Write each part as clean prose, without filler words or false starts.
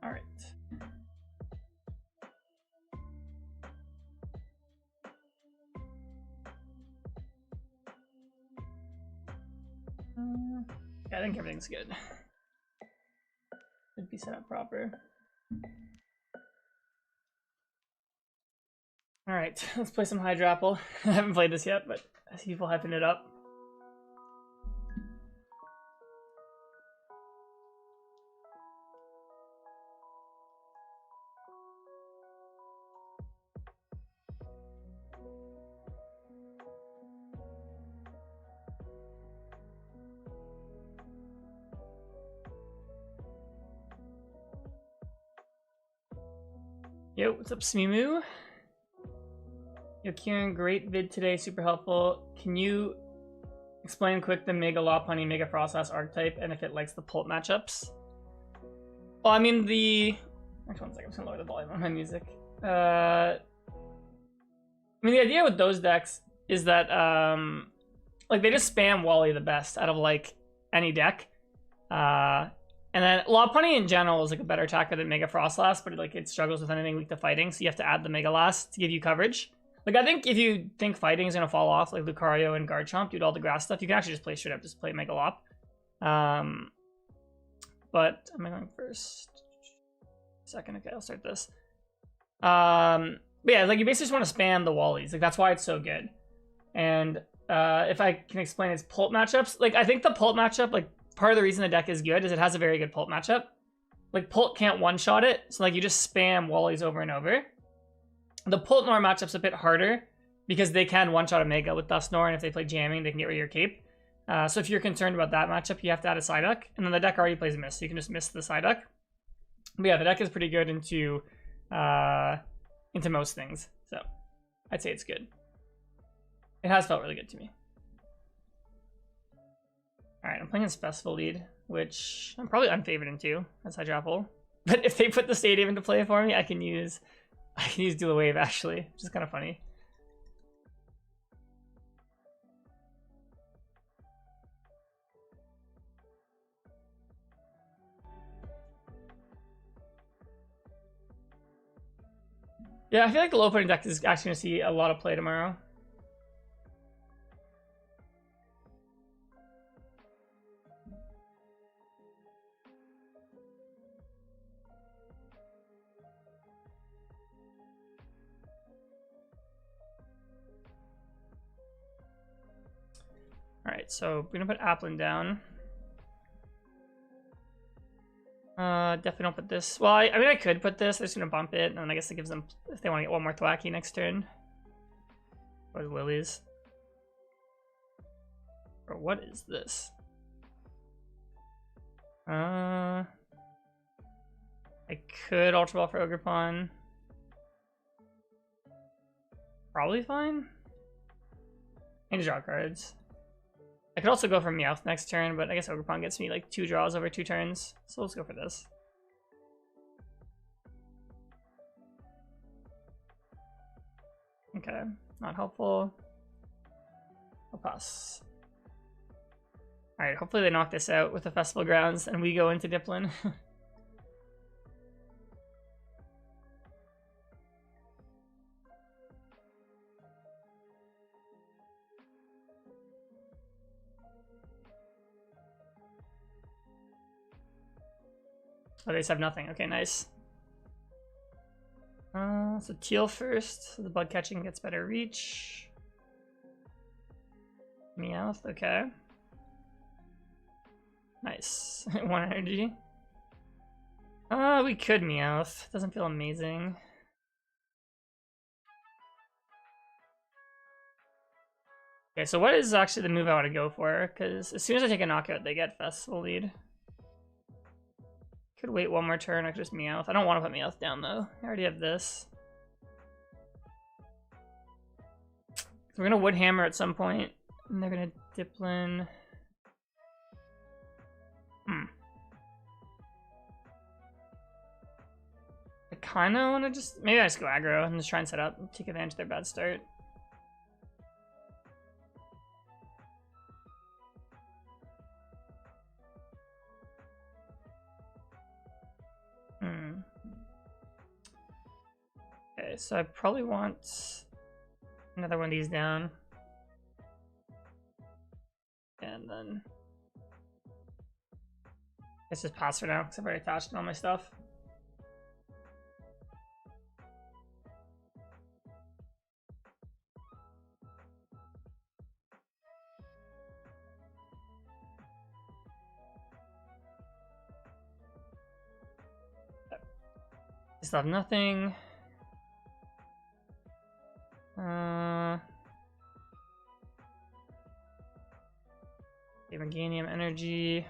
All right. Yeah, I think everything's good. Should be set up proper. All right, let's play some Hydrapple. I haven't played this yet, but I see people hyping it up. Yo, what's up, Smimu? Yo, Kieran, great vid today, super helpful. Can you explain quick the Mega Lopunny, Mega Frostlass archetype and if it likes the Pult matchups? Well, I mean, actually, 1 second, I'm just gonna lower the volume on my music. I mean, the idea with those decks is that, like, they just spam Wally the best out of, like, any deck. And then Lopunny in general is like a better attacker than Mega Frostlass, but like it struggles with anything weak to fighting, so you have to add the Mega Last to give you coverage. Like I think if you think fighting is gonna fall off, like Lucario and Garchomp, do all the grass stuff, you can actually just play straight up, just play Mega Lop. But am I going first? Second, okay, I'll start this. But yeah, like you basically just want to spam the Wallies, like that's why it's so good. And if I can explain its Pult matchups, like I think the Pult matchup, like part of the reason the deck is good is it has a very good Pult matchup. Like Pult can't one-shot it, so like you just spam Wallies over and over. The Pult Nor matchup's a bit harder because they can one-shot a Mega with Dusknoir, and if they play jamming, they can get rid of your cape. So if you're concerned about that matchup, you have to add a Psyduck, and then the deck already plays Miss, so you can just miss the Psyduck. But yeah, the deck is pretty good into most things, so I'd say it's good. It has felt really good to me. Alright, I'm playing a Festival lead, which I'm probably unfavored into as Hydrapple. But if they put the Stadium into play for me, I can use Dual Wave actually, which is kind of funny. Yeah, I feel like the low point deck is actually going to see a lot of play tomorrow. Alright, so we're gonna put Applin down. Definitely don't put this. Well, I mean, I could put this. I'm just gonna bump it, and then I guess it gives them, if they want to get one more Thwacky next turn. Or the Lilies. Or what is this? I could Ultra Ball for Ogerpon. Probably fine. And draw cards. I could also go for Meowth next turn, but I guess Ogerpon gets me like 2 draws over 2 turns. So let's go for this. Okay, not helpful. I'll pass. Alright, hopefully they knock this out with the Festival Grounds and we go into Diplin. Oh, they just have nothing. Okay, nice. So Teal first. So the bug catching gets better reach. Meowth, okay. Nice. 1 energy. We could Meowth. Doesn't feel amazing. Okay, so what is actually the move I want to go for? Because as soon as I take a knockout, they get Festival lead. Could wait 1 more turn, I could just Meowth. I don't want to put Meowth down though. I already have this. So we're gonna Wood Hammer at some point, and they're gonna Diplin. I kinda wanna just, maybe I just go aggro and just try and set up and take advantage of their bad start. so I probably want another one of these down. And then let's just pass for now because I've already attached all my stuff. I still have nothing. Meganium energy.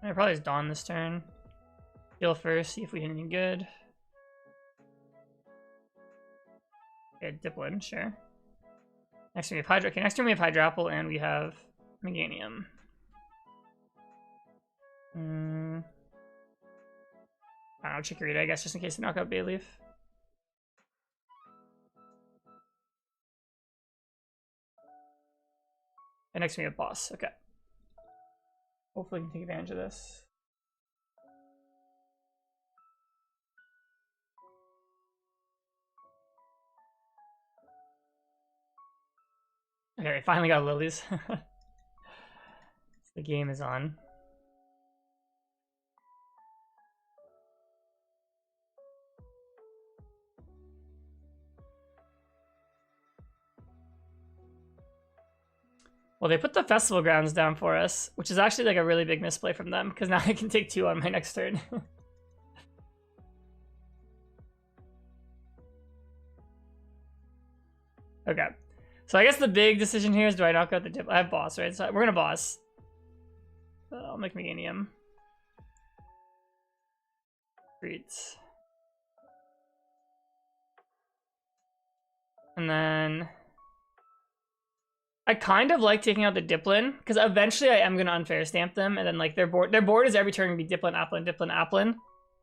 I probably just Dawn this turn. Heal first, see if we hit anything good. Okay, Diplin, sure. Next turn we have Hydra. Okay, next turn we have Hydrapple and we have Meganium. I don't know, Chikorita, I guess, just in case they knock out Bayleaf. And next we have Boss. Okay. Hopefully we can take advantage of this. Okay, finally got Lilies. The game is on. Well, they put the festival grounds down for us, which is actually like a really big misplay from them, because now I can take 2 on my next turn. Okay. So I guess the big decision here is, do I knock out the dip? I have Boss, right? So we're gonna Boss. I'll make Meganium. Great. And then I kind of like taking out the Diplin, because eventually I am going to unfair stamp them, and then like their board is every turn going to be Diplin, Applin, Diplin, Applin.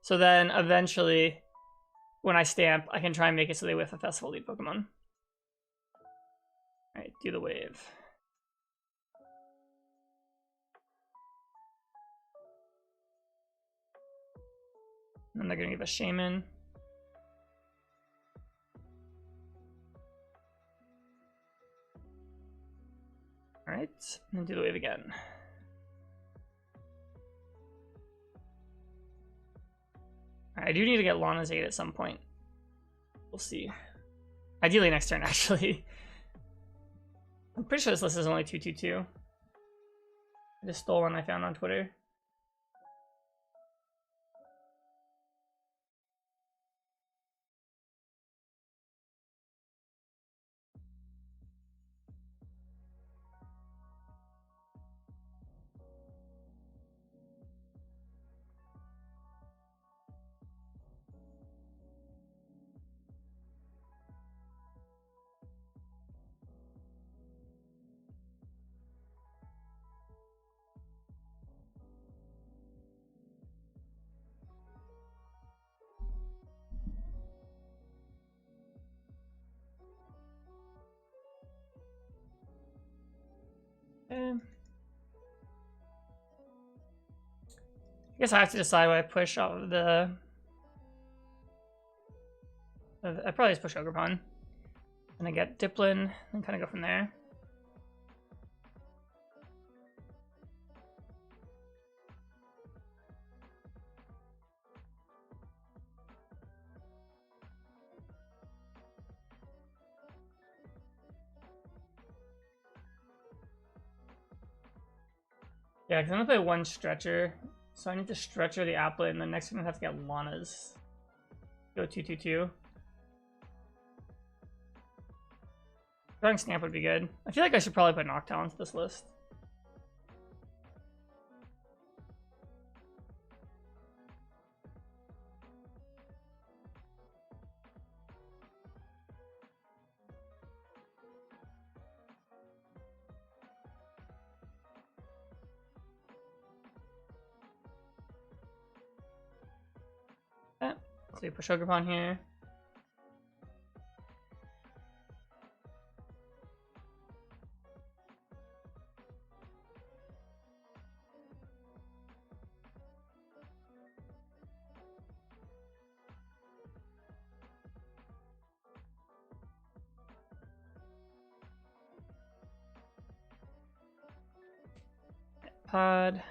So then eventually, when I stamp, I can try and make it so they whiff a Festival lead Pokemon. Alright, do the wave. And then they're going to give us Shaman. Alright, and then do the wave again. Alright, I do need to get Lana's 8 at some point. We'll see. Ideally next turn, actually. I'm pretty sure this list is only 222. I just stole one I found on Twitter. I guess I have to decide what I push off of the... I probably just push Ogerpon. And I get Diplin, and kind of go from there. Yeah, because I'm gonna play one Stretcher, so I need to Stretcher the Applet, and then next I'm gonna have to get Lana's. Go 2/2/2. Drawing Stamp would be good. I feel like I should probably put Noctowl into this list. Okay, so you push Ogerpon here. pod.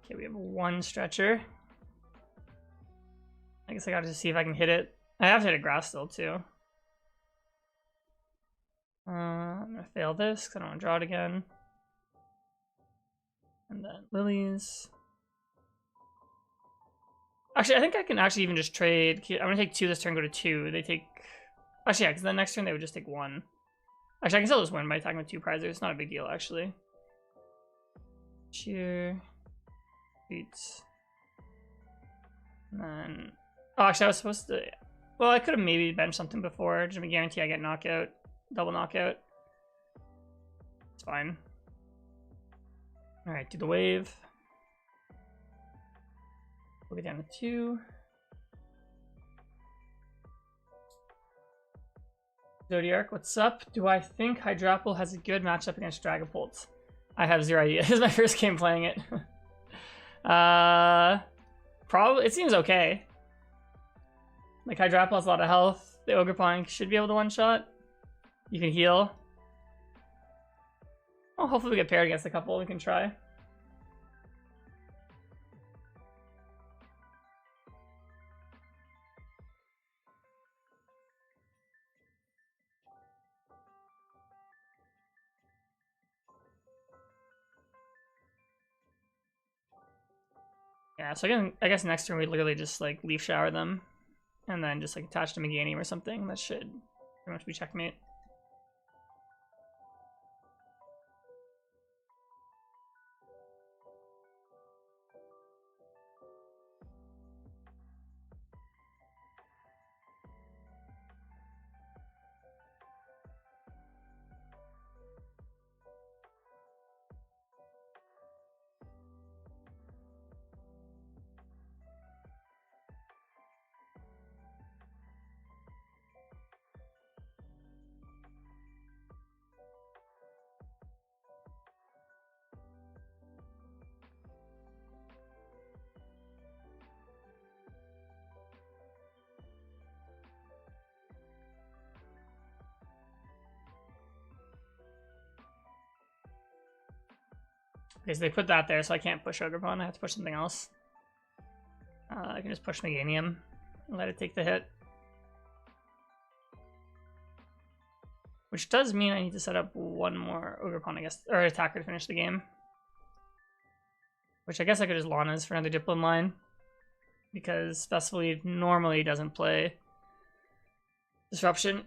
Okay, we have one stretcher. I guess I gotta just see if I can hit it. I have to hit a grass still too. I'm gonna fail this because I don't want to draw it again. And then lilies. Actually, I think I can actually even just trade. I'm gonna take 2 this turn, go to 2. They take. Actually, yeah, because the next turn they would just take 1. Actually, I can still just win by attacking with 2 prizers. It's not a big deal, actually. Cheer. Beats. And then. Oh, actually, I was supposed to. Well, I could have maybe benched something before, just to guarantee I get knockout. Double knockout. It's fine. Alright, do the wave. We'll get down to 2. Zodiac, what's up? Do I think Hydrapple has a good matchup against Dragapult? I have 0 idea. This is my first game playing it. Probably, it seems okay. Like, Hydrapple has a lot of health. The Ogerpong should be able to one-shot. You can heal. Well, hopefully we get paired against a couple. We can try. Yeah, so again, I guess next turn we literally just like leaf shower them and then just like attach to Meganium or something. That should pretty much be checkmate. Okay, so they put that there, so I can't push Ogerpon. I have to push something else. I can just push Meganium and let it take the hit. Which does mean I need to set up one more Ogerpon, I guess, or attacker to finish the game. Which I guess I could just Lana's for another Dipplin line. Because Festival Eve normally doesn't play Disruption.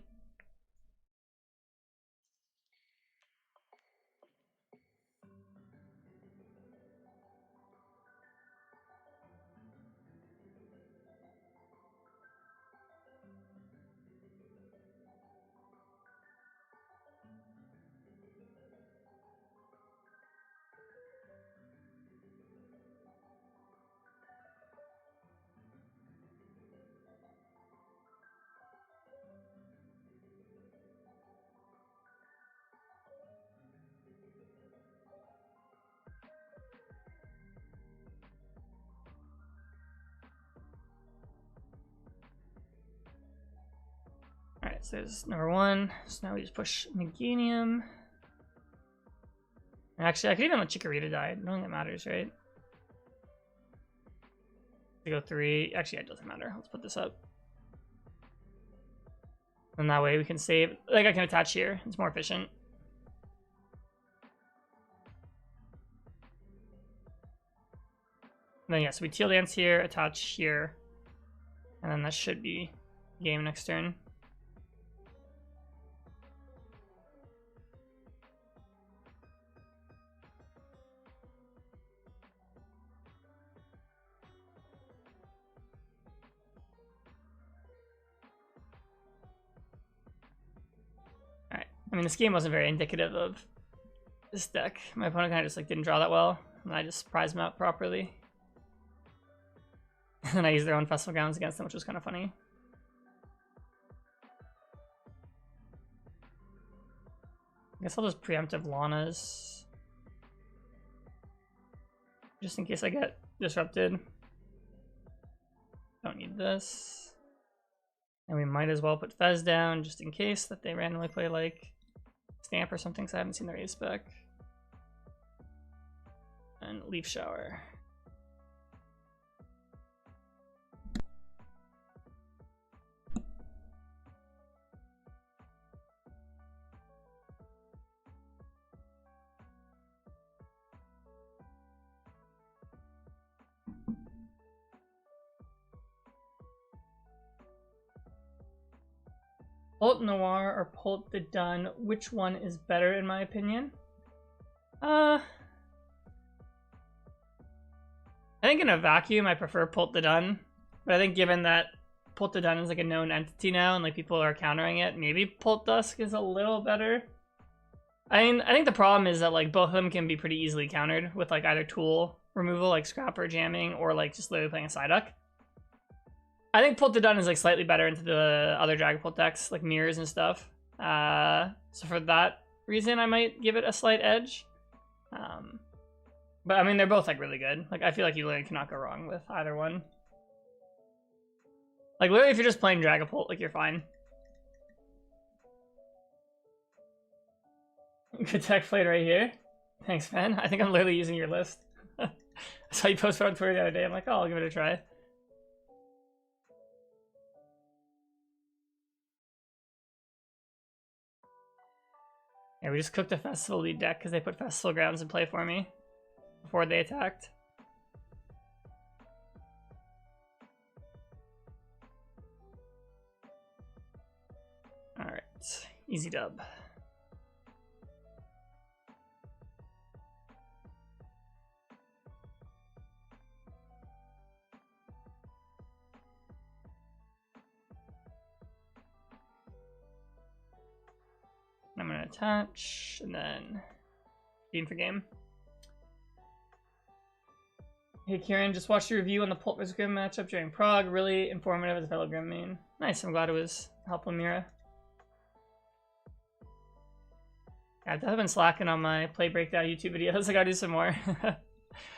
Alright, so there's number 1. So now we just push Meganium. Actually, I could even let Chikorita die. I don't think that matters, right? To go 3. Actually, it doesn't matter. Let's put this up. And that way we can save. Like, I can attach here. It's more efficient. And then, yeah, so we Teal Dance here, attach here. And then that should be game next turn. I mean, this game wasn't very indicative of this deck. My opponent kind of just like didn't draw that well, and I just prized them out properly. And I used their own Festival Grounds against them, which was kind of funny. I guess I'll just preemptive Lana's. Just in case I get disrupted. Don't need this. And we might as well put Fez down just in case that they randomly play like Stamp or something, because I haven't seen their ace spec. then Leaf Shower. Pult Noir or Pult the Dun, which one is better in my opinion? I think in a vacuum I prefer Pult the Dun, but I think given that Pult the Dun is like a known entity now and like people are countering it, maybe Pult Dusk is a little better. I mean, I think the problem is that like both of them can be pretty easily countered with like either tool removal, like Scrapper jamming, or like just literally playing a Psyduck. I think Pult the Dun is like slightly better into the other Dragapult decks, like mirrors and stuff. So for that reason, I might give it a slight edge. But I mean, they're both like really good. Like I feel like you literally cannot go wrong with either one. Like literally, if you're just playing Dragapult, like you're fine. Good deck played right here. Thanks, man. I think I'm literally using your list. I saw you post on Twitter the other day. I'm like, oh, I'll give it a try. Yeah, we just cooked a Festival lead deck because they put Festival Grounds in play for me before they attacked. Alright, easy dub. I'm gonna attach and then game for game. Hey Kieran, just watched your review on the Pult vs Grim matchup during Prague. Really informative as a fellow Grim main. Nice, I'm glad it was helpful, Mira. Yeah, I've definitely been slacking on my play breakdown YouTube videos. I gotta do some more.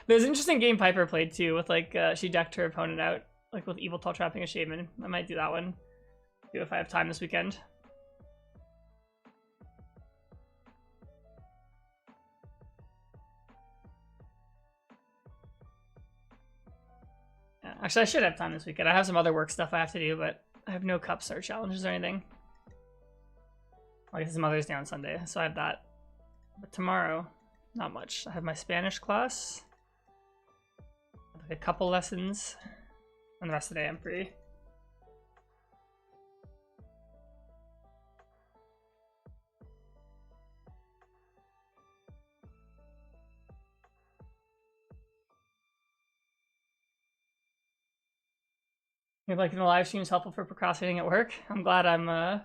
There's an interesting game Piper played too with like she decked her opponent out like with Evil Tall Trapping a Shaman. I might do that one too if I have time this weekend. Actually, I should have time this weekend. I have some other work stuff I have to do, but I have no cups or challenges or anything. Well, I guess Mother's Day on Sunday, so I have that. But tomorrow, not much. I have my Spanish class, like a couple lessons, and the rest of the day I'm free. You're liking the live streams helpful for procrastinating at work. I'm glad I'm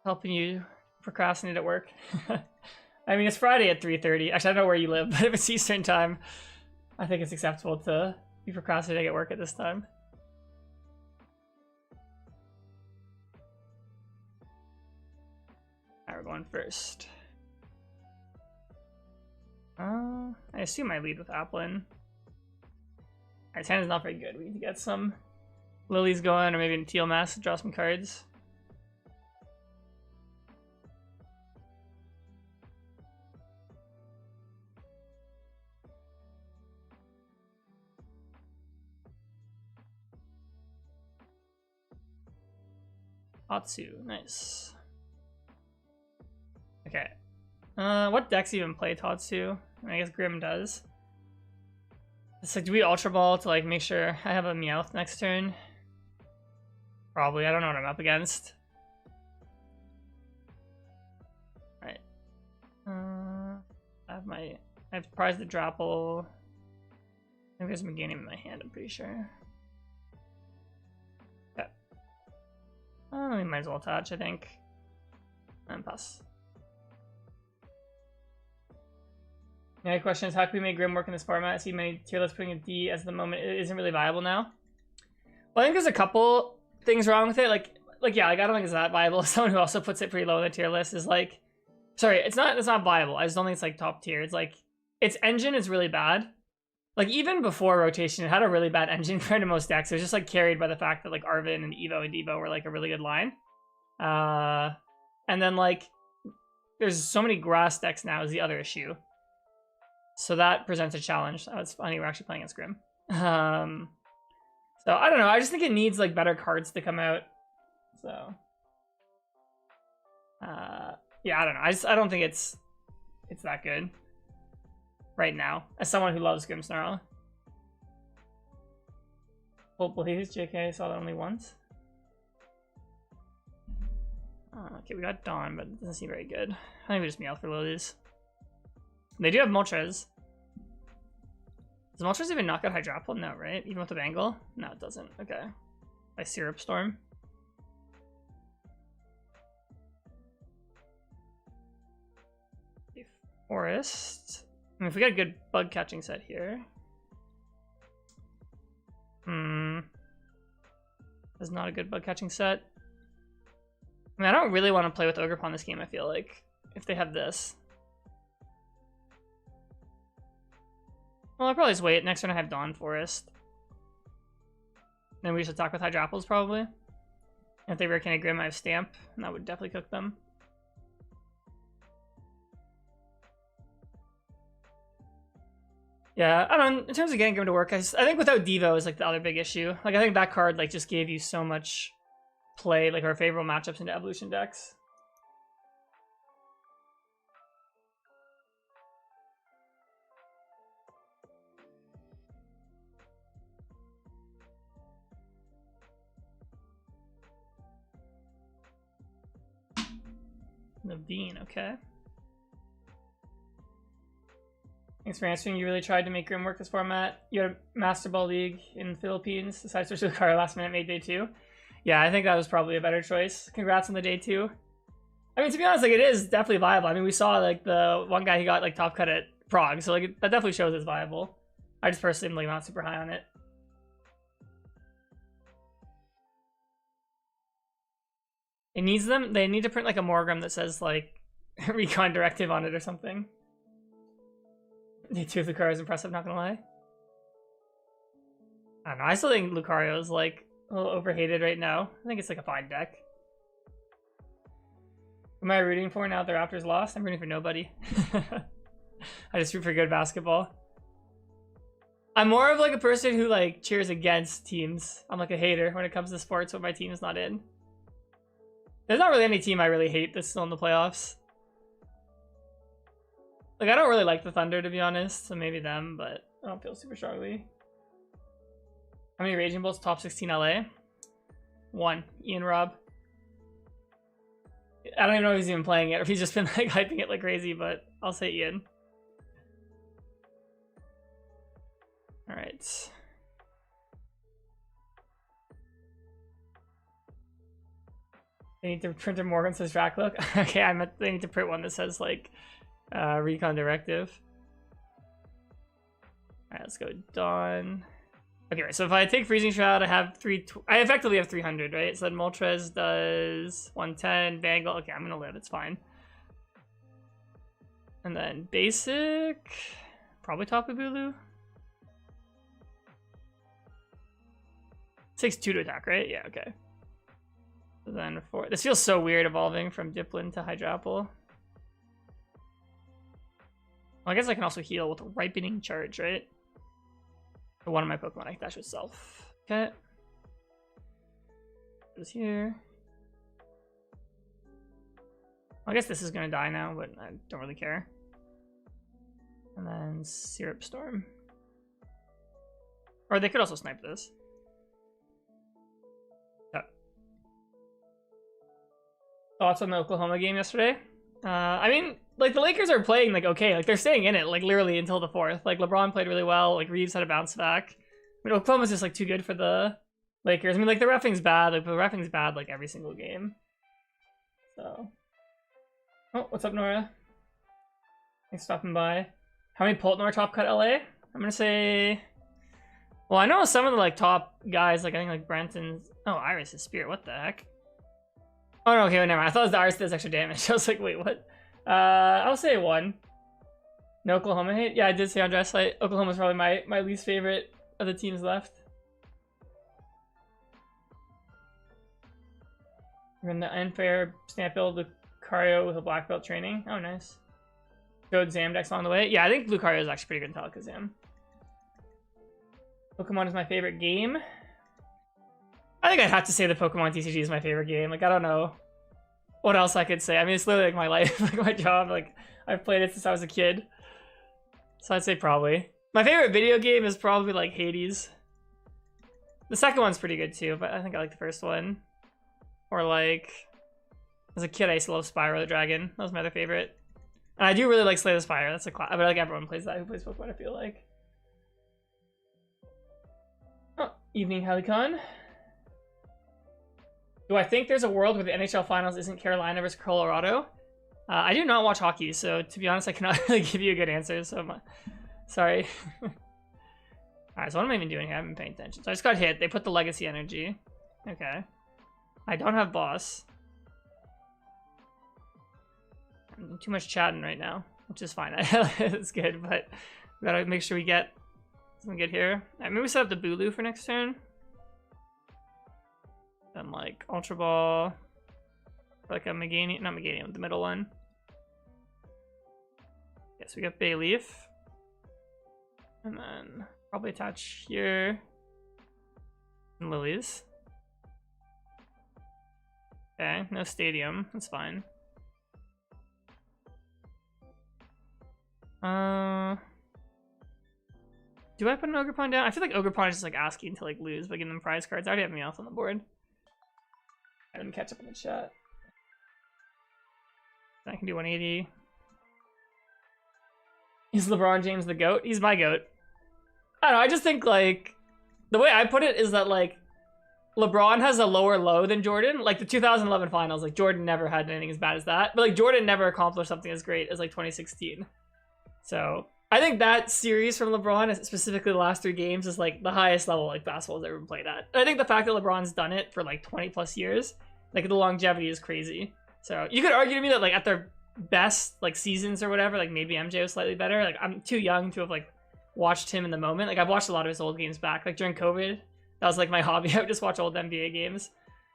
helping you procrastinate at work. I mean, it's Friday at 3:30. Actually, I don't know where you live, but if it's Eastern time, I think it's acceptable to be procrastinating at work at this time. Alright, we're going first. I assume I lead with Applin. Alright, his hand is not very good. We need to get some lilies going, or maybe in Teal Mask to draw some cards. Tatsu, nice. Okay. What decks even play Tatsu? I mean, I guess Grim does. It's like, do we Ultra Ball to like make sure I have a Meowth next turn? Probably. I don't know what I'm up against. Right. I've prized the Hydrapple. I think there's a Meganium in my hand, I'm pretty sure. Okay. We might as well attach, I think. And pass. The question is, how can we make Grim work in this format? I see many tier lists putting a D as the moment it isn't really viable now. Well, I think there's a couple things wrong with it. Like yeah, like I don't think it's that viable. Someone who also puts it pretty low in the tier list is like, sorry, it's not viable. I just don't think it's like top tier. It's like its engine is really bad. Like even before rotation, it had a really bad engine compared to most decks. It was just like carried by the fact that like Arvin and Evo and Devo were like a really good line. And then like there's so many grass decks now is the other issue. So that presents a challenge. Oh, it's funny, we're actually playing against Grim. So I don't know, I just think it needs like better cards to come out. So yeah, I don't know. I don't think it's that good right now. As someone who loves Grimmsnarl. Pult, please, JK, I saw that only once. Okay, we got Dawn, but it doesn't seem very good. I think we just meow for Lilies. They do have Moltres. Does Moltres even knock out Hydrapple? No, right? Even with the Bangle? No, it doesn't. Okay. By Syrup Storm. Forest. I mean, if we got a good bug catching set here. That's not a good bug catching set. I mean, I don't really want to play with Ogerpon this game, I feel like, if they have this. Well, I'll probably just wait. Next turn I have Dawn Forest. Then we just attack with Hydrapples, probably. And if they Hurricane Grim, I have Stamp, and that would definitely cook them. Yeah, I don't know, in terms of getting Grim to work, I think without Devo is like the other big issue. Like, I think that card like just gave you so much play, like our favorable matchups into evolution decks. Naveen, okay. Thanks for answering. You really tried to make Grim work this format. You had a Master Ball League in the Philippines, decided to switch to the card last minute, made day 2. Yeah, I think that was probably a better choice. Congrats on the day 2. I mean, to be honest, like, it is definitely viable. I mean, we saw, like, the one guy, he got, like, top cut at Prague, so, like, that definitely shows it's viable. I just personally am, like, not super high on it. It needs them. They need to print, like, a Morgrim that says, like, Recon Directive on it or something. Day 2 of Lucario is impressive, not gonna lie. I don't know, I still think Lucario is, like, a little overhated right now. I think it's, like, a fine deck. Who am I rooting for now that the Raptors lost? I'm rooting for nobody. I just root for good basketball. I'm more of, like, a person who, like, cheers against teams. I'm, like, a hater when it comes to sports when my team is not in. There's not really any team I really hate that's still in the playoffs. Like, I don't really like the Thunder, to be honest, so maybe them, but I don't feel super strongly. How many Raging Bolts top 16 LA? 1. Ian Robb. I don't even know if he's even playing it, or if he's just been, like, hyping it like crazy, but I'll say Ian. Alright. They need to print a Morgan says Dracloak. Okay, I meant they need to print one that says, like, Recon Directive. Alright, let's go Dawn. Okay, right, so if I take Freezing Shroud, I have I effectively have 300, right? So then Moltres does 110, Vangle. Okay, I'm gonna live, it's fine. And then Basic, probably Tapu Bulu. It takes 2 to attack, right? Yeah, okay. So then 4. This feels so weird evolving from Diplin to Hydrapple. Well, I guess I can also heal with a Ripening Charge, right? For one of my Pokemon, I dash with Self. Okay. Goes here. Well, I guess this is gonna die now, but I don't really care. And then Syrup Storm. Or they could also snipe this. Yeah. Thoughts on the Oklahoma game yesterday? I mean, like, the Lakers are playing, like, okay. Like, they're staying in it, like, literally until the 4th. Like, LeBron played really well. Like, Reeves had a bounce back. I mean, Oklahoma's just, like, too good for the Lakers. I mean, like, the reffing's bad. Like, the reffing's bad, like, every single game. So. Oh, what's up, Nora? Thanks for stopping by. How many Pult Nora top cut LA? I'm gonna say... Well, I know some of the, like, top guys, like, I think, like, Brenton's... Oh, Iris is Spirit. What the heck? Oh, no, okay, well, never mind. I thought it was the Iris that does extra damage. I was like, wait, what? I'll say 1. No Oklahoma hate? Yeah, I did say on Dress Light. Oklahoma's probably my least favorite of the teams left. We're in the unfair stamp build with Lucario with a black belt training. Oh, nice. Showed Zamdex along the way. Yeah, I think Lucario is actually pretty good in Alakazam. Pokemon is my favorite game. I think I'd have to say the Pokemon TCG is my favorite game. Like, I don't know what else I could say. I mean, it's literally like my life, like my job. Like, I've played it since I was a kid. So I'd say probably. My favorite video game is probably like Hades. The second one's pretty good too, but I think I like the first one. Or like, as a kid, I used to love Spyro the Dragon. That was my other favorite. And I do really like Slay the Spire. That's a class. I mean, like everyone plays that who plays Pokemon, I feel like. Oh, evening, Helicon. Do I think there's a world where the NHL Finals isn't Carolina versus Colorado? I do not watch hockey, so to be honest, I cannot really give you a good answer. So sorry. Alright, so what am I even doing here? I haven't been paying attention. So I just got hit. They put the Legacy Energy. Okay. I don't have Boss. I'm too much chatting right now, which is fine. It's good, but we gotta make sure we get something good here. Alright, maybe we set up the Bulu for next turn. Then like Ultra Ball. Like a Meganium, not Meganium, the middle one. Yes, we got Bayleaf. And then probably attach here. And Lilies. Okay, no Stadium, that's fine. Do I put an Ogerpon down? I feel like Ogerpon is just like asking to like lose by giving them prize cards. I already have Meowth on the board. I didn't catch up in the chat. I can do 180. Is LeBron James the GOAT? He's my GOAT. I don't know, I just think like the way I put it is that like LeBron has a lower low than Jordan. Like the 2011 finals, like Jordan never had anything as bad as that. But like Jordan never accomplished something as great as like 2016. So I think that series from LeBron, specifically the last 3 games, is like the highest level like basketball's ever been played at. And I think the fact that LeBron's done it for like 20 plus years, like the longevity is crazy. So you could argue to me that like at their best like seasons or whatever, like maybe MJ was slightly better. Like I'm too young to have like watched him in the moment. Like I've watched a lot of his old games back. Like during COVID, that was like my hobby. I would just watch old NBA games.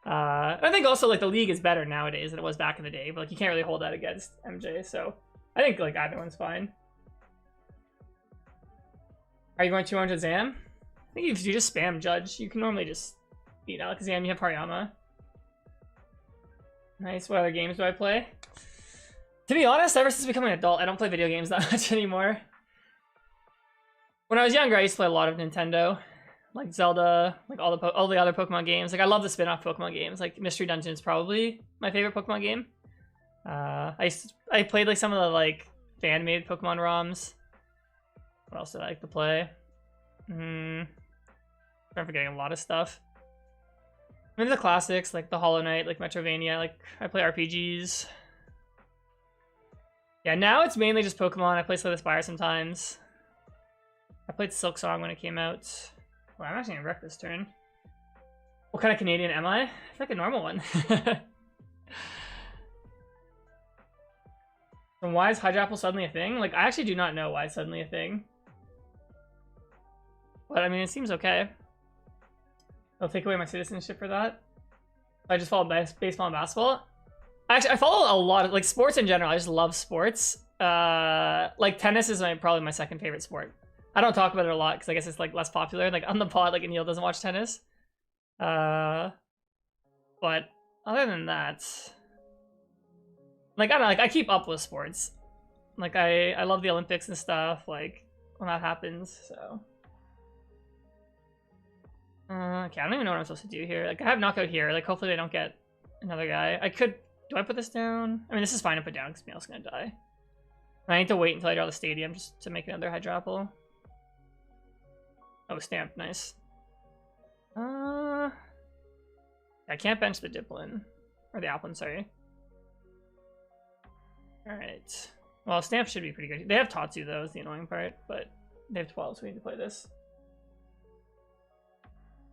I think also like the league is better nowadays than it was back in the day, but like you can't really hold that against MJ. So I think like either one's fine. Are you going 200 Zam? I think if you just spam Judge, you can normally just beat Alakazam. You have Hariyama. Nice. What other games do I play? To be honest, ever since becoming an adult, I don't play video games that much anymore. When I was younger, I used to play a lot of Nintendo, like Zelda, like all the other Pokemon games. Like I love the spin-off Pokemon games. Like Mystery Dungeon is probably my favorite Pokemon game. I played like some of the like fan-made Pokemon ROMs. What else did I like to play? I'm forgetting a lot of stuff. I mean, the classics like the Hollow Knight, like Metrovania. Like I play RPGs. Yeah, now it's mainly just Pokemon. I play Slay the Spire sometimes. I played Silk Song when it came out. Well, I'm actually gonna wreck this turn. What kind of Canadian am I? I feel like a normal one. And why is Hydrapple suddenly a thing? Like, I actually do not know why it's suddenly a thing. But, I mean, it seems okay. I'll take away my citizenship for that. I just follow baseball and basketball. Actually, I follow a lot of, like, sports in general. I just love sports. Like, tennis is probably my second favorite sport. I don't talk about it a lot because I guess it's, like, less popular. Like, on the pod, like, Anil doesn't watch tennis. But, other than that... Like, I don't know, like, I keep up with sports. Like, I love the Olympics and stuff, like, when that happens, so... okay, I don't even know what I'm supposed to do here. Like, I have knockout here. Like, hopefully they don't get another guy. I could... Do I put this down? I mean, this is fine to put down because Meowth's gonna die. I need to wait until I draw the Stadium just to make another Hydrapple. Oh, Stamp. Nice. I can't bench the Diplin. Or the Applin, sorry. Alright. Well, Stamp should be pretty good. They have Tatsu, though, is the annoying part. But they have 12, so we need to play this.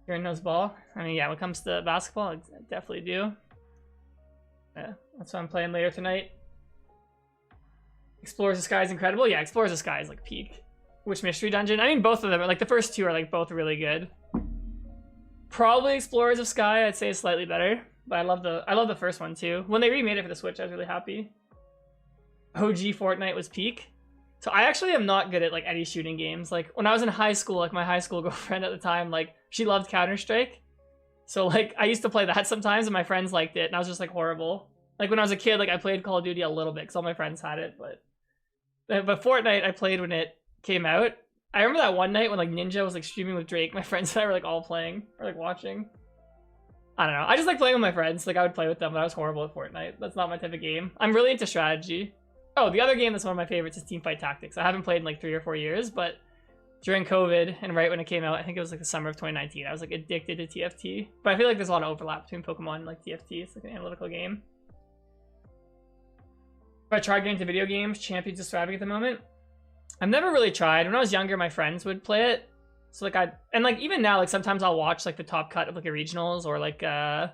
You're in nose ball. I mean, yeah, when it comes to basketball, I definitely do. Yeah, that's what I'm playing later tonight. Explores the Sky is incredible. Yeah, Explores the Sky is like peak. Which Mystery Dungeon? I mean, both of them are like the first two are like both really good. Probably Explorers of Sky, I'd say is slightly better. But I love the first one too. When they remade it for the Switch, I was really happy. OG Fortnite was peak. So I actually am not good at like any shooting games. Like when I was in high school, like my high school girlfriend at the time, like she loved Counter-Strike. So like I used to play that sometimes and my friends liked it and I was just like horrible. Like when I was a kid, like I played Call of Duty a little bit because all my friends had it, but Fortnite I played when it came out. I remember that one night when like Ninja was like streaming with Drake. My friends and I were like all playing or like watching. I don't know. I just like playing with my friends. Like I would play with them, but I was horrible at Fortnite. That's not my type of game. I'm really into strategy. Oh, the other game that's one of my favorites is Teamfight Tactics. I haven't played in like 3 or 4 years, but during COVID and right when it came out, I think it was like the summer of 2019, I was like addicted to TFT. But I feel like there's a lot of overlap between Pokemon and like TFT. It's like an analytical game. If I tried getting into video games, Champion's just thriving at the moment. I've never really tried. When I was younger, my friends would play it. So like like even now, like sometimes I'll watch like the top cut of like a regionals or like of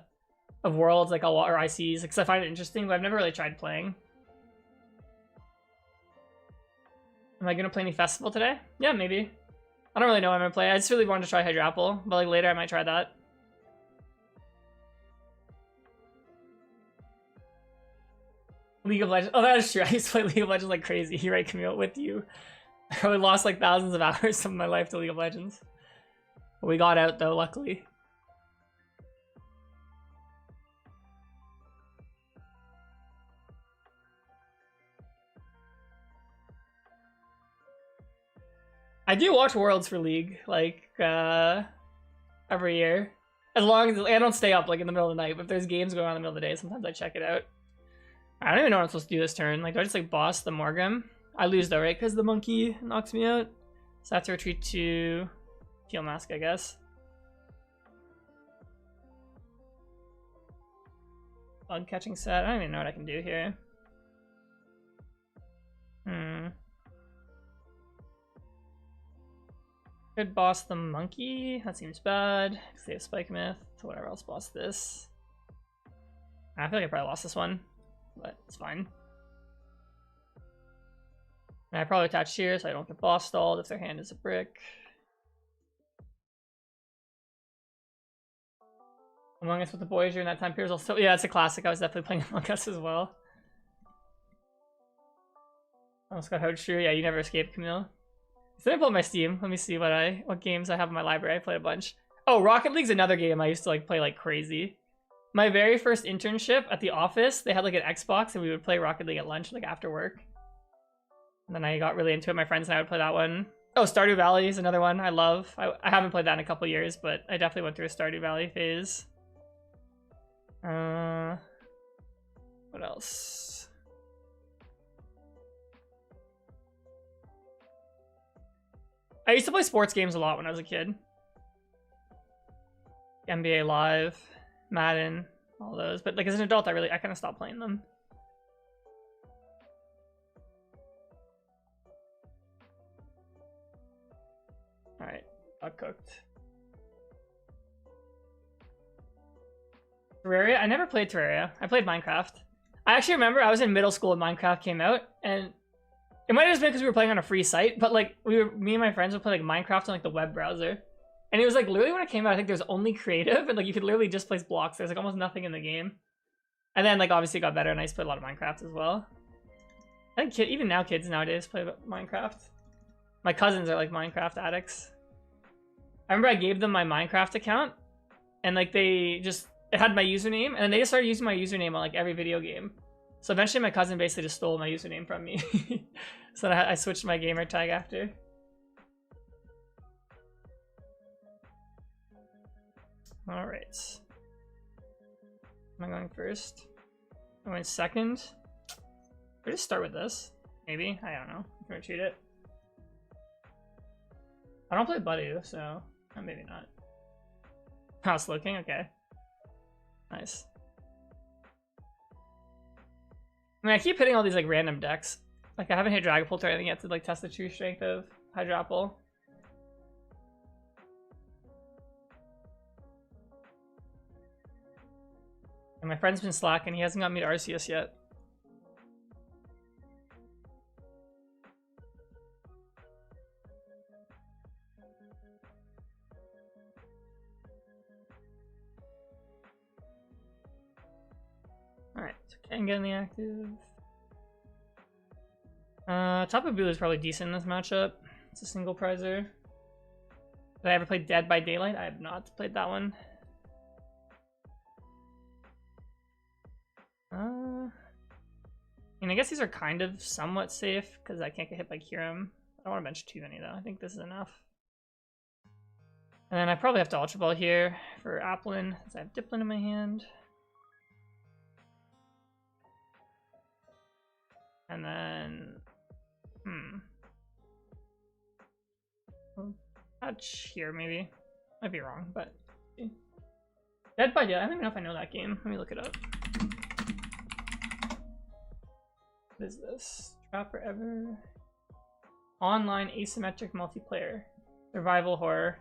worlds, like or ICs, because I find it interesting, but I've never really tried playing. Am I gonna play any festival today? Yeah, maybe. I don't really know what I'm gonna play. I just really wanted to try Hydrapple, but like later I might try that. League of Legends. Oh, that is true. I used to play League of Legends like crazy. You're right, Camille, with you. I probably lost like thousands of hours of my life to League of Legends. But we got out though, luckily. I do watch Worlds for League, like, every year. As long as I don't stay up, like, in the middle of the night. But if there's games going on in the middle of the day, sometimes I check it out. I don't even know what I'm supposed to do this turn. Like, do I just, like, boss the Morgrim? I lose, though, right? Because the monkey knocks me out. So I have to retreat to Teal Mask, I guess. Bug catching set. I don't even know what I can do here. Could boss the monkey. That seems bad. Because they have Spike Myth. So whatever else, boss this. I feel like I probably lost this one, but it's fine. And I probably attach here so I don't get boss stalled if their hand is a brick. Among Us with the boys during that time period also. Yeah, it's a classic. I was definitely playing Among Us as well. Almost got Hoadshoe. Yeah, you never escape, Camille. So let me pull up my Steam. Let me see what games I have in my library. I played a bunch. Oh, Rocket League's another game I used to like play like crazy. My very first internship at the office, they had like an Xbox and we would play Rocket League at lunch, like after work. And then I got really into it. My friends and I would play that one. Oh, Stardew Valley is another one I love. I haven't played that in a couple years, but I definitely went through a Stardew Valley phase. What else? I used to play sports games a lot when I was a kid. NBA Live, Madden, all those. But like as an adult, I kind of stopped playing them. All right, got cooked. Terraria? I never played Terraria. I played Minecraft. I actually remember I was in middle school when Minecraft came out, and it might have just been because we were playing on a free site, but like me and my friends would play like Minecraft on like the web browser. And it was like literally when it came out, I think there's only creative and like you could literally just place blocks. There's like almost nothing in the game. And then like obviously it got better and I used to play a lot of Minecraft as well. I think even now kids nowadays play Minecraft. My cousins are like Minecraft addicts. I remember I gave them my Minecraft account and like it had my username and then they just started using my username on like every video game. So eventually my cousin basically just stole my username from me. So I switched my gamer tag after. All right. Am I going first? I'm going second. Or just start with this. Maybe. I don't know. I'm gonna treat it. I don't play Buddy, so maybe not. House looking? Okay. Nice. I mean, I keep hitting all these like random decks. Like I haven't hit Dragapult or anything yet to like test the true strength of Hydrapple. And my friend's been slacking. He hasn't got me to Arceus yet. Alright, so can't get in the active. Tapu Bulu is probably decent in this matchup. It's a single prizer. Did I ever play Dead by Daylight? I have not played that one. I mean, I guess these are kind of somewhat safe because I can't get hit by Kyurem. I don't want to bench too many though. I think this is enough. And then I probably have to Ultra Ball here for Applin, since I have Diplin in my hand. And then, touch here maybe. Might be wrong, but Dead by Daylight. I don't even know if I know that game. Let me look it up. What is this? Trap Forever. Online asymmetric multiplayer. Survival horror.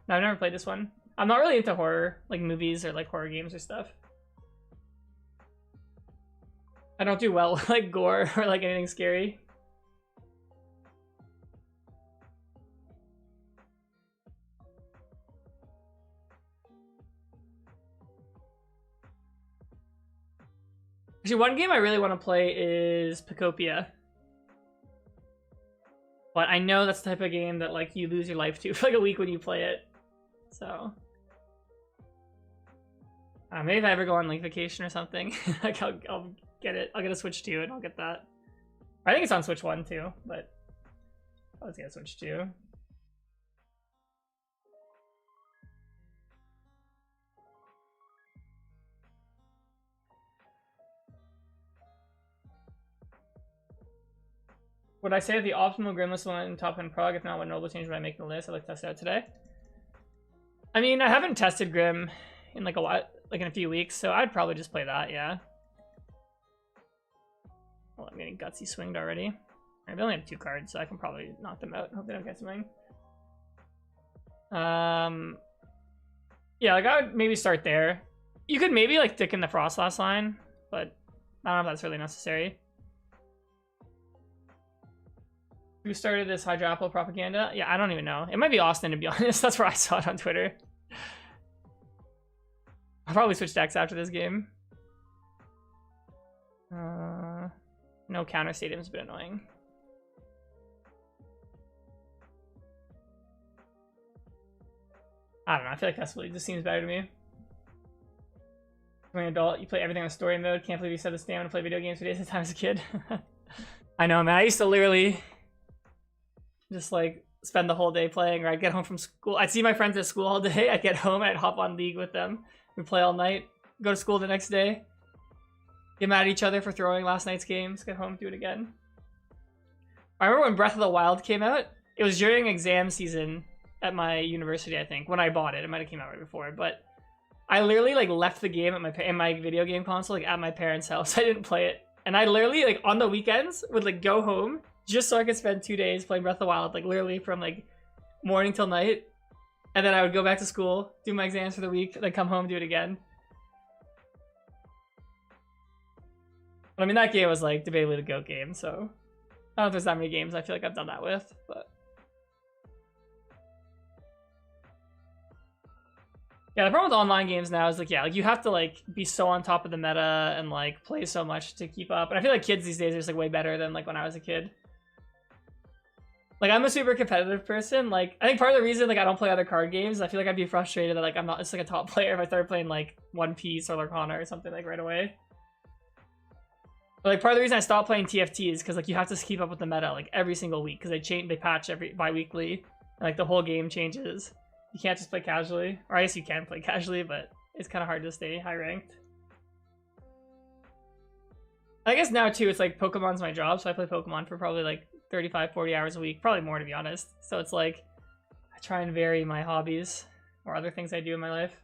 No, I've never played this one. I'm not really into horror, like movies or like horror games or stuff. I don't do well with like gore or like anything scary. Actually, one game I really want to play is Picopia. But I know that's the type of game that like you lose your life to for like a week when you play it. So maybe if I ever go on like vacation or something, like I'll get it. I'll get a Switch 2 and I'll get that. I think it's on Switch 1 too, but I'll just get a Switch 2. Would I say the optimal Grimless one in top 10 prog? If not, what notable change would I make in the list? I'd like to test it out today. I mean, I haven't tested Grim in like a while, like in a few weeks, so I'd probably just play that, yeah. Well, I'm getting Gutsy swinged already. I only have 2 cards, so I can probably knock them out. Hope they don't get swing. Yeah, like I would maybe start there. You could maybe like thicken the Frostlass line, but I don't know if that's really necessary. Who started this Hydrapple propaganda? Yeah, I don't even know. It might be Austin, to be honest. That's where I saw it on Twitter. I'll probably switch decks after this game. No counter stadium's a bit annoying. I don't know. I feel like that's what just seems better to me. When an adult, you play everything on story mode. Can't believe you said the stamina to play video games for days at a time as a kid. I know, man. I used to literally just like spend the whole day playing, or I'd get home from school. I'd see my friends at school all day. I'd get home and I'd hop on League with them. We'd play all night, go to school the next day, get mad at each other for throwing last night's games, get home, do it again. I remember when Breath of the Wild came out. It was during exam season at my university, I think, when I bought it. It might have came out right before, but I literally like left the game at in my video game console, like at my parents' house. I didn't play it, and I literally like on the weekends would like go home just so I could spend 2 days playing Breath of the Wild, like literally from like morning till night. And then I would go back to school, do my exams for the week, then come home, do it again. But I mean, that game was like debatably the GOAT game, so I don't know if there's that many games I feel like I've done that with, but yeah, the problem with online games now is like, yeah, like you have to like be so on top of the meta and like play so much to keep up. And I feel like kids these days are just like way better than like when I was a kid. Like I'm a super competitive person. Like I think part of the reason like I don't play other card games, I feel like I'd be frustrated that like I'm not just like a top player if I started playing like One Piece or Lorcana or something like right away. But like part of the reason I stopped playing TFT is because like you have to keep up with the meta like every single week because they patch every bi-weekly and like the whole game changes. You can't just play casually, or I guess you can play casually, but it's kind of hard to stay high ranked. I guess now too, it's like Pokemon's my job, so I play Pokemon for probably like 35-40 hours a week, probably more to be honest. So it's like I try and vary my hobbies or other things I do in my life.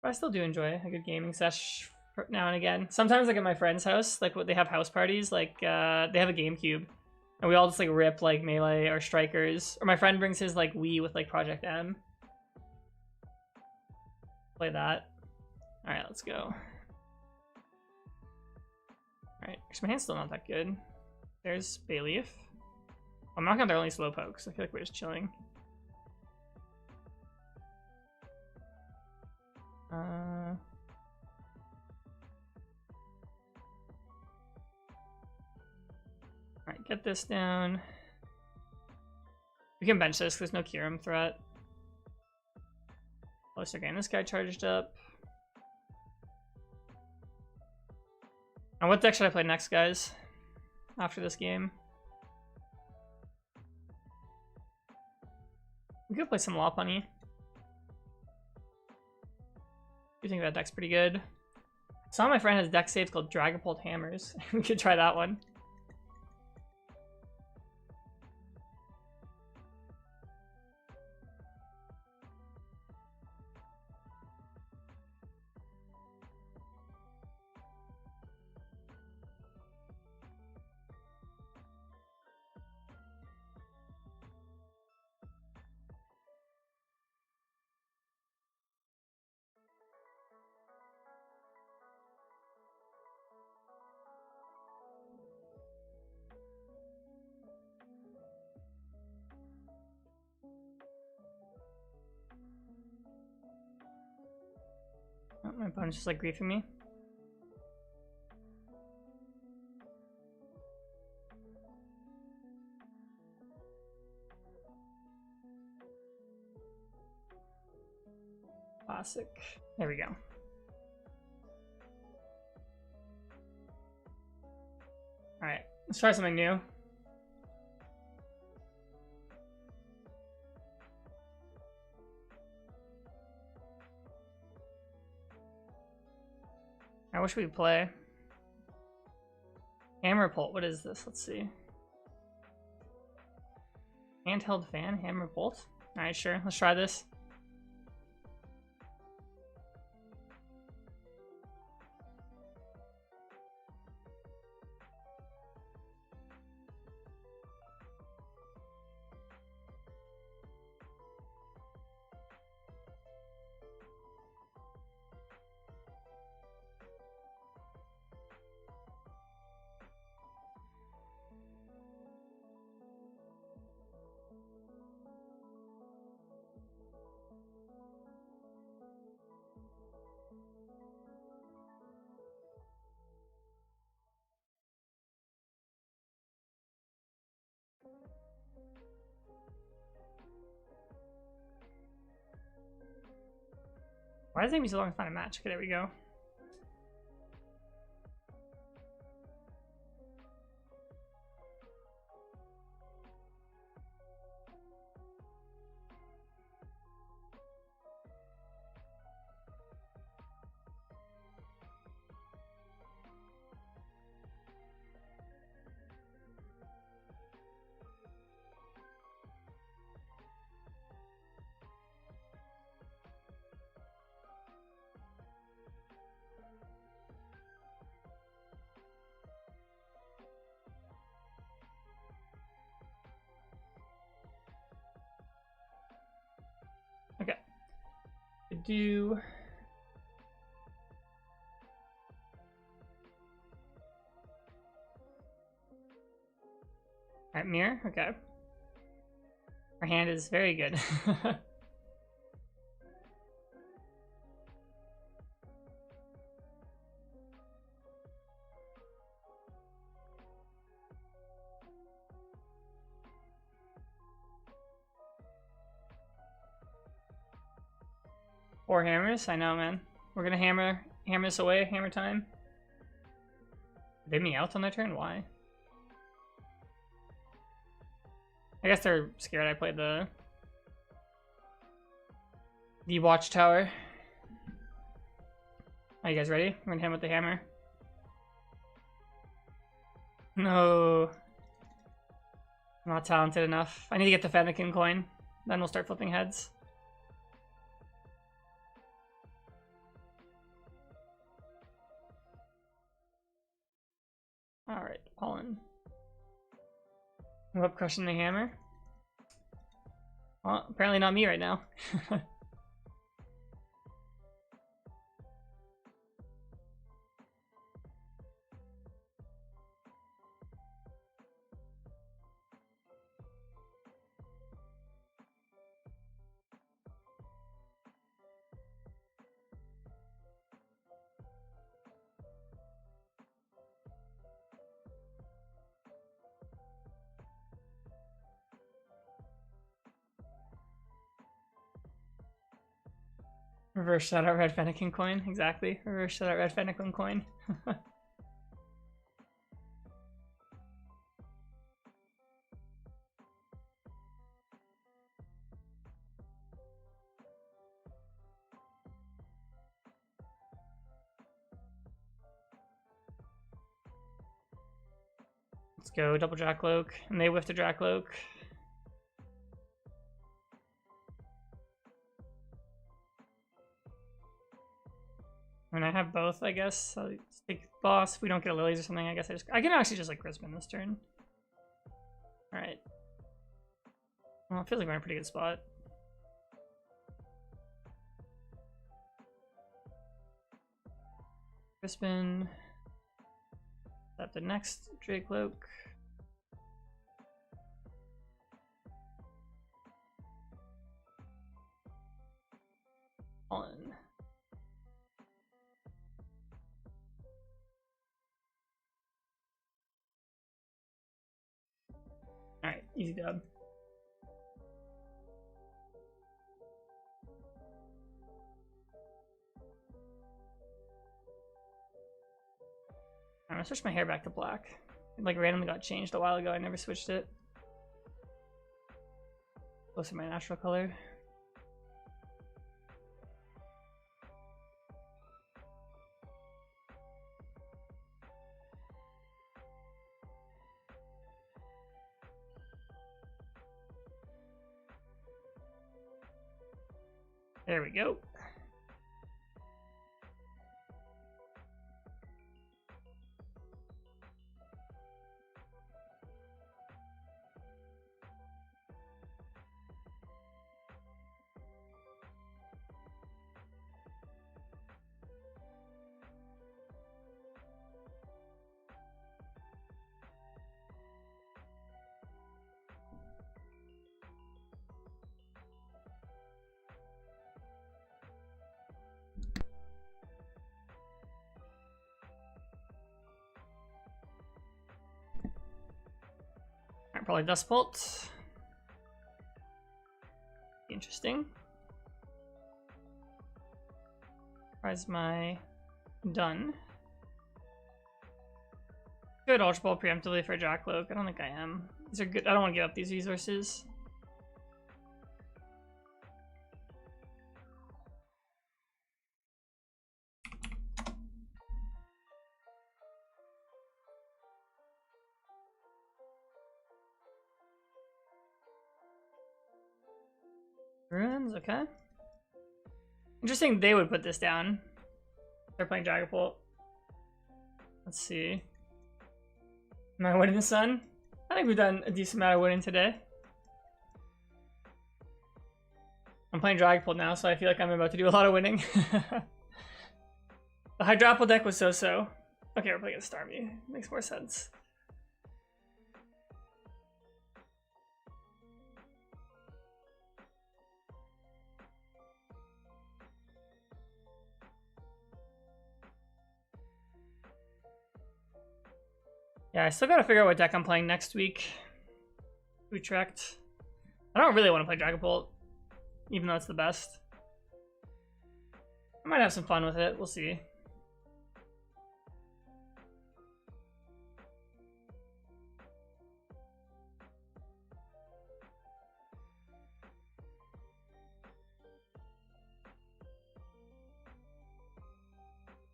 But I still do enjoy a good gaming sesh now and again. Sometimes like at my friend's house, like they have house parties, like they have a GameCube. And we all just like rip like Melee or Strikers. Or my friend brings his like Wii with like Project M. Play that. Alright, let's go. Alright, actually my hand's still not that good. There's Bayleaf. I'm not gonna only Slowpoke, so I feel like we're just chilling. Alright, get this down. We can bench this because there's no Kyurem threat. Plus, again, this guy charged up. And what deck should I play next, guys? After this game? We could play some Lopunny. I think that deck's pretty good. Saw my friend has deck saves called Dragapult Hammers. We could try that one. Oh, my opponent's just like griefing me. Classic. There we go. Alright, let's try something new. I wish we'd play. Hydrapple, what is this? Let's see. Handheld fan, Hydrapple. Alright, sure, let's try this. Why does it take me so long to find a match? Okay, there we go. Okay. Do Alright, mirror? Okay. Our hand is very good. Four hammers? I know, man. We're gonna hammer this away, hammer time. They me out on their turn? Why? I guess they're scared I played the watchtower. Are you guys ready? We're gonna hit him with the hammer. No. I'm not talented enough. I need to get the Fennekin coin. Then we'll start flipping heads. Alright, Pollen. I'm up crushing the hammer. Well, apparently not me right now. Reverse shout out Red Fennekin coin, exactly. Reverse shout out Red Fennekin coin. Let's go double Dracloak, and they whiffed a Dracloak. I mean, I have both, I guess. So take boss. If we don't get a Lilies or something, I guess I can actually just like Crispin this turn. Alright. Well, it feels like we're in a pretty good spot. Crispin. Tap the next Dracloak. On. Alright, easy dub. I'm gonna switch my hair back to black. It like randomly got changed a while ago. I never switched it. Close to my natural color. There we go. Probably Dragapult. Interesting. Where's my done? Good Ultra Ball preemptively for Dracloak. I don't think I am. These are good. I don't want to give up these resources. Ruins, okay. Interesting they would put this down. They're playing Dragapult. Let's see. Am I winning the sun? I think we've done a decent amount of winning today. I'm playing Dragapult now, so I feel like I'm about to do a lot of winning. The Hydrapple deck was so-so. Okay, we're playing against Starmie. Makes more sense. Yeah, I still gotta figure out what deck I'm playing next week. Utrecht. I don't really want to play Dragapult, even though it's the best. I might have some fun with it. We'll see.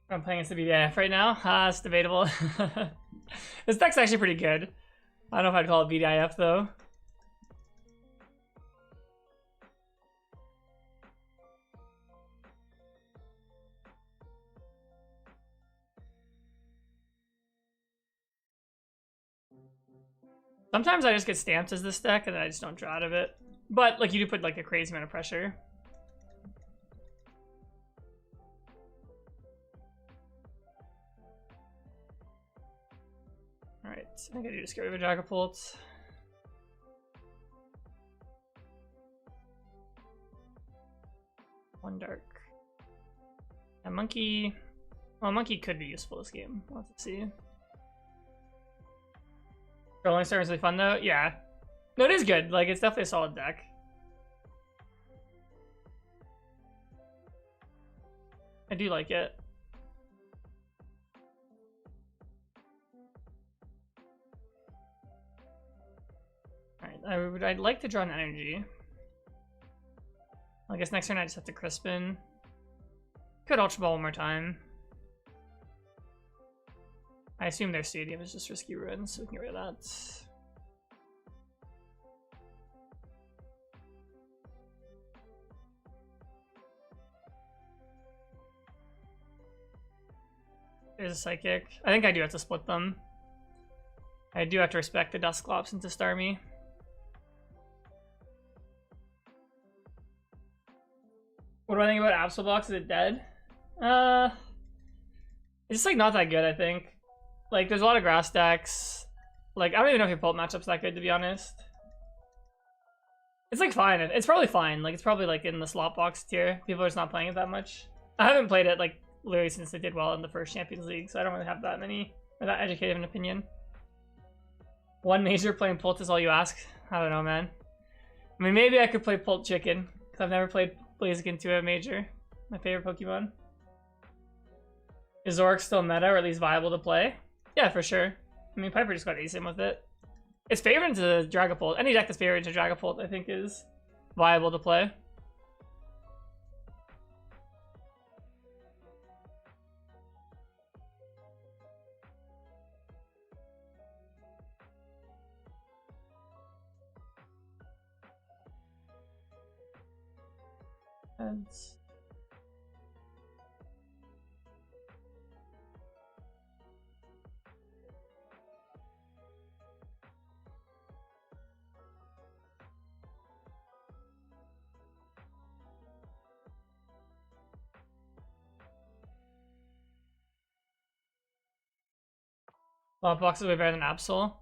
I'm playing against the BDIF right now. It's debatable. This deck's actually pretty good. I don't know if I'd call it BDIF though. Sometimes I just get stamped as this deck and then I just don't draw out of it. But like you do put like a crazy amount of pressure. Alright, I think I do just get rid of a Dragapult. One dark. A monkey. Well, a monkey could be useful this game. We'll have to see. Rolling Star is really fun though. Yeah. No, it is good. Like, it's definitely a solid deck. I do like it. Alright, I'd like to draw an energy. I guess next turn I just have to Crispin. Could Ultra Ball one more time. I assume their stadium is just Risky Ruins, so we can get rid of that. There's a Psychic. I think I do have to split them. I do have to respect the Dusclops into Starmie. What do I think about Absol Box? Is it dead? It's just like not that good, I think. Like there's a lot of grass decks. Like I don't even know if your Pult matchup's that good, to be honest. It's like fine. It's probably fine. Like it's probably like in the slot box tier. People are just not playing it that much. I haven't played it like literally since they did well in the first Champions League, so I don't really have that many or that educated of an opinion. One major playing Pult is all you ask. I don't know, man. I mean, maybe I could play Pult Chicken because I've never played Blaziken to a major. My favorite Pokemon. Is Zoroark still meta or at least viable to play? Yeah, for sure. I mean, Piper just got ASIM with it. It's favored into Dragapult. Any deck that's favored into Dragapult, I think, is viable to play. Heads. Slot box is way better than Absol.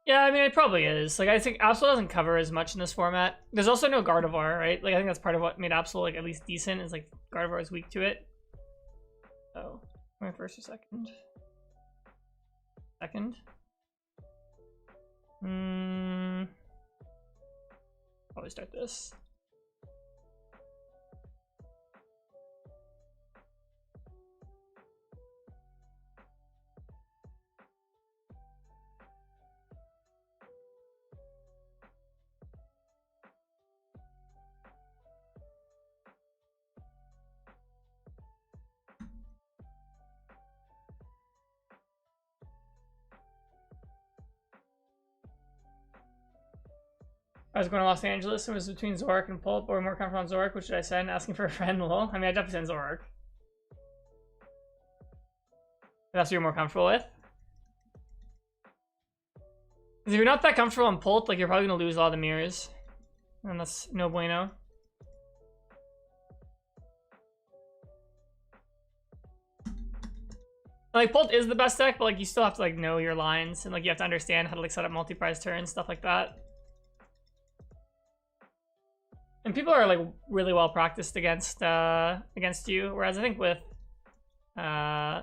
Yeah, I mean, it probably is. Like, I think Absol doesn't cover as much in this format. There's also no Gardevoir, right? Like, I think that's part of what made Absol, like, at least decent, is, like, Gardevoir is weak to it. Oh, am I first or second? Second? Probably start this. I was going to Los Angeles and was between Zoroark and Pulp, or more comfortable on Zoroark. Which should I send? Asking for a friend, lol. I mean, I'd definitely send Zoroark. That's what you're more comfortable with. Because if you're not that comfortable on Pult, like, you're probably going to lose a lot of the mirrors. And that's no bueno. Like, Pult is the best deck, but, like, you still have to, like, know your lines. And, like, you have to understand how to, like, set up multi-prize turns, stuff like that. And people are, like, really well practiced against you. Whereas I think with Zoroark,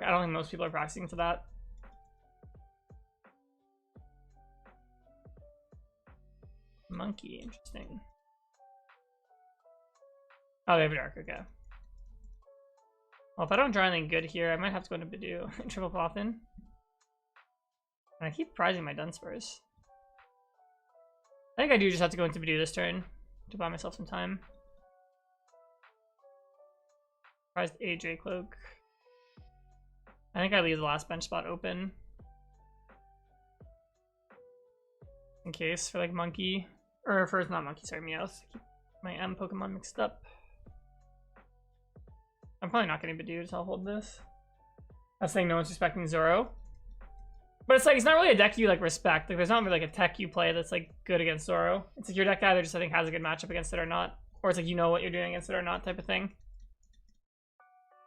I don't think most people are practicing to that. Monkey, interesting. Oh, they have a dark, okay. Well, if I don't draw anything good here, I might have to go into Bidoof and triple Poffin. And I keep prizing my Dunsparce. I think I do just have to go into Bidoof this turn to buy myself some time. Prized AJ Cloak. I think I leave the last bench spot open. In case for like Monkey. Or for not Monkey, sorry, Meowth. Keep my M Pokemon mixed up. I'm probably not getting Bidoof, so I'll hold this. That's saying no one's respecting Zoro. But it's like, it's not really a deck you like respect. Like, there's not really like a tech you play that's like good against Zoro. It's like your deck either just I think has a good matchup against it or not. Or it's like you know what you're doing against it or not type of thing.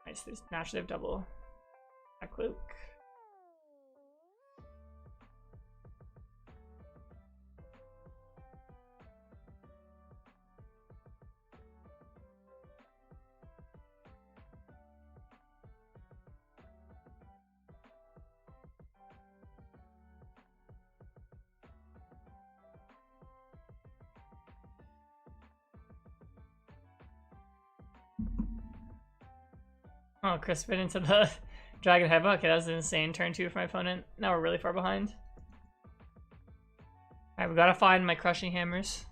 Nice, there's naturally have double a Cloak. Oh, Crispin into the Dragon Headbutt. Okay, that was an insane turn 2 for my opponent. Now we're really far behind. Alright, we gotta find my Crushing Hammers.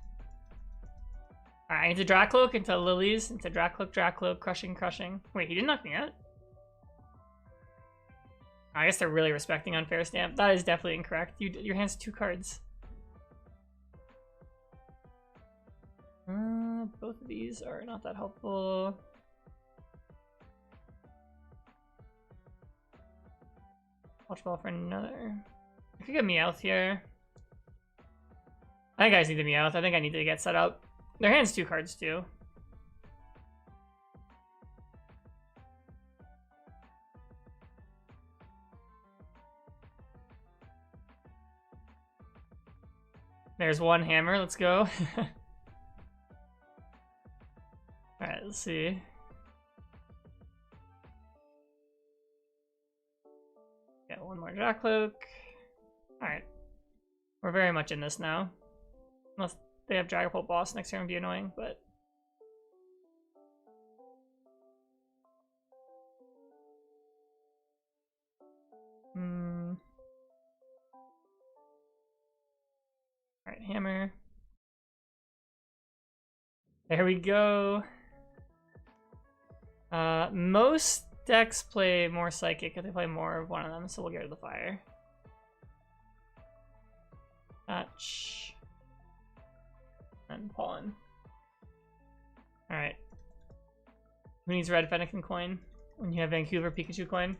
Alright, I need to Dracloak into Lilies, into Dracloak, Crushing. Wait, he didn't knock me out? I guess they're really respecting Unfair Stamp. That is definitely incorrect. Your hand's 2 cards. Both of these are not that helpful. Watch ball for another. I could get Meowth here. I think I just need the Meowth. I think I need to get set up. Their hand's 2 cards too. There's one hammer. Let's go. Alright, let's see. Get one more Dracloak. Alright. We're very much in this now. Unless they have Dragapult boss next turn would be annoying, but... Alright, hammer. There we go. Most decks play more Psychic if they play more of one of them, so we'll get rid of the fire. Touch. And Pollen. Alright. Who needs red Fennekin coin when you have Vancouver Pikachu coin?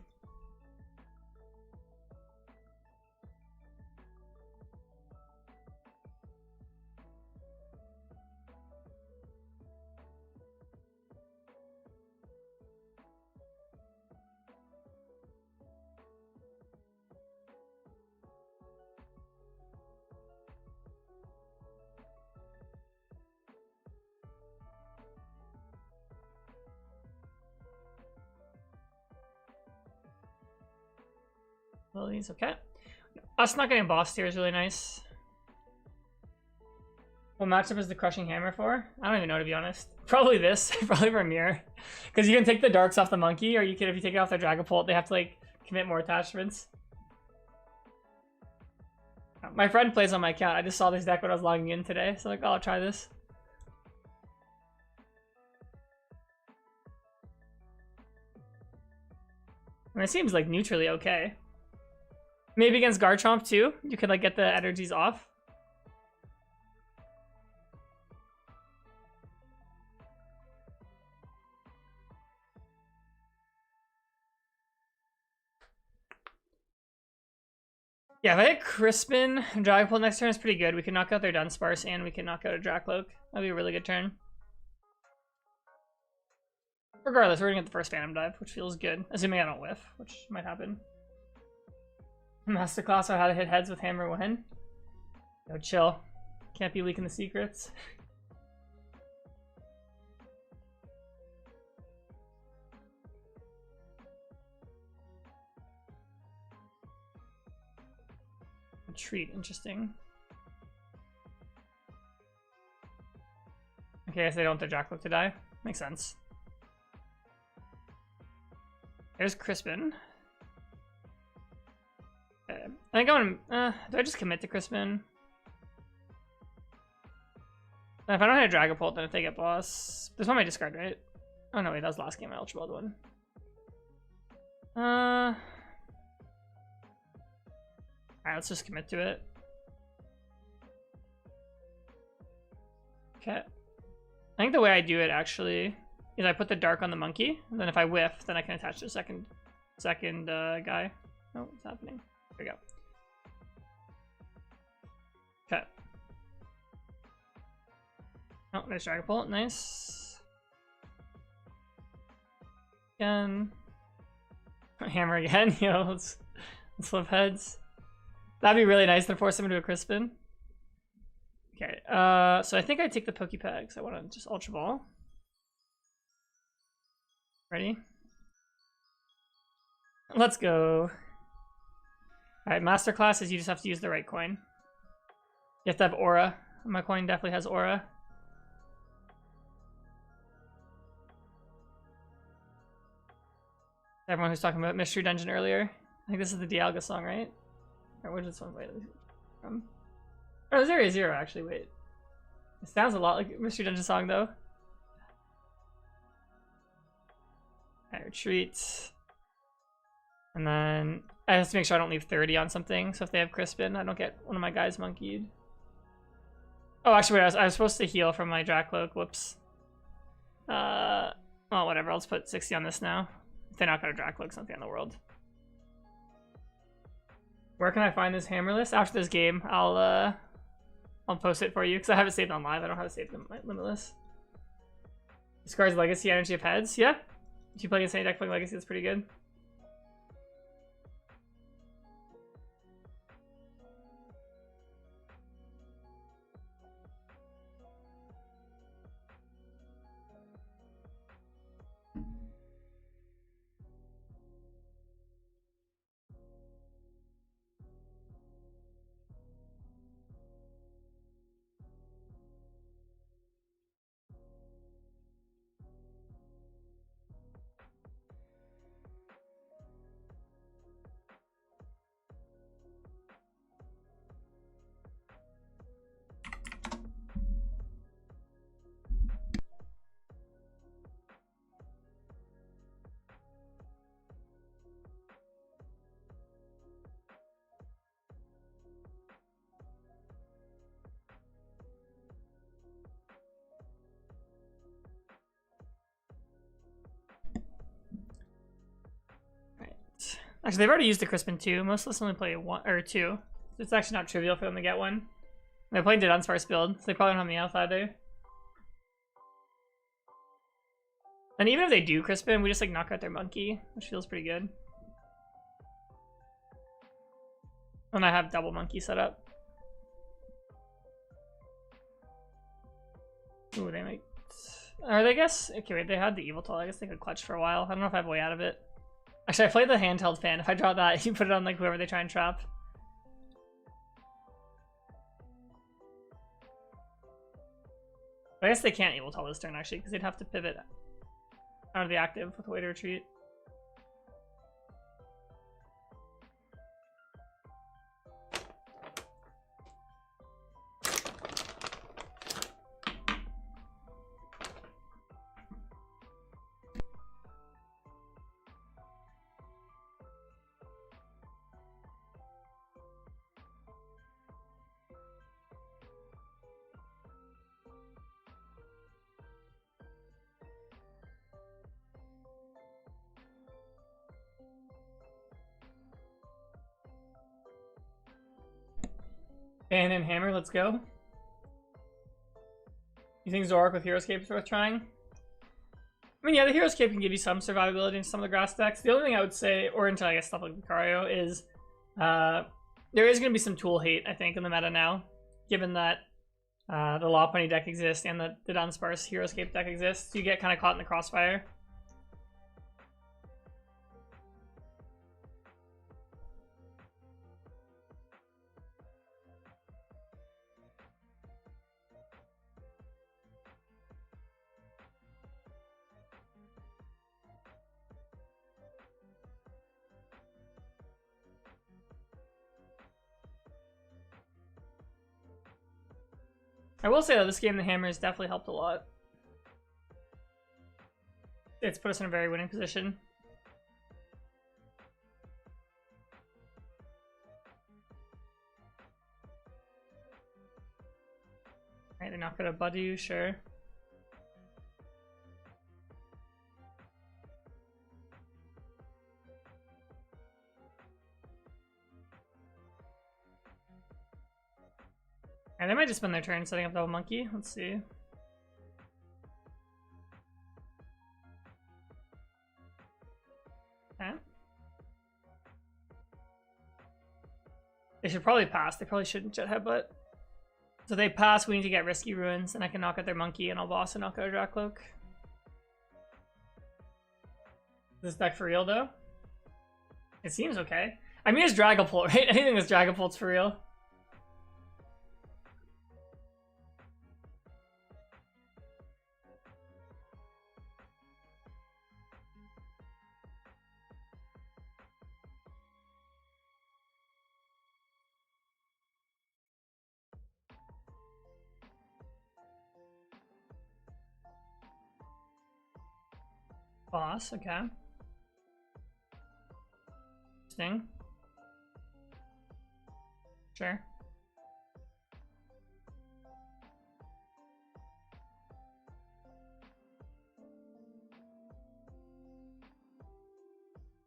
Lilies, okay. Us not getting boss tier is really nice. What matchup is the Crushing Hammer for? I don't even know, to be honest. Probably this. Probably for Mirror. Because you can take the darks off the monkey, or you can, if you take it off their Dragapult, they have to like commit more attachments. My friend plays on my account. I just saw this deck when I was logging in today, so like, oh, I'll try this. I mean, it seems like neutrally okay. Maybe against Garchomp too. You could like get the energies off. Yeah, if I hit Crispin and Dragapult next turn is pretty good. We can knock out their Dunsparce and we can knock out a Dracloak. That'd be a really good turn. Regardless, we're gonna get the first Phantom Dive, which feels good. Assuming I don't whiff, which might happen. Masterclass on how to hit heads with Hammer when. Yo, chill. Can't be leaking the secrets. Retreat, interesting. Okay, so they don't want their Dracloak to die. Makes sense. There's Crispin. Okay. I think I'm gonna, do I just commit to Crispin? If I don't hit a Dragapult, then if they get boss... This one I discard, right? Oh no, wait, that was last game, I Ultra Balled one. Alright, let's just commit to it. Okay. I think the way I do it, actually, is I put the dark on the monkey, and then if I whiff, then I can attach the second guy. Oh, what's happening? There we go. Okay. Oh, nice Dragapult, nice. Again. Hammer again, yo, let's flip heads. That'd be really nice to force him into a Crispin. Okay, so I think I take the Pokepegs. I want to just Ultra Ball. Ready? Let's go. Alright, Masterclass is you just have to use the right coin. You have to have Aura. My coin definitely has Aura. Everyone who's talking about Mystery Dungeon earlier. I think this is the Dialga song, right? Or where's this one? Wait, from? Oh, it's Area Zero, actually. Wait. It sounds a lot like a Mystery Dungeon song, though. I retreat. And then I have to make sure I don't leave 30 on something. So if they have Crispin, I don't get one of my guys monkeyed. Oh, actually, wait, I was supposed to heal from my Dracloak. Whoops. Well, whatever. I'll just put 60 on this now. If they're not going to Dracloak something in the world. Where can I find this hammer list? After this game, I'll post it for you because I have it saved on live. I don't have it saved in my Limitless. Discards Legacy, Energy of Heads. Yeah. If you play against any deck playing Legacy, that's pretty good. Actually, they've already used the Crispin 2. Most of us only play 1 or 2. It's actually not trivial for them to get one. They played the Dunsparce build, so they probably don't have the Elf either. And even if they do Crispin, we just like knock out their monkey, which feels pretty good. And I have double monkey set up. Ooh, they might. Or they guess. Okay, wait, they had the Evil Toll. I guess they could clutch for a while. I don't know if I have a way out of it. Actually, I played the handheld fan. If I draw that, you put it on like whoever they try and trap. But I guess they can't Evil Toll this turn actually, because they'd have to pivot out of the active with a way to retreat. And then Hammer, let's go. You think Zorak with Hero Escape is worth trying? I mean, yeah, the Hero Escape can give you some survivability in some of the grass decks. The only thing I would say, or into I guess stuff like Lucario, is there is going to be some tool hate, I think, in the meta now, given that the Lopunny deck exists and the Dunsparce Hero Escape deck exists. You get kind of caught in the crossfire. I will say though, this game the Hammer has definitely helped a lot. It's put us in a very winning position. Alright, they're not gonna Badu, sure. And they might just spend their turn setting up Double Monkey. Let's see. Okay. They should probably pass. They probably shouldn't Jet Headbutt. So they pass, we need to get Risky Ruins, and I can knock out their Monkey, and I'll boss and knock out a Dracloak. Is this deck for real, though? It seems okay. I mean, it's Dragapult, right? Anything that's Dragapult's for real. Boss, okay. Interesting. Sure.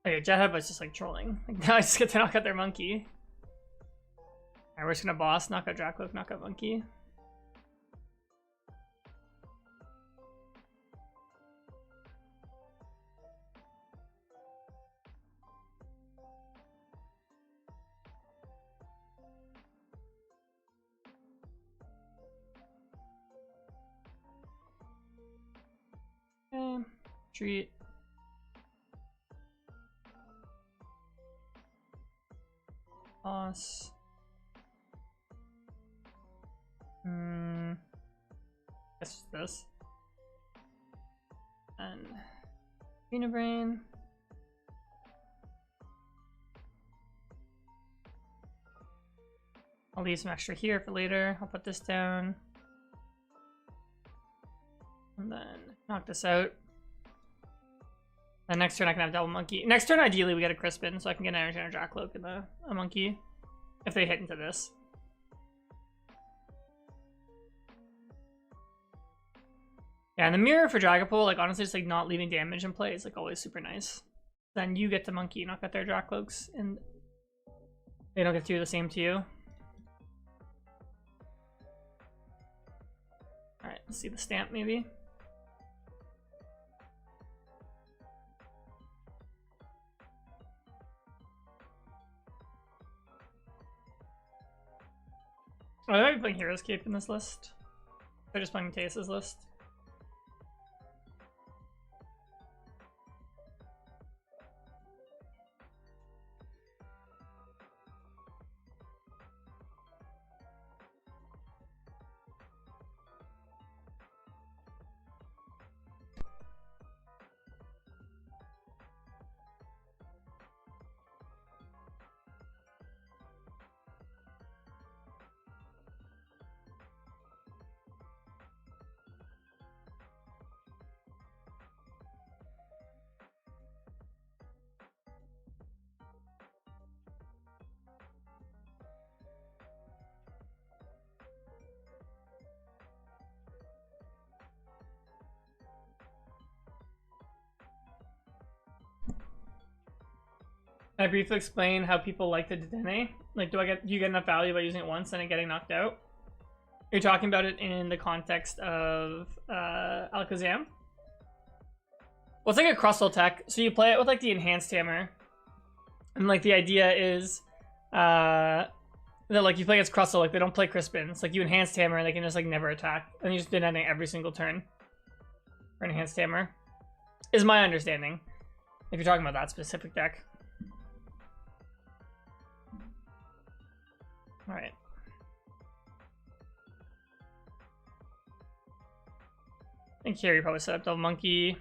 Okay, Jet Headbutt's just like trolling. Like now I just get to knock out their monkey. Alright, we're just gonna boss, knock out Dracloak, knock out monkey. Okay, treat. Boss. Guess this. And Arena Brain. I'll leave some extra here for later. I'll put this down. And then knock this out. Then next turn I can have double monkey. Next turn ideally we get a Crispin, so I can get an energy on a Dracloak and a monkey. If they hit into this. Yeah, and the mirror for Dragapult, like honestly just like not leaving damage in play is like always super nice. Then you get the monkey, knock out their Dracloaks, and they don't get to do the same to you. Alright, let's see the stamp maybe. Oh, I might be playing Hero's Cape in this list. They're just playing Mateus's list. Can I briefly explain how people like the Dedenne? Like, do you get enough value by using it once and then getting knocked out? You're talking about it in the context of Alakazam? Well, it's like a Crustle tech. So you play it with like the Enhanced Hammer. And like the idea is that like you play against Crustle, like they don't play Crispin. It's like you Enhanced Hammer and they can just like never attack. And you just Dedenne every single turn. For an Enhanced Hammer. Is my understanding. If you're talking about that specific deck. Alright. I think here you probably set up double monkey.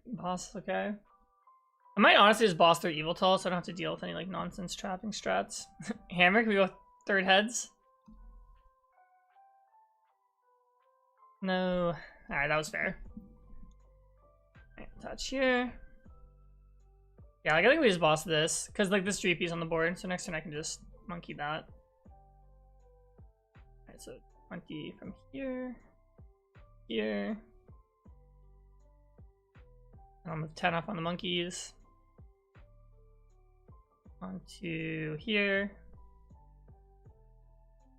Boss, okay. I might honestly just boss through Evil Tall so I don't have to deal with any like nonsense trapping strats. Hammer, can we go third heads? No. Alright, that was fair. Right, touch here. Yeah, like I think we just boss this, because like this Dreepy's on the board, so next turn I can just monkey that. Alright, so 20 from here, here. And I'll move 10 up on the monkeys. Onto here.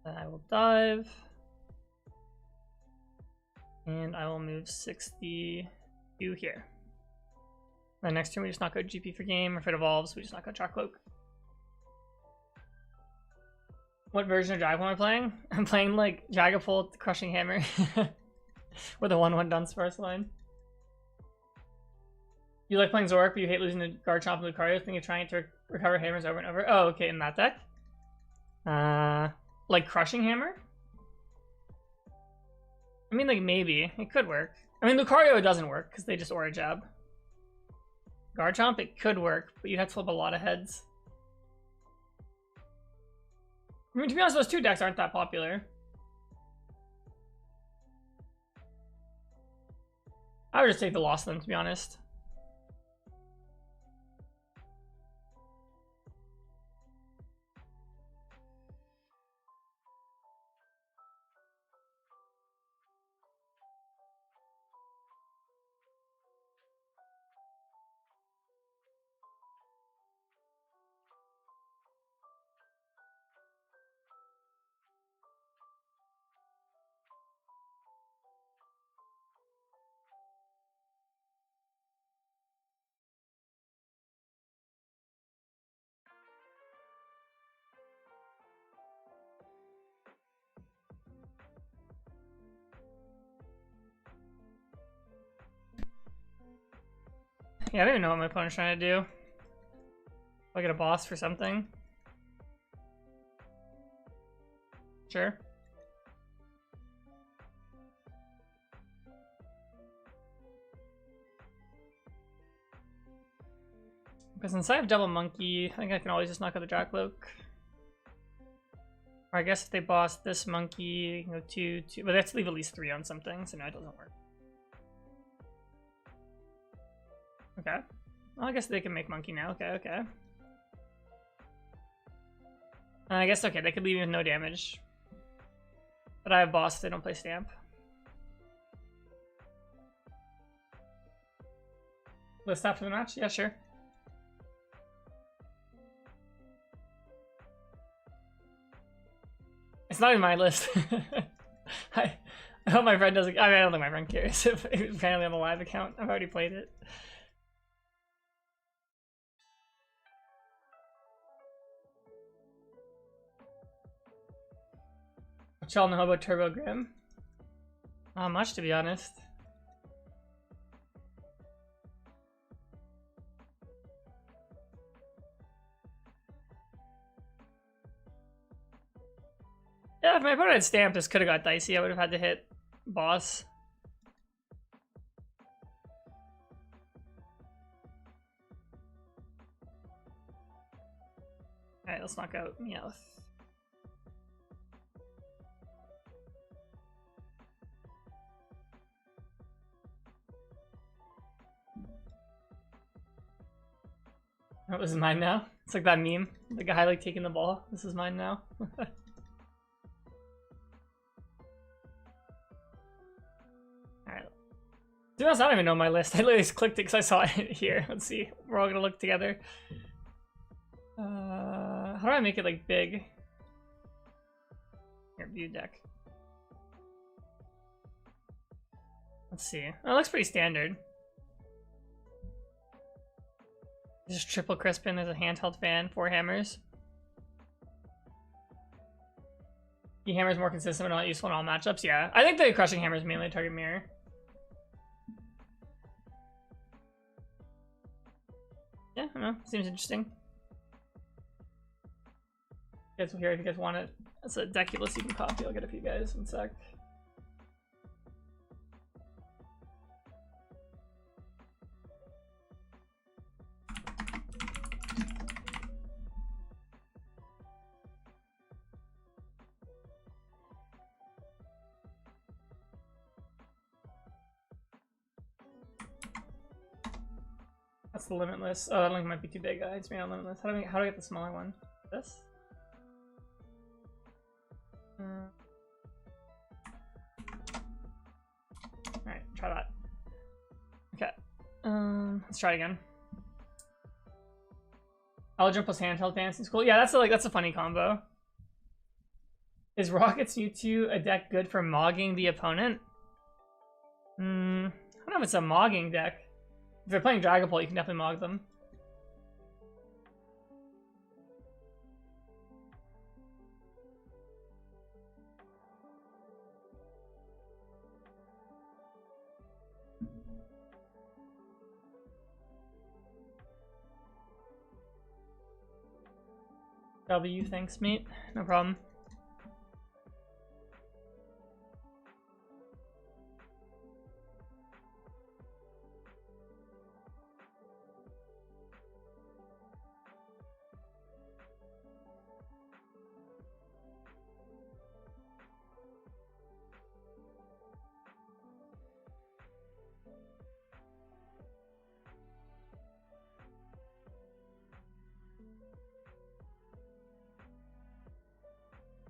Then I will dive. And I will move 62 here. Then next turn we just knock out GP for game, or if it evolves, we just knock out Dracloak. What version of Dragapult am I playing? I'm playing like Dragapult, Crushing Hammer with a 1/1 Dunsparce line. You like playing Zoroark, but you hate losing to Garchomp and Lucario, think you're trying to recover hammers over and over. Oh, okay, in that deck? Like Crushing Hammer? I mean, like, maybe. It could work. I mean, Lucario, it doesn't work, because they just Aura Jab. Garchomp, it could work, but you'd have to flip a lot of heads. I mean, to be honest, those two decks aren't that popular. I would just take the loss of them, to be honest. Yeah, I don't even know what my opponent's trying to do. If I get a boss for something. Sure. Because since I have double monkey, I think I can always just knock out the Dragapult. Or I guess if they boss this monkey, you can go 2, 2, but they have to leave at least 3 on something, so no, it doesn't work. Okay. Well, I guess they can make monkey now. Okay, okay. I guess, okay, they could leave with no damage. But I have boss, they don't play stamp. List after the match? Yeah, sure. It's not in my list. I hope my friend doesn't. I mean, I don't think my friend cares if it's apparently on the live account. I've already played it. What y'all know about Turbo Grim? Not much, to be honest. Yeah, if my opponent had stamped, this could have got dicey. I would have had to hit boss. Alright, let's knock out Meowth. Oh, this is mine now? It's like that meme. The guy like taking the ball. This is mine now. To be honest, I don't even know my list. I literally just clicked it because I saw it here. Let's see. We're all gonna look together. How do I make it like big? Here, view deck. Let's see. Oh, it looks pretty standard. There's triple Crispin. There's a handheld fan. 4 hammers. The hammer is more consistent but not useful in all matchups. Yeah, I think the crushing hammer is mainly target mirror. Yeah, I don't know. Seems interesting. You guys will hear if you guys want it. That's a Deculus you can copy. I'll get it for you guys. 1 sec. That's the limitless. Oh, that link might be too big. It's made on limitless. How do I get the smaller one? This? Alright, try that. Okay. Let's try again. Eldrin plus handheld fan seems cool. Yeah, that's a funny combo. Is Rocket's Mewtwo a deck good for mogging the opponent? I don't know if it's a mogging deck. If they're playing Dragapult, you can definitely mog them. W, thanks, mate. No problem.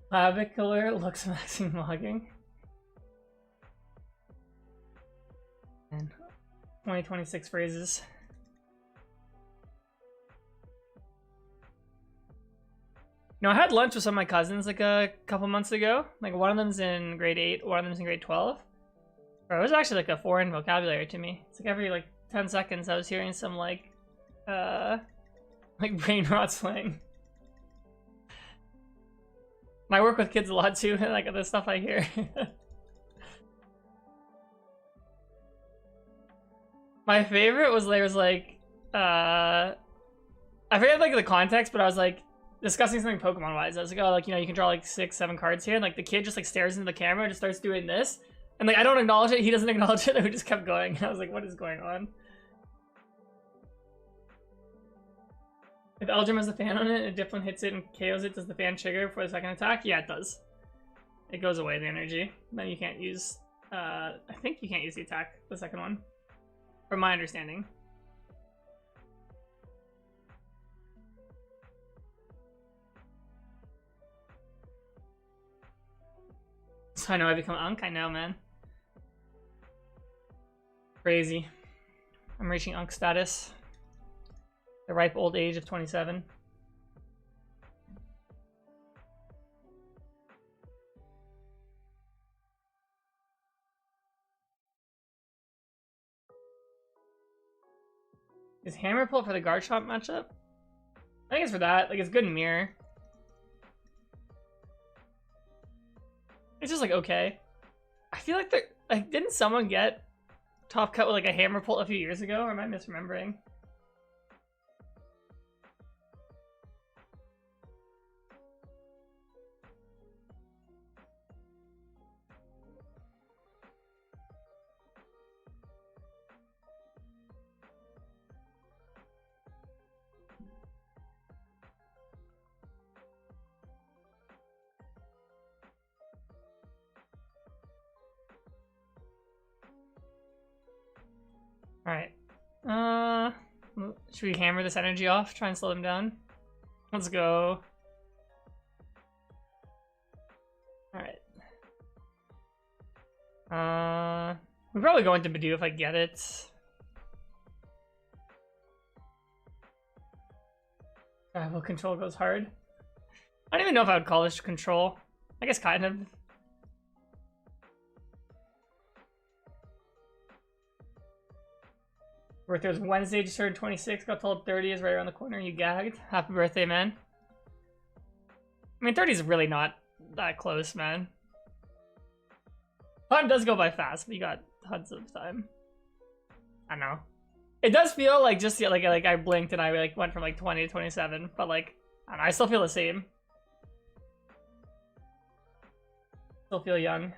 Clavicular looks maxing logging. And 2026 phrases. You know, I had lunch with some of my cousins like a couple months ago. Like one of them's in grade 8, one of them's in grade 12. Bro, it was actually like a foreign vocabulary to me. It's like every like 10 seconds I was hearing some like brain rot slang. And I work with kids a lot too, and like the stuff I hear. My favorite was there was like I forget like the context, but I was like discussing something Pokemon wise. I was like, oh, like, you know, you can draw like 6, 7 cards here, and like the kid just like stares into the camera and just starts doing this. And like I don't acknowledge it, he doesn't acknowledge it, and we just kept going. And I was like, what is going on? If Eldrim has a fan on it and Difflin hits it and KOs it, does the fan trigger for the second attack? Yeah, it does. It goes away, the energy. Then you can't use I think you can't use the attack, the second one. From my understanding. So I know I become Unk, I know, man. Crazy. I'm reaching Unk status. The ripe old age of 27. Is Hammer Pult for the guard shop matchup? I think it's for that. Like, it's good in mirror. It's just like okay. I feel like like, didn't someone get top cut with like a Hammer Pult a few years ago, or am I misremembering? Alright. Should we hammer this energy off? Try and slow them down? Let's go. Alright. We'll probably go into Bidoof if I get it. Well, control goes hard. I don't even know if I would call this control. I guess kind of. Birthday was Wednesday, just turned 26, got told 30 is right around the corner. You gagged. Happy birthday, man. I mean, 30 is really not that close, man. Time does go by fast, but you got tons of time. I don't know. It does feel like just like I blinked and I like went from like 20 to 27, but like I don't know, I still feel the same. Still feel young.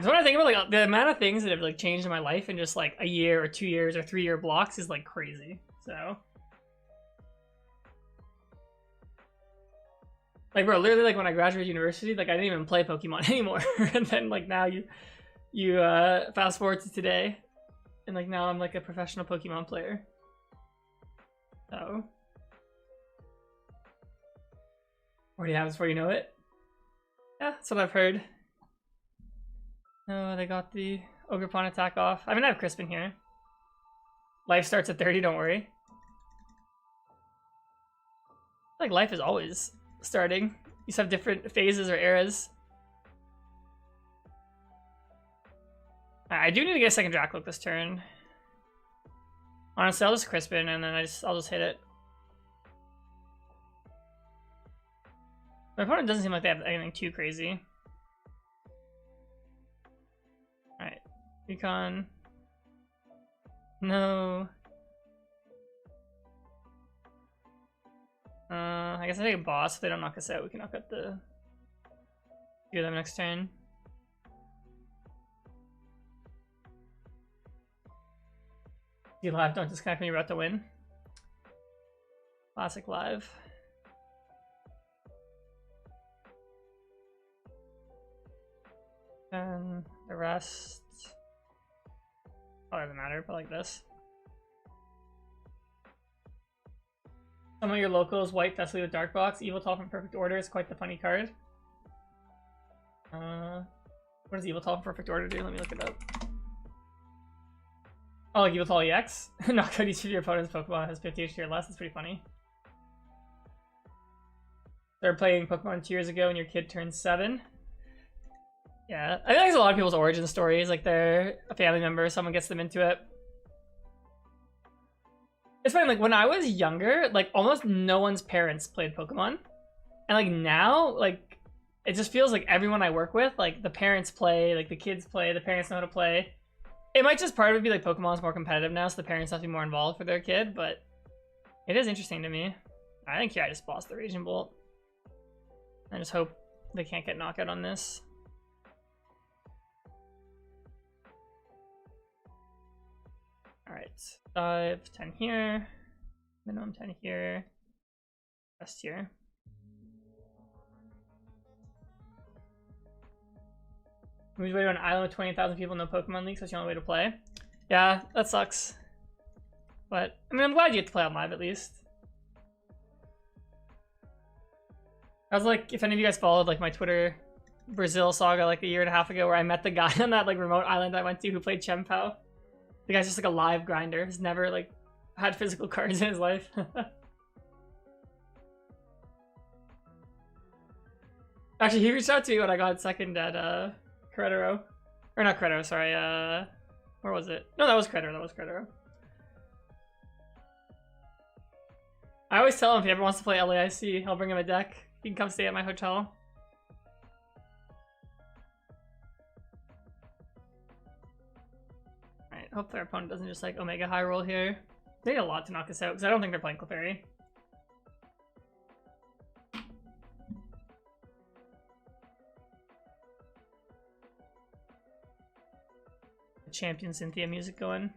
So when I think about like the amount of things that have like changed in my life in just like a year or 2 years or 3-year blocks is like crazy. So like bro, literally like when I graduated university, like I didn't even play Pokemon anymore. And then like now you fast forward to today, and like now I'm like a professional Pokemon player. So 40 happens before you know it. Yeah, that's what I've heard. No, they got the Ogerpon attack off. I mean, I have Crispin here. Life starts at 30, don't worry. Like, life is always starting. You just have different phases or eras. I do need to get a second Dracloak this turn. Honestly, I'll just Crispin and then I'll just hit it. My opponent doesn't seem like they have anything too crazy. Alright. Recon. No. I guess I take a boss. If they don't knock us out, we can knock out the few of them next turn. You live, don't disconnect when you're about to win. Classic live. And the rest, oh, doesn't matter, but like this. Some of your locals, White Thessaly with Dark Box. Evil Tall from Perfect Order is quite the funny card. What does Evil Tall from Perfect Order do? Let me look it up. Oh, like Evil Tall EX? Knock out each of your opponent's Pokemon has 50 HP or less. That's pretty funny. Started playing Pokemon 2 years ago and your kid turned 7. Yeah, I think there's a lot of people's origin stories. Like they're a family member, someone gets them into it. It's funny, like when I was younger, like almost no one's parents played Pokemon. And like now, like it just feels like everyone I work with, like the parents play, like the kids play, the parents know how to play. It might just part of it be like Pokemon's more competitive now, so the parents have to be more involved for their kid, but it is interesting to me. I think I just bossed the Raging Bolt. I just hope they can't get knockout on this. Alright, 5, 10 here, minimum 10 here, rest here. Moved away to an island with 20,000 people, no Pokemon League, so it's the only way to play. Yeah, that sucks. But, I mean, I'm glad you get to play on live at least. I was like, if any of you guys followed like my Twitter Brazil saga like a year and a half ago where I met the guy on that like remote island I went to who played Chempao. The guy's just like a live grinder. He's never like had physical cards in his life. Actually, he reached out to me when I got second at Querétaro. Or not Querétaro, sorry. Where was it? No, that was Querétaro. That was Querétaro. I always tell him if he ever wants to play LAIC, I'll bring him a deck. He can come stay at my hotel. Alright, hope their opponent doesn't just like Omega High Roll here. They need a lot to knock us out, because I don't think they're playing Clefairy. Champion Cynthia music going.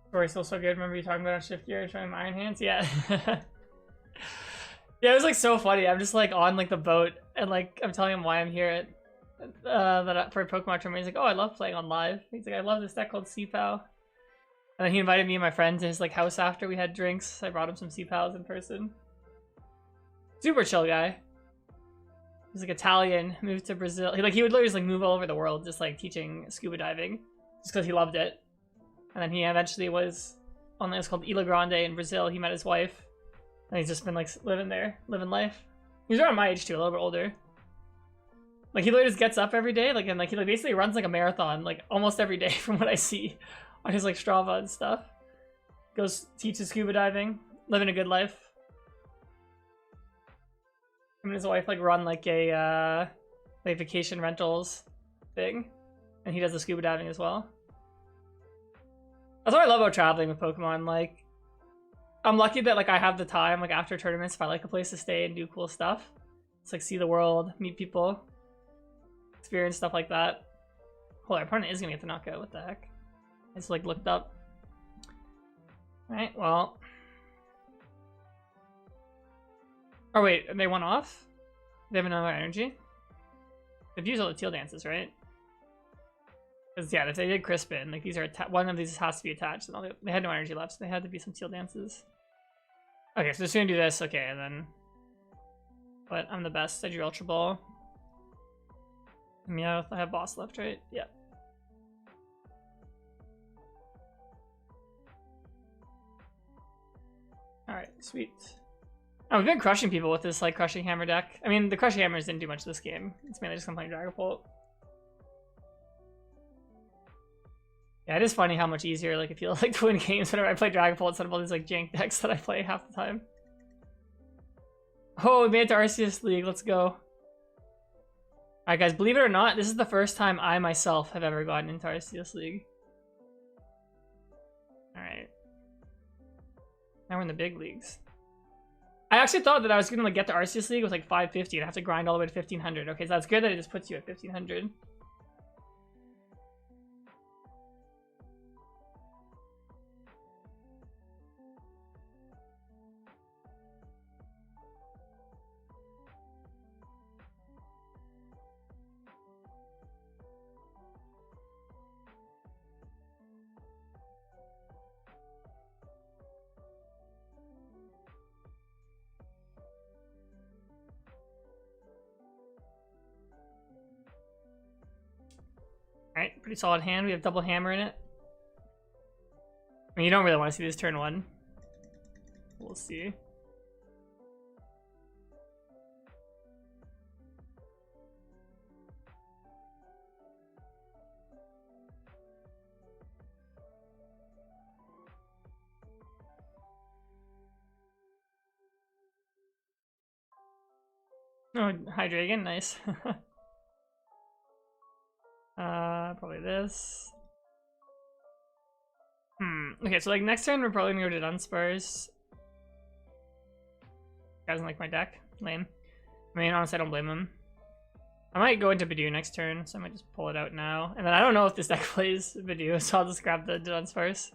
Story's still so good. Remember you talking about on Shift Gear trying my Iron Hands? Yeah. Yeah, it was like so funny. I'm just like on like the boat and like I'm telling him why I'm here at for a Pokemon tournament. He's like, oh, I love playing on live. He's like, I love this deck called Seapow. And then he invited me and my friend to his like house after we had drinks. I brought him some Seapows in person. Super chill guy. He's like Italian, moved to Brazil. He would literally just like move all over the world just like teaching scuba diving just because he loved it. And then he eventually was on this called Ilha Grande in Brazil. He met his wife. And he's just been like living there, living life. He's around my age too, a little bit older. Like he literally just gets up every day, like and like he like basically runs like a marathon, like almost every day from what I see on his like Strava and stuff. Goes teaches scuba diving, living a good life. Him and his wife like run like a like vacation rentals thing. And he does the scuba diving as well. That's what I love about traveling with Pokemon. Like, I'm lucky that like I have the time. Like after tournaments, if I like a place to stay and do cool stuff, it's like see the world, meet people, experience stuff like that. Oh, our opponent is gonna get the knockout. What the heck? I just like looked up. All right, well. Oh wait, they went off. They have another energy. They've used all the teal dances, right? Because yeah, if they did Crispin, like these are one of these has to be attached. And they had no energy left, so they had to be some teal dances. Okay, so just gonna do this. Okay, and then. But I'm the best. I drew Ultra Ball. Yeah, I have boss left, right? Yeah. All right, sweet. Oh, we've been crushing people with this like Crushing Hammer deck. I mean, the Crushing Hammers didn't do much this game. It's mainly just I'm playing Dragapult. Yeah, it is funny how much easier like it feels like to win games whenever I play Dragapult instead of all these like jank decks that I play half the time. Oh, we made it to Arceus League. Let's go. Alright guys, believe it or not, this is the first time I myself have ever gotten into Arceus League. Alright. Now we're in the big leagues. I actually thought that I was gonna like get to Arceus League with like 550 and I have to grind all the way to 1500. Okay, so that's good that it just puts you at 1500. Alright, pretty solid hand. We have double hammer in it. I mean, you don't really want to see this turn one. We'll see. Oh, Hydreigon, nice. Probably this. Okay, so like next turn we're probably gonna go to Dunsparce. Doesn't like my deck. Lame. I mean, honestly, I don't blame him. I might go into Bidoof next turn, so I might just pull it out now. And then I don't know if this deck plays Bidoof, so I'll just grab the Dunsparce.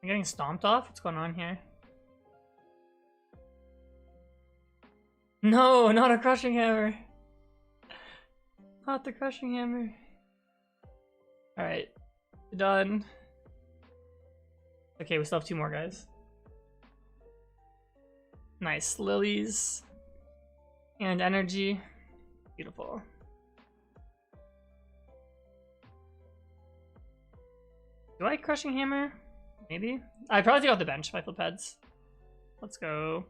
I'm getting stomped off? What's going on here? No, not a crushing hammer. Not the crushing hammer. Alright. Done. Okay, we still have two more guys. Nice. Lilies. And energy. Beautiful. Do I like crushing hammer? Maybe? I'd probably take off the bench if I flip heads. Let's go.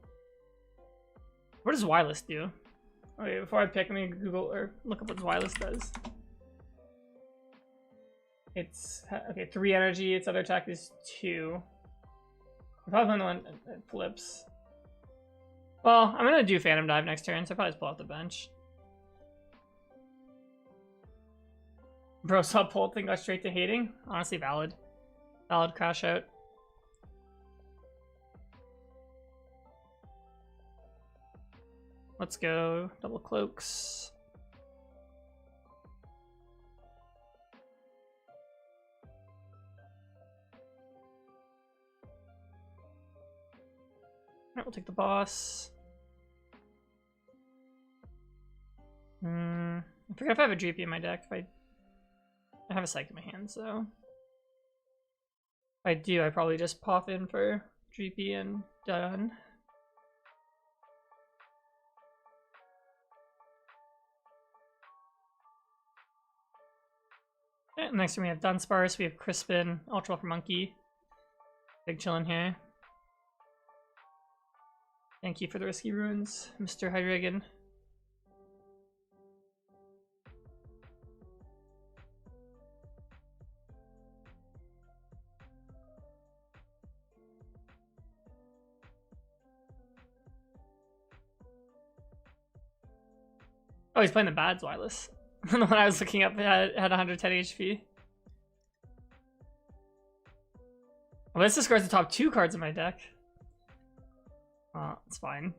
What does Wireless do? Okay, before I pick, let me Google or look up what Wireless does. It's okay, 3 energy, its other attack is 2. I'm probably playing the one that flips. Well, I'm gonna do Phantom Dive next turn, so I'll probably just pull off the bench. Bro, saw Pult and got straight to hating? Honestly, valid. Valid crash out. Let's go. Double cloaks. Alright, we'll take the boss. I forget if I have a GP in my deck. If I have a Psych in my hand, so if I do, I probably just pop in for GP and done. Okay, next we have Dunsparce, we have Crispin, Ultra for Monkey. Big chillin' here. Thank you for the risky runes, Mr. Hydreigon. Oh, he's playing the Bad's Wireless. The one I was looking up had 110 HP. Well, this discards the top 2 cards in my deck. It's fine.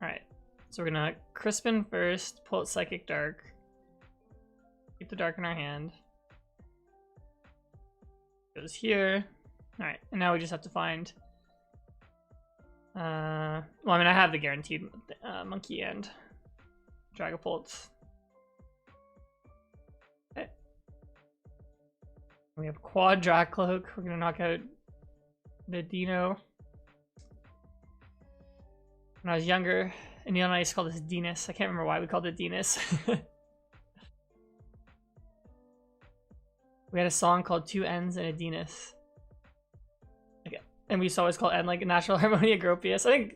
Alright, so we're gonna Crispin first, pull out Psychic Dark. Keep the Dark in our hand. Goes here. Alright, and now we just have to find Well, I mean, I have the guaranteed monkey and Dragapult. Okay. We have quad Dracloak. We're gonna knock out the Dino. When I was younger, and Neil and I used to call this Dinas. I can't remember why we called it Dinas. We had a song called Two N's and a Dinas. Okay. And we used to always call N like Natural Harmonia Gropius. I think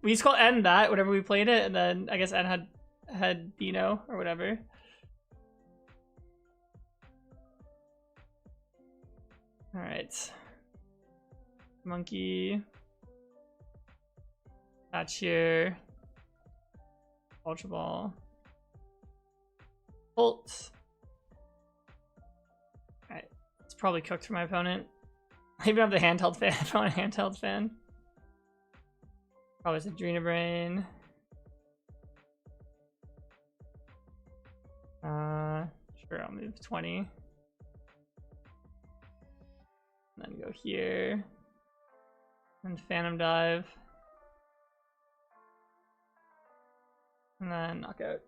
we used to call N that whenever we played it, and then I guess N had Dino or whatever. Alright. Monkey. Patch here. Ultra Ball. Pult. Alright. It's probably cooked for my opponent. I even have the handheld fan. I found a handheld fan. Probably it's Adrena Brain. Sure, I'll move 20. And then go here. And Phantom Dive. And then knockout.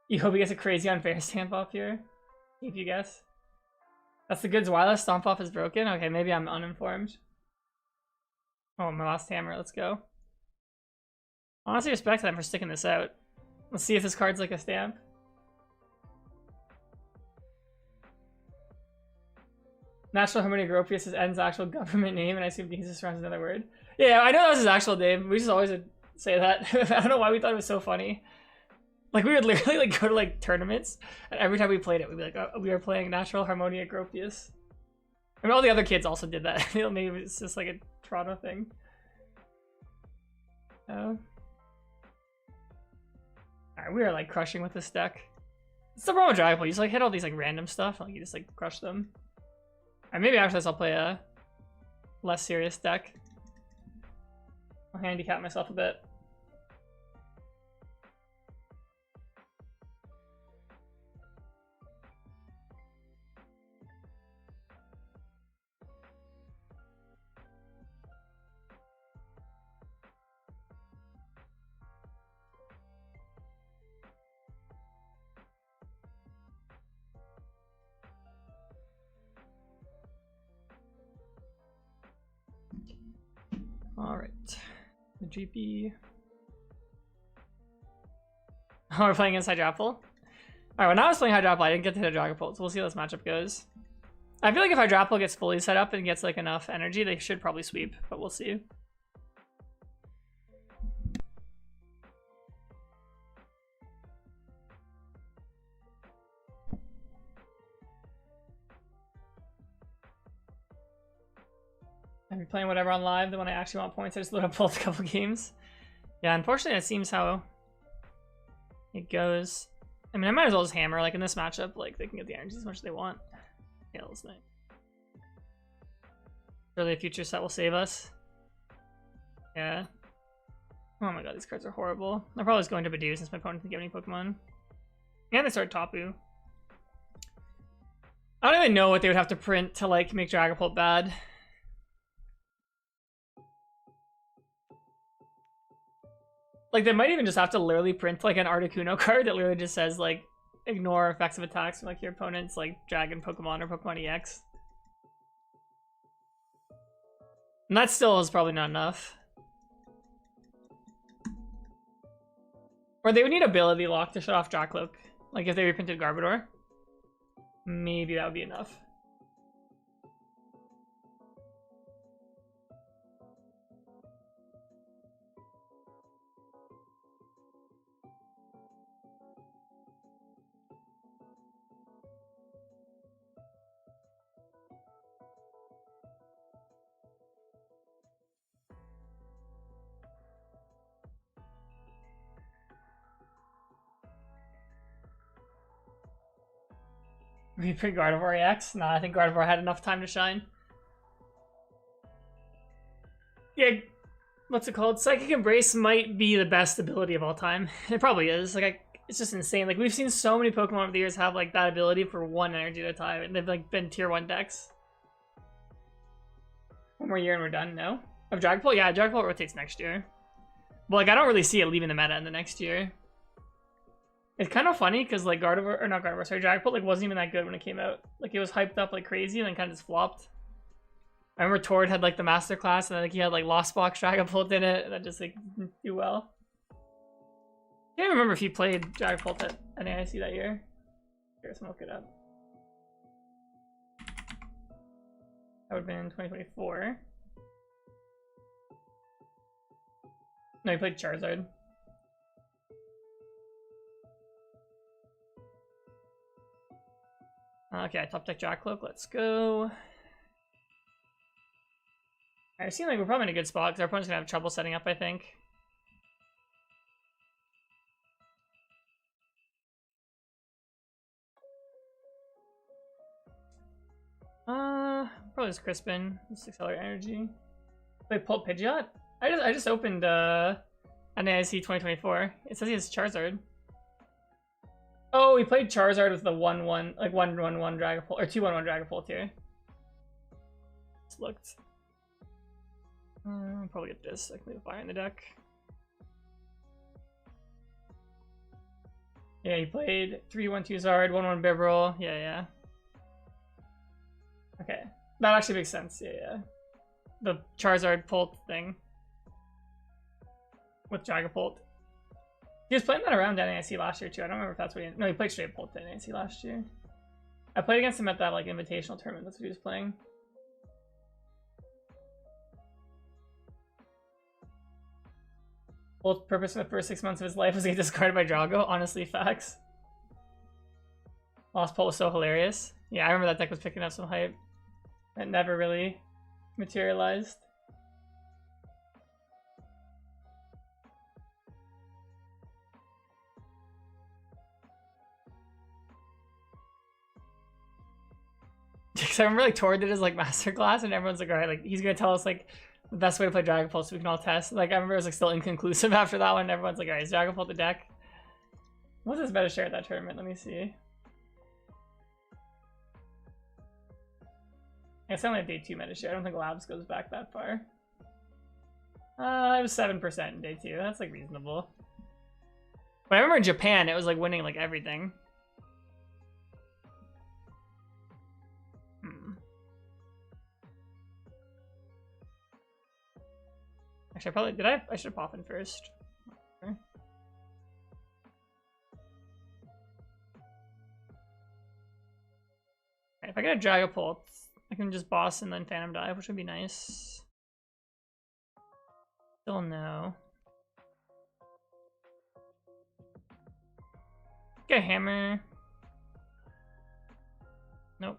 You hope he gets a crazy unfair stamp off here? If you guess. That's the goods wireless. Stomp off is broken. Okay, maybe I'm uninformed. Oh, my last hammer. Let's go. Honestly, respect them for sticking this out. Let's see if this card's like a stamp. National Harmonia Gropius is N's actual government name, and I assume Jesus runs another word. Yeah, I know that was his actual name. We just always would say that. I don't know why we thought it was so funny. Like, we would literally like go to like tournaments, and every time we played it, we'd be like, oh, we are playing Natural Harmonia Gropius. I mean, all the other kids also did that. Maybe it's just like a Toronto thing. Oh. Alright, we are like crushing with this deck. It's the problem with Dragapult. You just like hit all these like random stuff, and like, you just like crush them. Alright, maybe after this I'll play a less serious deck. I'll handicap myself a bit. Alright. The GP. Oh, we're playing against Hydrapple? Alright, when I was playing Hydrapple, I didn't get to hit a Dragapult, so we'll see how this matchup goes. I feel like if Hydrapple gets fully set up and gets like enough energy, they should probably sweep, but we'll see. I've been playing whatever on live, then when I actually want points, I just load up Pult a couple games. Yeah, unfortunately, it seems how it goes. I mean, I might as well just hammer, like in this matchup, like they can get the energy as much as they want. Yeah, let's think. Surely a future set will save us. Yeah. Oh my god, these cards are horrible. I'm probably just going to Badoo since my opponent didn't get any Pokemon. And they start Tapu. I don't even know what they would have to print to like make Dragapult bad. Like, they might even just have to literally print, like, an Articuno card that literally just says, like, ignore effects of attacks from, like, your opponent's, like, Dragon Pokemon or Pokemon EX. And that still is probably not enough. Or they would need Ability Lock to shut off Dracloak. Like, if they reprinted Garbodor. Maybe that would be enough. Reprint Gardevoir EX? Nah, I think Gardevoir had enough time to shine. Yeah, what's it called? Psychic Embrace might be the best ability of all time. It probably is. Like, it's just insane. Like, we've seen so many Pokemon over the years have, like, that ability for one energy at a time, and they've, like, been tier 1 decks. One more year and we're done? No? Of Dragapult? Yeah, Dragapult rotates next year. But like, I don't really see it leaving the meta in the next year. It's kind of funny because like Gardevoir, or not Gardevoir, sorry, Dragapult like wasn't even that good when it came out. Like it was hyped up like crazy and then kind of just flopped. I remember Tord had like the master class and then like he had like Lost Box Dragapult in it and that just like didn't do well. I can't remember if he played Dragapult at NAIC that year. Here, let's look it up. That would have been 2024. No, he played Charizard. Okay, top deck Jackalope, let's go. I seem like we're probably in a good spot because our opponent's gonna have trouble setting up, I think. Probably just Crispin, 6 Accelerate Energy. Wait, Pult Pidgeot? I just opened NAIC 2024. It says he has Charizard. Oh, he played Charizard with the 1-1, like 1-1-1 Dragapult, or 2-1-1 Dragapult here. Just looked. I'll probably get this. I can leave a fire in the deck. Yeah, he played 3-1-2 Zard, 1-1 Bibarel. Yeah. Okay. That actually makes sense. Yeah. The Charizard Pult thing. With Dragapult. He was playing that around NAIC last year too. I don't remember if that's what he... No, he played straight Pult at NAIC last year. I played against him at that like invitational tournament. That's what he was playing. Pult's purpose for the first 6 months of his life was to get discarded by Drago. Honestly, facts. Lost Pult was so hilarious. Yeah, I remember that deck was picking up some hype. It never really materialized. Because I remember like Tor did his like masterclass and everyone's like, alright, like he's gonna tell us like the best way to play Dragapult so we can all test. Like I remember it was like still inconclusive after that one and everyone's like, alright, is Dragapult the deck? What's his meta share at that tournament? Let me see. It's only a day 2 meta share. I don't think Labs goes back that far. It was 7% in day 2. That's like reasonable. But I remember in Japan, it was like winning like everything. Actually, I probably I should have popped in first. Okay. If I get a Dragapult, I can just boss and then Phantom Dive, which would be nice. Still no. Get a Hammer. Nope.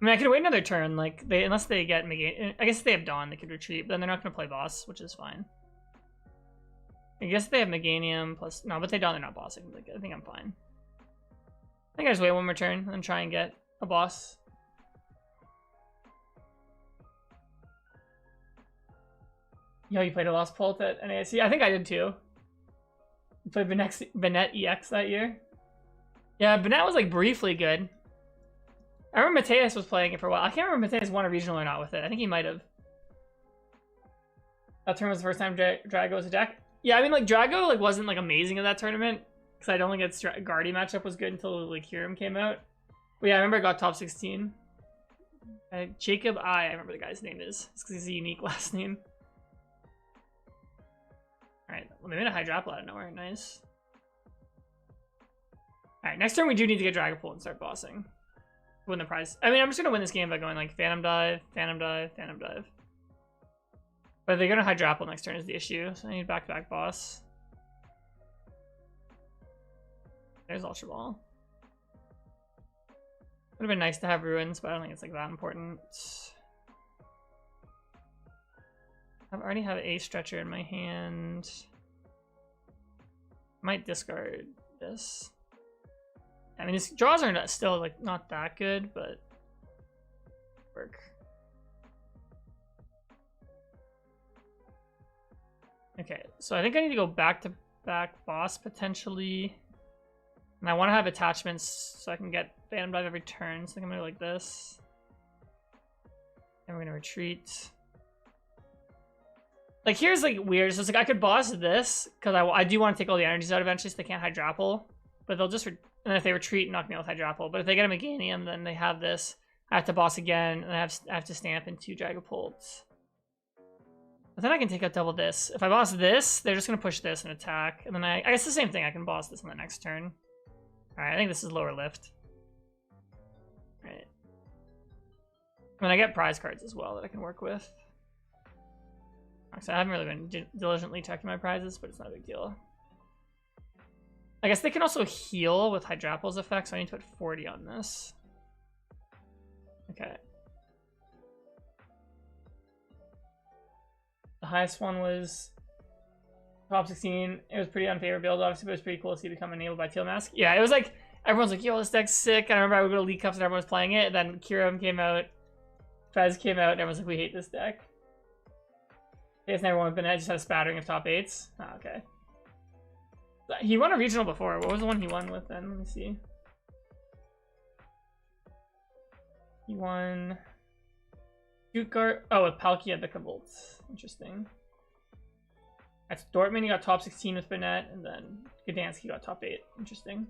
I mean, I could wait another turn. Like unless they get Meganium. I guess if they have Dawn, they could retreat, but then they're not gonna play boss, which is fine. I guess if they have Meganium plus no, but they Dawn, they're not bossing. Like I think I'm fine. I think I just wait one more turn and try and get a boss. Yo, you played a Lost Pult at NAIC? I think I did too. You played Banette EX that year? Yeah, Banette was like briefly good. I remember Mateus was playing it for a while. I can't remember if Mateus won a regional or not with it. I think he might have. That tournament was the first time Drago was a deck. Yeah, I mean like Drago like wasn't like amazing at that tournament because I don't think its Guardy matchup was good until like Kyurem came out. But yeah, I remember I got top 16. Jacob I remember the guy's name is. It's because he's a unique last name. Alright, well they made a Hydrapple out of nowhere. Nice. Alright, next turn we do need to get Dragapult and start bossing. Win the prize. I mean, I'm just gonna win this game by going like Phantom Dive, Phantom Dive, Phantom Dive. But they're gonna Hydrapple next turn is the issue, so I need back-to-back boss. There's Ultra Ball. Would have been nice to have Ruins, but I don't think it's like that important. I already have a Stretcher in my hand. Might discard this. I mean, his draws are still like not that good, but work. Okay, so I think I need to go back-to-back boss potentially, and I want to have attachments so I can get Phantom Dive every turn. So I think I'm gonna go like this, and we're gonna retreat. Like, here's, like, weird. So it's like, I could boss this, because I do want to take all the energies out eventually so they can't Hydrapple. But they'll just... and if they retreat, knock me out with Hydrapple. But if they get a Meganium, then they have this. I have to boss again, and I have to stamp in 2 Dragapults. But then I can take out double this. If I boss this, they're just going to push this and attack. And then I guess the same thing. I can boss this on the next turn. Alright, I think this is lower lift. Alright. And I get prize cards as well that I can work with. So I haven't really been diligently checking my prizes, but it's not a big deal. I guess they can also heal with Hydrapple's effect, so I need to put 40 on this. Okay. The highest one was top 16. It was pretty unfavorable build, obviously, but it was pretty cool to see become enabled by Teal Mask. Yeah, it was like, everyone's like, yo, this deck's sick. I remember I would go to League Cups and everyone was playing it, and then Kiram came out, Fez came out, and everyone's like, we hate this deck. It's never won with Bennett, just had a spattering of top 8s. Oh, okay. He won a regional before. What was the one he won with then? Let me see. He won Stuttgart. Oh, with Palkia Dragapult. Interesting. That's Dortmund. He got top 16 with Bennett, and then Gdansk got top 8. Interesting.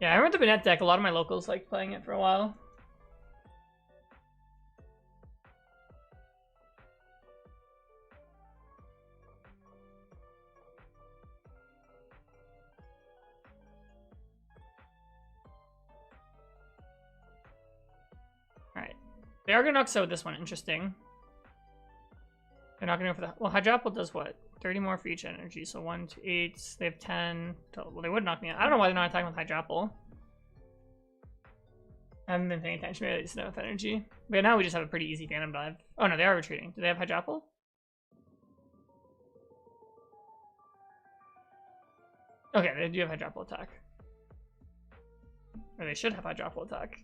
Yeah, I remember the Bennett deck. A lot of my locals liked playing it for a while. Alright. They are going to knock out this one. Interesting. They're not going to go for that. Well, Hydrapple does what? 30 more for each energy. So 1, 2, 8. They have 10. Well, they would knock me out. I don't know why they're not attacking with Hydrapple. I haven't been paying attention. Maybe they just know with energy. But now we just have a pretty easy Phantom Dive. Oh no, they are retreating. Do they have Hydrapple? Okay, they do have Hydrapple attack. Or they should have Hydrapple attack.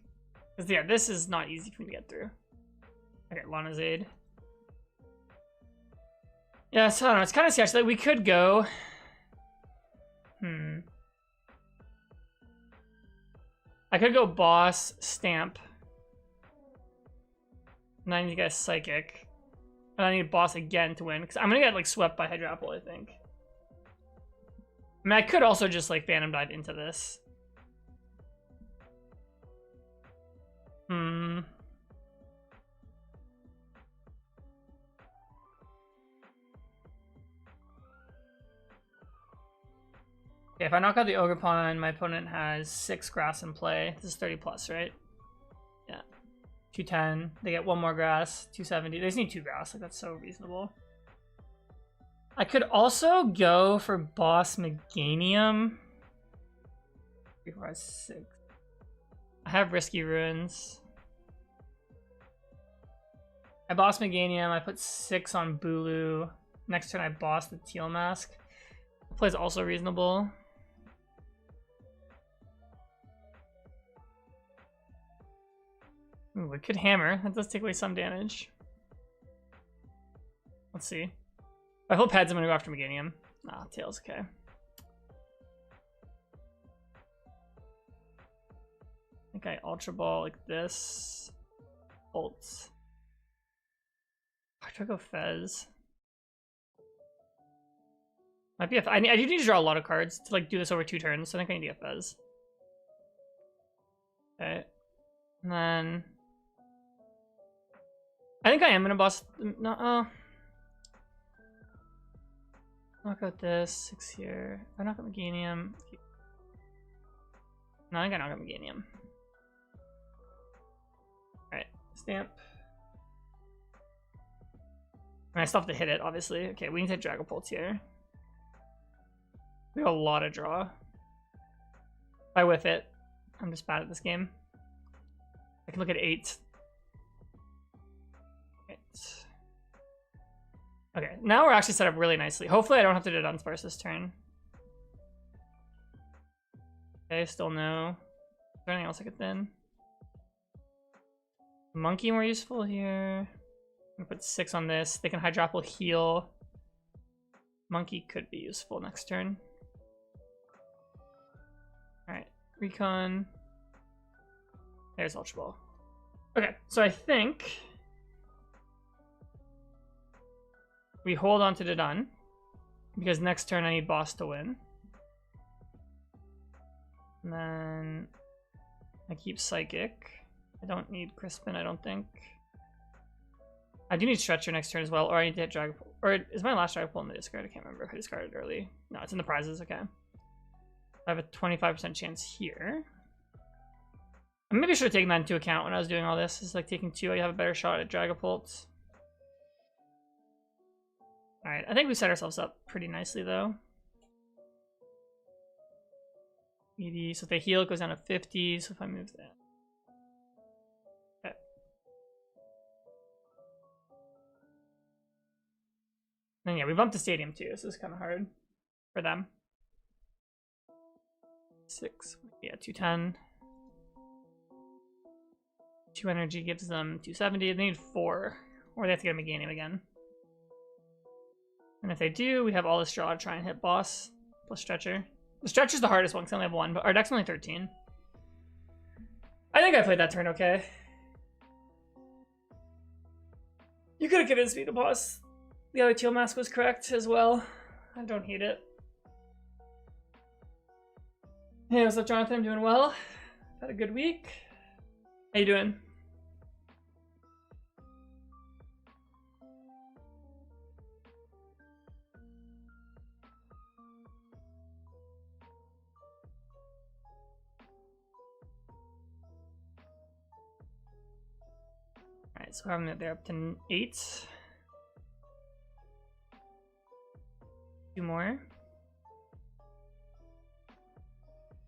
Because yeah, this is not easy for me to get through. Okay, Lana's Aid. Yeah, so I don't know. It's kind of sketchy. Like, we could go... I could go boss, stamp. And I need to get a psychic. And I need boss again to win. Because I'm going to get like swept by Hydrapple, I think. I mean, I could also just like Phantom Dive into this. Okay, if I knock out the Ogerpon, my opponent has 6 grass in play. This is 30 plus, right? Yeah. 210. They get 1 more grass. 270. They just need 2 grass. Like, that's so reasonable. I could also go for boss Meganium. 3, 4, 5, 6. I have Risky Ruins. I boss Meganium. I put 6 on Bulu. Next turn I boss the Teal Mask. Play is also reasonable. Ooh, it could hammer. That does take away some damage. Let's see. I hope heads, I'm gonna go after Meganium. Ah, tails, okay. I think I Ultra Ball like this. Bolts. I try to go Fez. Might be a... I do need to draw a lot of cards to like do this over 2 turns, so I think I need to get Fez. Okay. And then... I think I am gonna boss... No, knock out this, 6 here. If I knock out Meganium... No, I think I knock out Meganium. Alright, stamp. And I still have to hit it, obviously. Okay, we need to hit Dragapult here. We have a lot of draw. If I whiff it, I'm just bad at this game. I can look at 8. Okay, now we're actually set up really nicely. Hopefully I don't have to do Dunsparce this turn. Okay, still no. Is there anything else I could thin? Monkey more useful here. I'm gonna put 6 on this. They can Hydrapple heal. Monkey could be useful next turn. Recon. There's Ultra Ball. Okay, so I think we hold on to the done because next turn I need boss to win. And then I keep Psychic. I don't need Crispin, I don't think. I do need Stretcher next turn as well, or I need to hit Dragapult. Or is my last Dragapult in the discard? I can't remember if I discarded early. No, it's in the prizes, okay. I have a 25% chance here. Maybe I should have taken that into account when I was doing all this. It's like taking 2, I have a better shot at Dragapult. Alright, I think we set ourselves up pretty nicely though. 80, so if they heal, it goes down to 50, so if I move that. Okay. And yeah, we bumped the stadium too, so it's kind of hard for them. 6, yeah, 210. 2 energy gives them 270. They need 4, or they have to get a Meganium again. And if they do, we have all this draw to try and hit boss plus Stretcher. The Stretcher's the hardest one because I only have 1, but our deck's only 13. I think I played that turn okay. You could have convinced me to boss. The other teal mask was correct as well. I don't hate it. Hey, what's up, Jonathan? I'm doing well. Had a good week. How you doing? Alright, so they're up to 8. 2 more.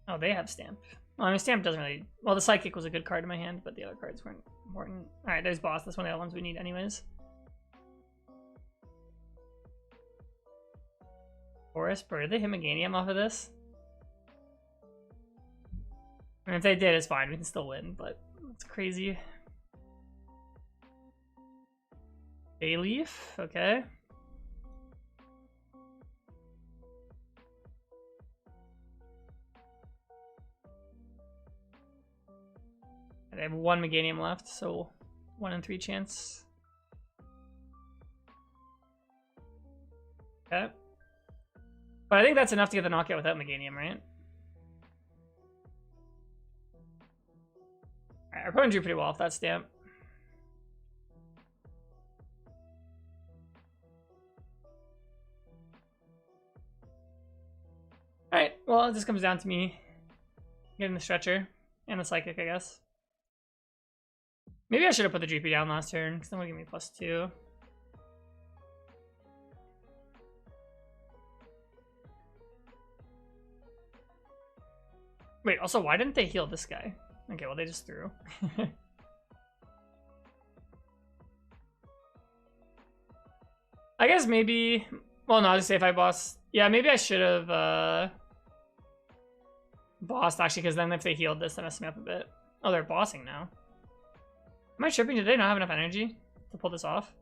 Oh, they have Stamp. Well, I mean, Stamp doesn't really... Well, the Psychic was a good card in my hand, but the other cards weren't important. Alright, there's Boss. That's one of the ones we need anyways. Forest Bird. Did they hit Meganium off of this? I mean, if they did, it's fine. We can still win, but it's crazy. Bayleaf. Okay. They have 1 Meganium left, so 1 in 3 chance. Okay. But I think that's enough to get the knockout without Meganium, right? Alright, our opponent drew pretty well off that Stamp. Alright, well, it just comes down to me getting the Stretcher and the Psychic, I guess. Maybe I should have put the GP down last turn, because then would give me +2. Wait, also, why didn't they heal this guy? Okay, well, they just threw. I guess maybe... Well, no, I'll just say if I boss... Yeah, maybe I should have bossed, actually, because then if they healed this, that messed me up a bit. Oh, they're bossing now. Am I tripping? Did they not have enough energy to pull this off?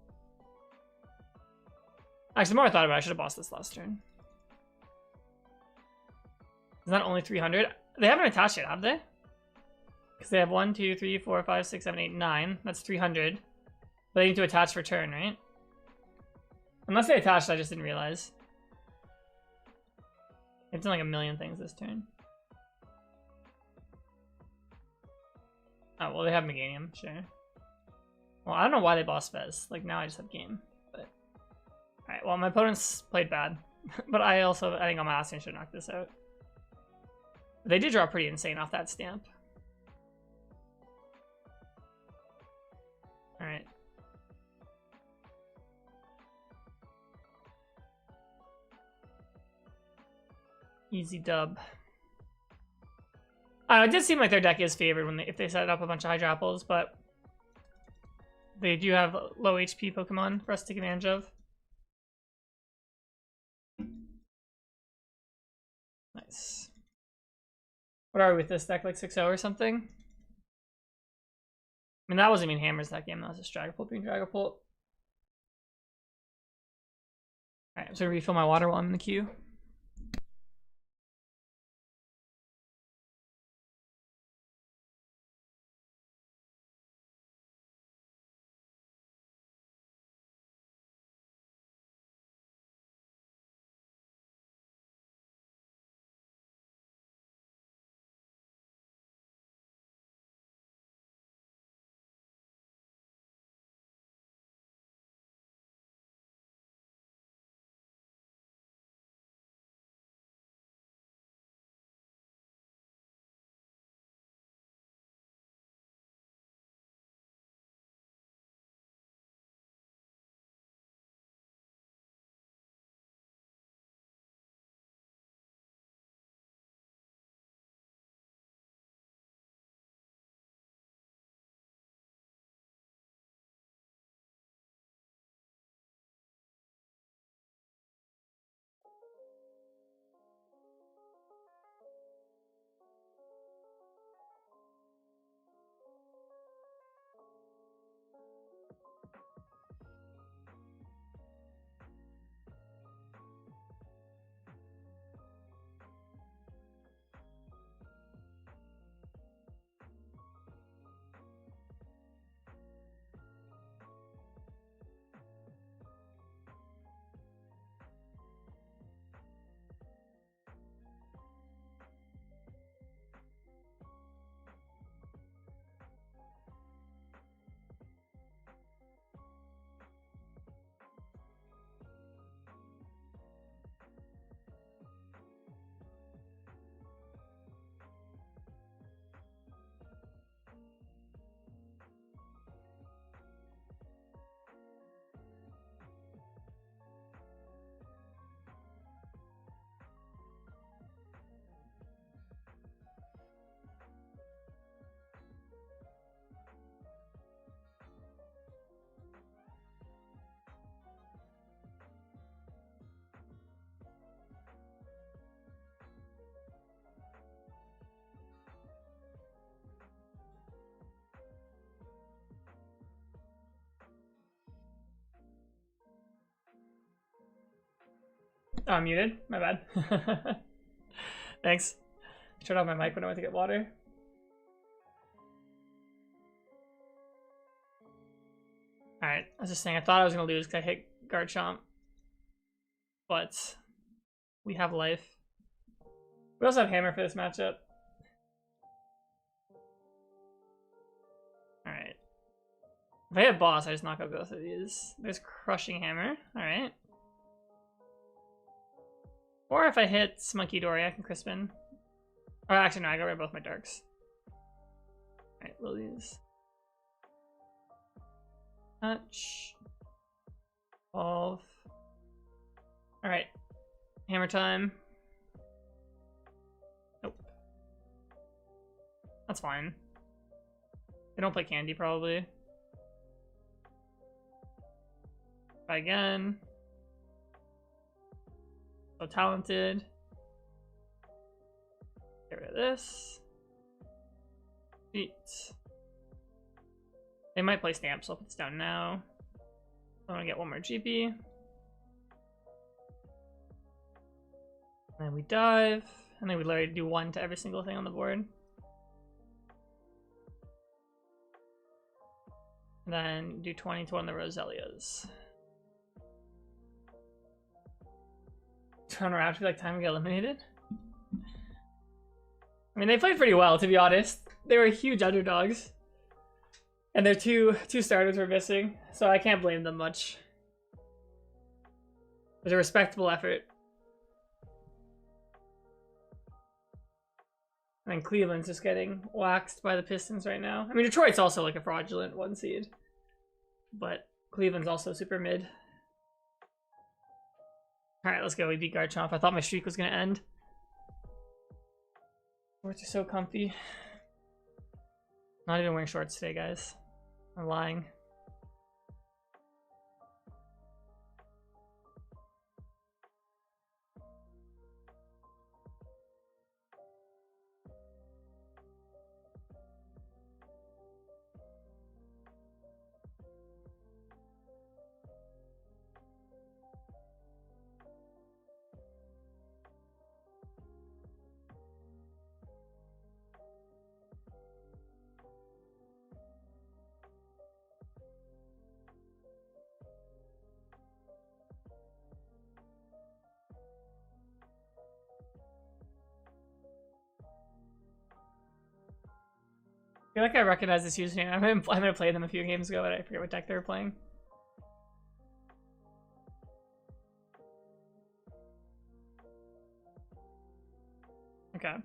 Actually, the more I thought about it, I should have bossed this last turn. Is that only 300? They haven't attached yet, have they? Because they have 1, 2, 3, 4, 5, 6, 7, 8, 9. That's 300. But they need to attach for turn, right? Unless they attached, I just didn't realize. It's done like a million things this turn. Oh, well, they have Meganium, sure. Well, I don't know why they boss Fez. Like, now I just have game. But alright, well, my opponents played bad. But I think on my last turn should knock this out. They did draw pretty insane off that Stamp. Alright. Easy dub. It did seem like their deck is favored when if they set up a bunch of Hydrapples, but they do have low HP Pokemon for us to take advantage of. Nice. What are we with this deck? Like 6-0 or something? I mean, that wasn't even Hammers that game. That was just Dragapult being Dragapult. Alright, I'm just gonna refill my water while I'm in the queue. Oh, I'm muted? My bad. Thanks. Shut off my mic when I went to get water. Alright, I was just saying, I thought I was going to lose because I hit Garchomp. But we have life. We also have Hammer for this matchup. Alright. If I hit boss, I just knock out both of these. There's Crushing Hammer. Alright. Or if I hit Monkey Dory, I can Crispin. Oh, actually, no, I got rid of both my darks. Alright, Lilies. Touch. Evolve. Alright. Hammer time. Nope. That's fine. They don't play Candy, probably. Try again. So talented. Get rid of this. Sweet. They might play Stamp, so I'll put this down now. I'm gonna get one more GP. And then we dive. And then we literally do 1 to every single thing on the board. And then do 20 to one of the Roselias. Turn around to be like time to get eliminated. I mean, they played pretty well, to be honest. They were huge underdogs. And their two starters were missing, so I can't blame them much. It was a respectable effort. And then Cleveland's just getting waxed by the Pistons right now. I mean, Detroit's also like a fraudulent 1 seed. But Cleveland's also super mid. Alright, let's go. We beat Garchomp. I thought my streak was going to end. Shorts are so comfy. Not even wearing shorts today, guys. I'm lying. I feel like I recognize this username. I'm gonna play them a few games ago, but I forget what deck they were playing. Okay.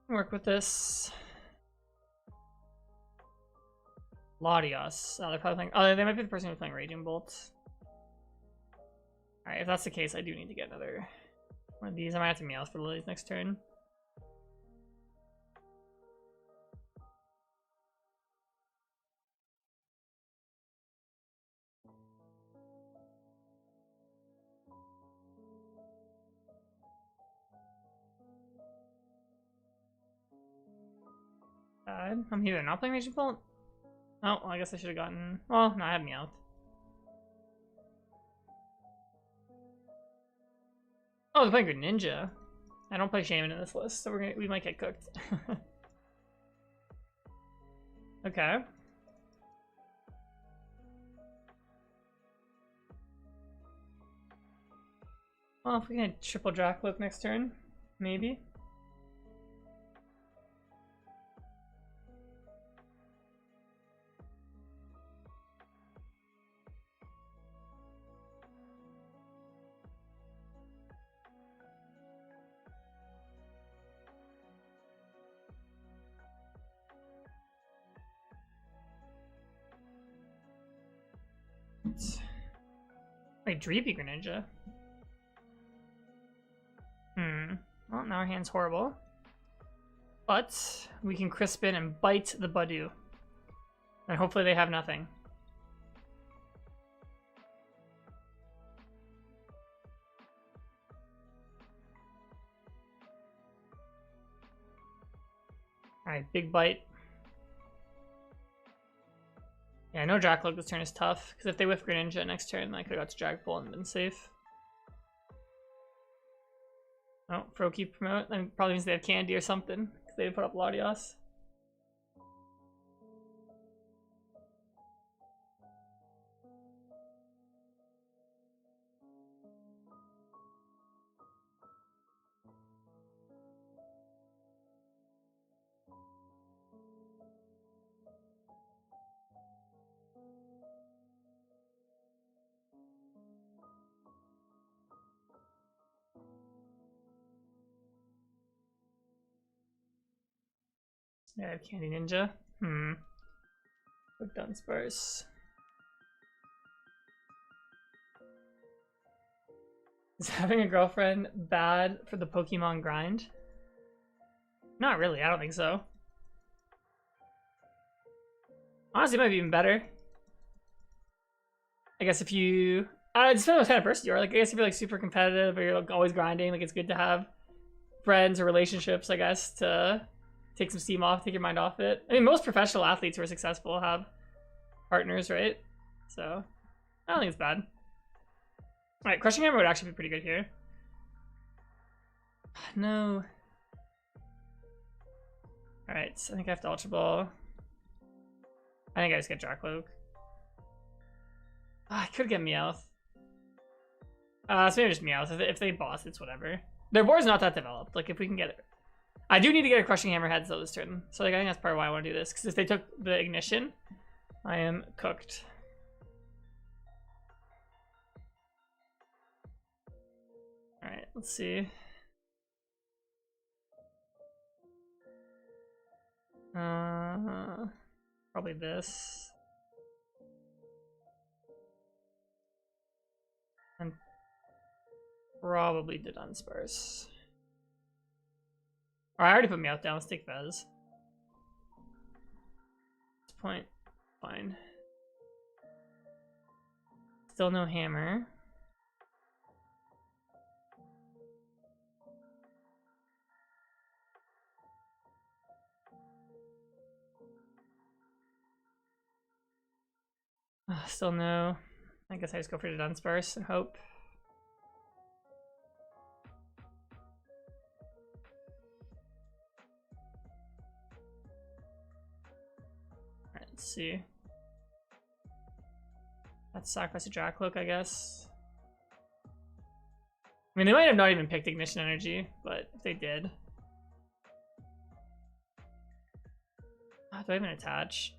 Work with this. Latios. Oh, they're probably playing. Oh, they might be the person who's playing Raging Bolt. Alright, if that's the case, I do need to get another one of these. I might have to Meowth for the Lilies next turn. I'm either not playing Raging Bolt. Oh, well, I guess I should have gotten. Well, no, I have Meowth. Oh, they're playing Greninja. I don't play Shaman in this list, so we might get cooked. Okay. Well, if we can triple Dragapult next turn, maybe. Wait, Dreepy Greninja. Well, now our hand's horrible. But we can Crispin and bite the Budew. And hopefully they have nothing. Alright, big bite. Yeah, no Dragapult this turn is tough, because if they whiff Greninja next turn, I could have got to Dragapult and been safe. Oh, Froakie promote. That probably means they have candy or something, because they put up Latios. Yeah, I have Candy Ninja. Put Dunsparce. Is having a girlfriend bad for the Pokemon grind? Not really, I don't think so. Honestly, it might be even better. I guess if you... it depends on what kind of person you are. Like, I guess if you're like super competitive or you're like always grinding, like it's good to have friends or relationships, I guess, to take some steam off, take your mind off it. I mean, most professional athletes who are successful have partners, right? So, I don't think it's bad. Alright, Crushing Hammer would actually be pretty good here. No. Alright, so I think I have to Ultra Ball. I think I just get Dracloak. I could get Meowth. So maybe just Meowth. If they boss, it's whatever. Their board's not that developed. Like, if we can get it. I do need to get a Crushing Hammerhead though this turn. So like, I think that's part of why I want to do this. Because if they took the Ignition, I am cooked. Alright, let's see. Probably this. And probably the Dunsparce. Alright, I already put Meowth down. Let's take Vez. This point, fine. Still no hammer. Still no. I guess I just go for the Dunsparce and hope. Alright, let's see. That's sacrifice a Dracloak, I guess. I mean, they might have not even picked Ignition Energy, but if they did. Do I even attach?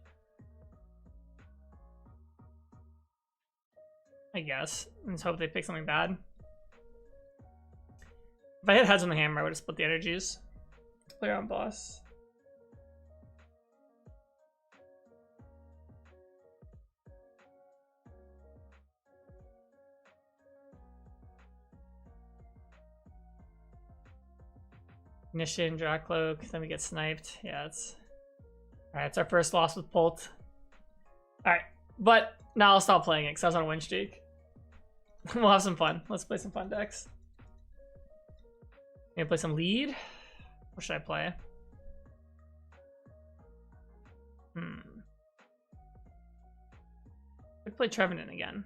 I guess. Let's hope they pick something bad. If I had heads on the hammer, I would have split the energies. Player on boss. Ignition, Dracloak, then we get sniped. Yeah, it's... Alright, it's our first loss with Pult. Alright, but now I'll stop playing it because I was on a win streak. We'll have some fun. Let's play some fun decks. Maybe play some lead? What should I play? Could play Trevenant again.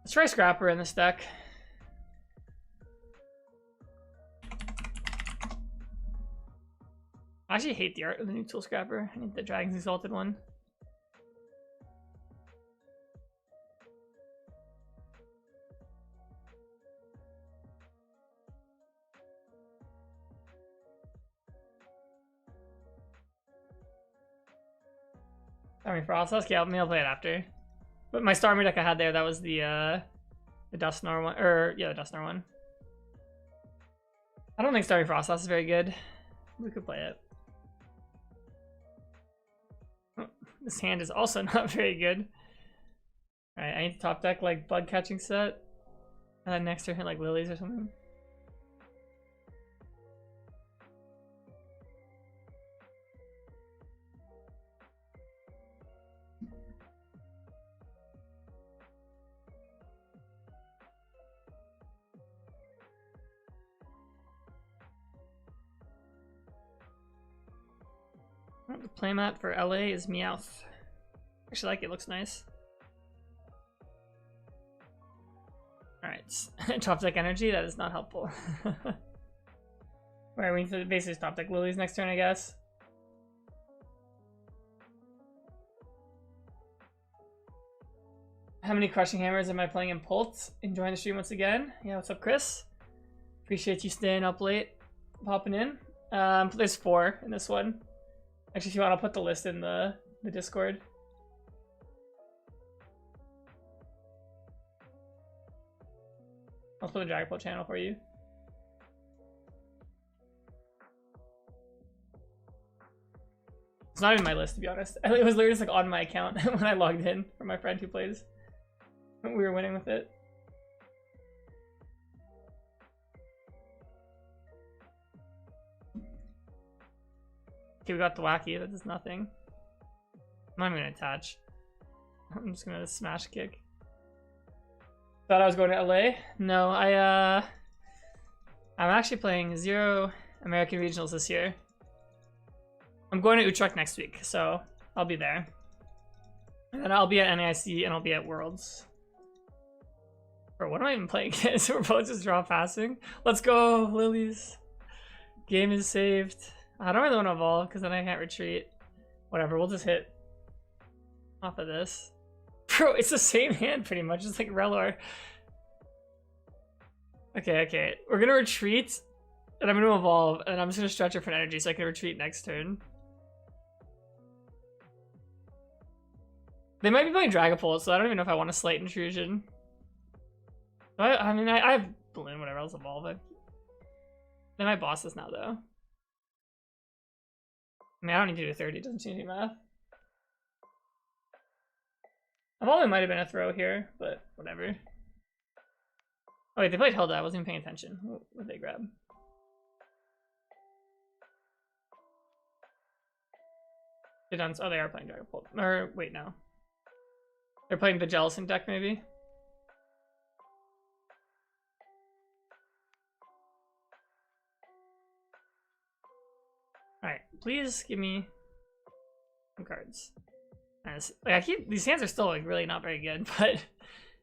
Let's try Scrapper in this deck. I actually hate the art of the new Tool Scrapper. I need the Dragon's Exalted one. Starmie Frosthusk? Yeah, maybe I'll play it after. But my Starmie deck I had there, that was the Dusknoir one. Or, yeah, the Dusknoir one. I don't think Starmie Frosthusk is very good. We could play it. Oh, this hand is also not very good. Alright, I need to top deck like Bug Catching Set. And then next turn hit like Lilies or something. The playmat for LA is Meowth. Actually, like it looks nice. top deck energy. That is not helpful. Right, we need to basically top deck Lily's next turn, I guess. How many crushing hammers am I playing in Pult? Enjoying the stream once again. Yeah, what's up, Chris? Appreciate you staying up late, popping in. There's 4 in this one. Actually, if you want, I'll put the list in the Discord. I'll put the Dragapult channel for you. It's not even my list, to be honest. It was literally just like on my account when I logged in for my friend who plays. We were winning with it. Okay, we got the wacky. That does nothing. I'm not even gonna attach. I'm just gonna smash kick. Thought I was going to LA? No, I'm actually playing 0 American regionals this year. I'm going to Utrecht next week, so I'll be there. And then I'll be at NAIC and I'll be at Worlds. Bro, what am I even playing against? We're both just draw passing. Let's go, Lilies. Game is saved. I don't really want to evolve because then I can't retreat. Whatever, we'll just hit off of this. Bro, it's the same hand pretty much. It's like Relor. Okay. We're gonna retreat and I'm gonna evolve and I'm just gonna stretch it for an energy so I can retreat next turn. They might be playing Dragapult, so I don't even know if I want to Slight Intrusion. I mean, I have Balloon, whatever, else evolve it. They might boss this now, though. I mean, I don't need to do 30, it doesn't change any math. Evolving might have been a throw here, but whatever. Oh wait, they played Hilda, I wasn't even paying attention. What did they grab? They done, oh, they are playing Dragapult. Or, wait, no. They're playing the Jellicent deck, maybe? Alright, please give me some cards. Like, I keep, these hands are still like really not very good, but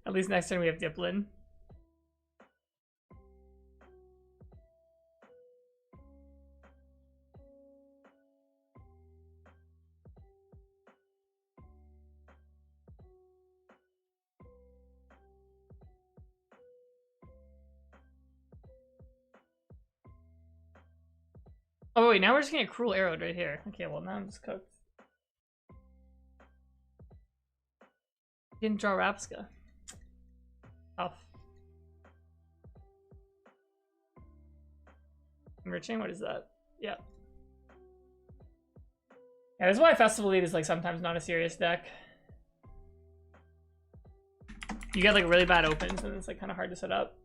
at least next turn we have Diplin. Oh wait, now we're just getting a Cruel Arrowed right here. Okay, well now I'm just cooked. Didn't draw Rapska. Tough. Enriching, what is that? Yeah. Yeah, this is why Festival Lead is like sometimes not a serious deck. You get like really bad opens and it's like kind of hard to set up.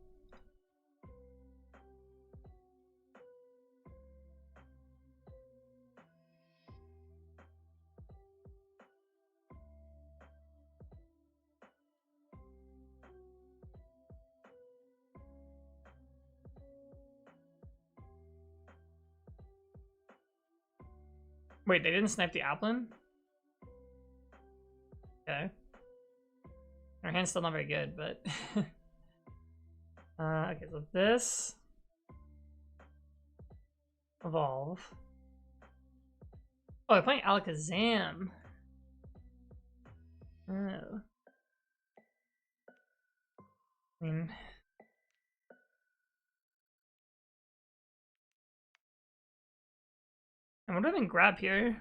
Wait, they didn't snipe the Applin? Okay. Our hand's still not very good, but... okay, so this... Evolve. Oh, they're playing Alakazam. Oh. I mean... And what do I even grab here?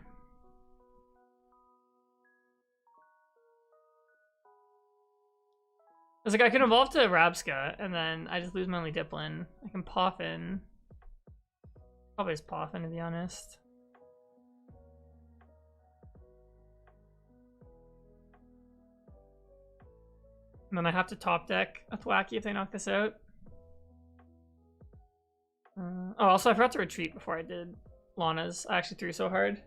It's like I can evolve to Rabska, and then I just lose my only Diplin. I can Poffin. Probably just Poffin, to be honest. And then I have to top deck a Thwacky if they knock this out. Oh, also I forgot to retreat before I did Lana's. I actually threw so hard.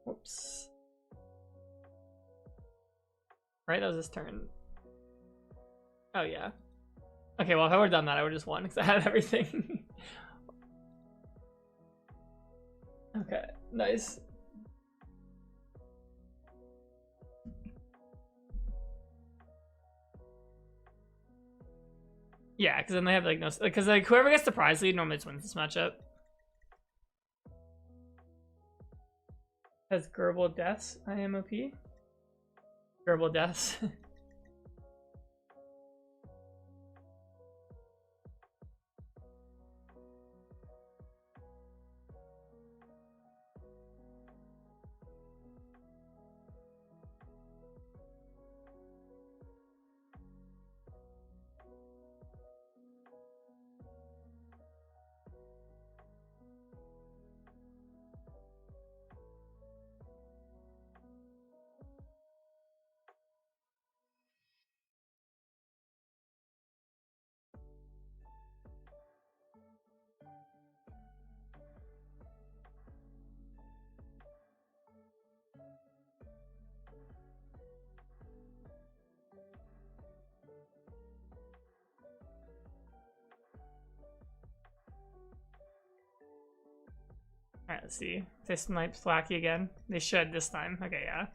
Whoops. Right, that was this turn. Oh yeah. Okay, well if I would have done that I would have just won because I had everything. Okay, nice. Yeah, because then they have like no, because like whoever gets the prize lead normally wins this matchup. Has Gerbil deaths IMOP? Gerbil deaths. Alright, let's see. If they snipe Thwacky again. They should this time. Okay, yeah.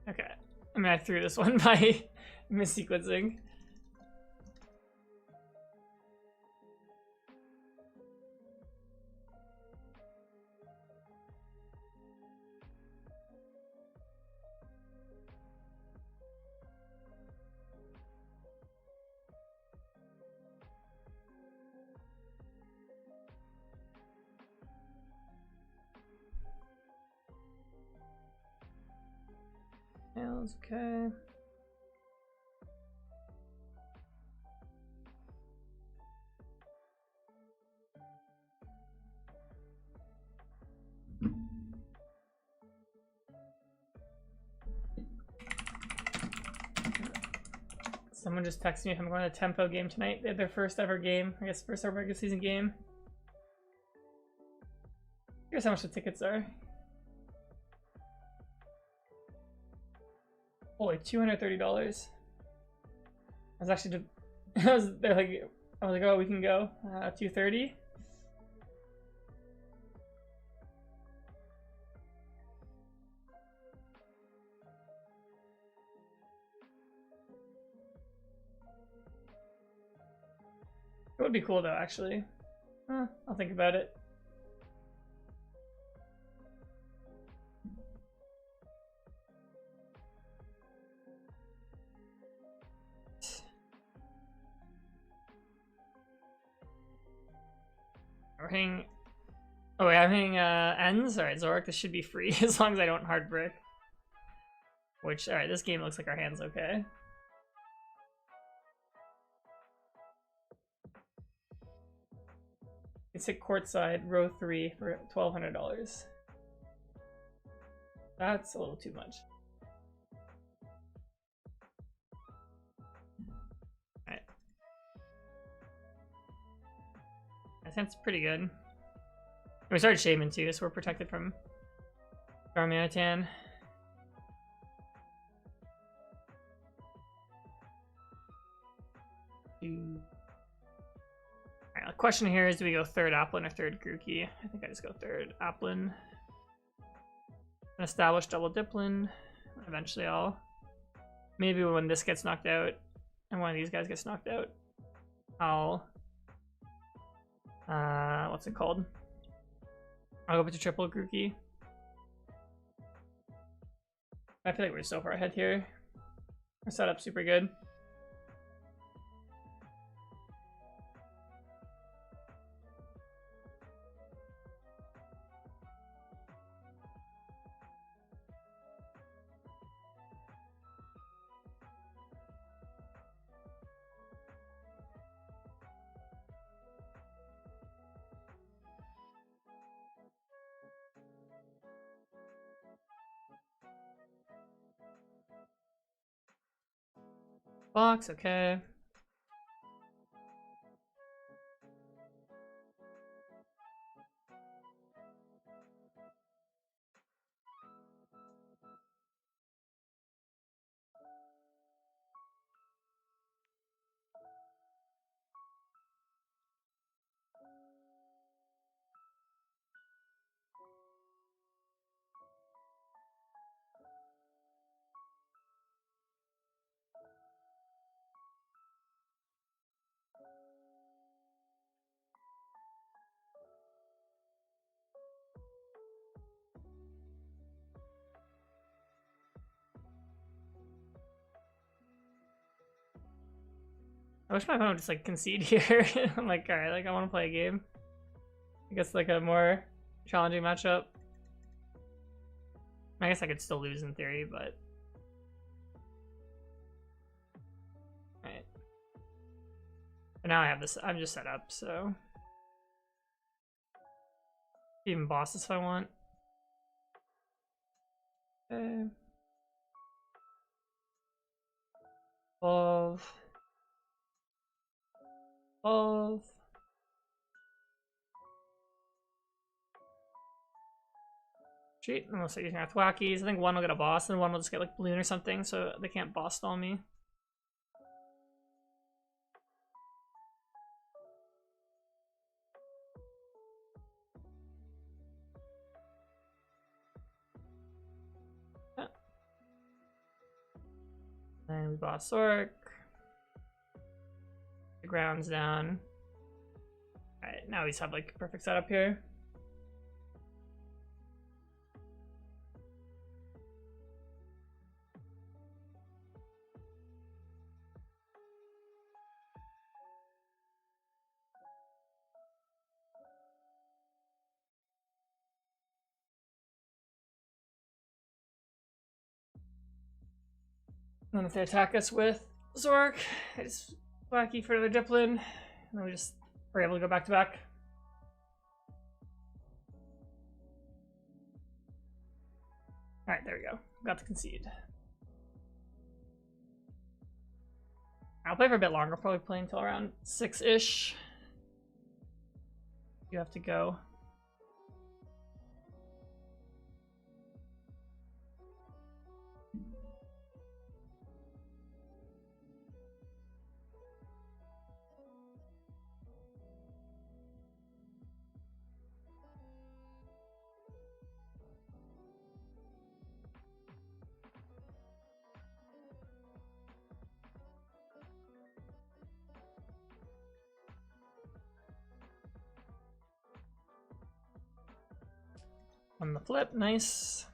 Okay. I mean, I threw this one by missequencing. Tails, okay. Someone just texted me if I'm going to a Tempo game tonight. They had their first ever game. I guess first ever regular season game. Here's how much the tickets are. Holy, $230. I was actually, I was like, oh, we can go. 230. It would be cool though, actually. I'll think about it. We're hitting. Oh wait, I'm hitting ends. Alright, Zorik, this should be free as long as I don't hard brick. Which, alright, this game looks like our hand's okay. It's hit courtside, row 3 for $1,200. That's a little too much. Alright. I think it's pretty good. And we started Shaman too, so we're protected from Darmanitan. Alright, the question here is, do we go third Applin or third Grookey? I think I just go third Applin. An established double Diplin. Eventually maybe when this gets knocked out and one of these guys gets knocked out, I'll what's it called? I'll go with the triple Grookey. I feel like we're so far ahead here. Our setup's super good. Box, okay. I wish my opponent would just like concede here. I'm like, alright, like I want to play a game. I guess like a more challenging matchup. I guess I could still lose in theory, but alright. But now I have this, I'm just set up, so even boss this if I want. Okay. 12. 12. Cheat, and we'll start using our Thwackies. I think one will get a boss, and one will just get like balloon or something, so they can't boss stall me. And we boss Orc. The ground's down. Alright, now we just have like perfect setup here. And then if they attack us with Zork, I just Wacky for the Diplin, and then we just are able to go back to back. Alright, there we go. Got to concede. I'll play for a bit longer, probably play until around 6-ish. You have to go. On the flip, nice.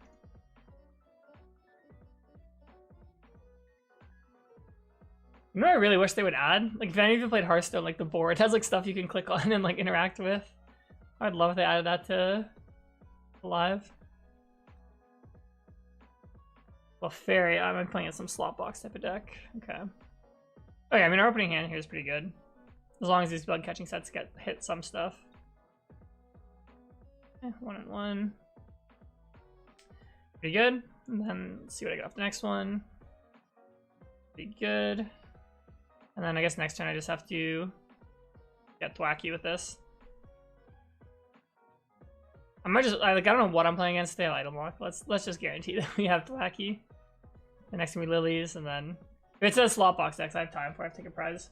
You know what I really wish they would add? Like, if any of you played Hearthstone, like the board has like stuff you can click on and like interact with. I'd love if they added that to Live. Well, Fairy, I'm playing at some slot box type of deck. Okay. Okay, I mean, our opening hand here is pretty good. As long as these bug catching sets get hit some stuff. 1 and 1. Pretty good. And then let's see what I get off the next one. Pretty good. And then I guess next turn I just have to get thwacky with this. I might just I don't know what I'm playing against. They have item lock. Let's just guarantee that we have thwacky. The next one we lilies, and then if it says slot box decks, I have time before I have to take a prize.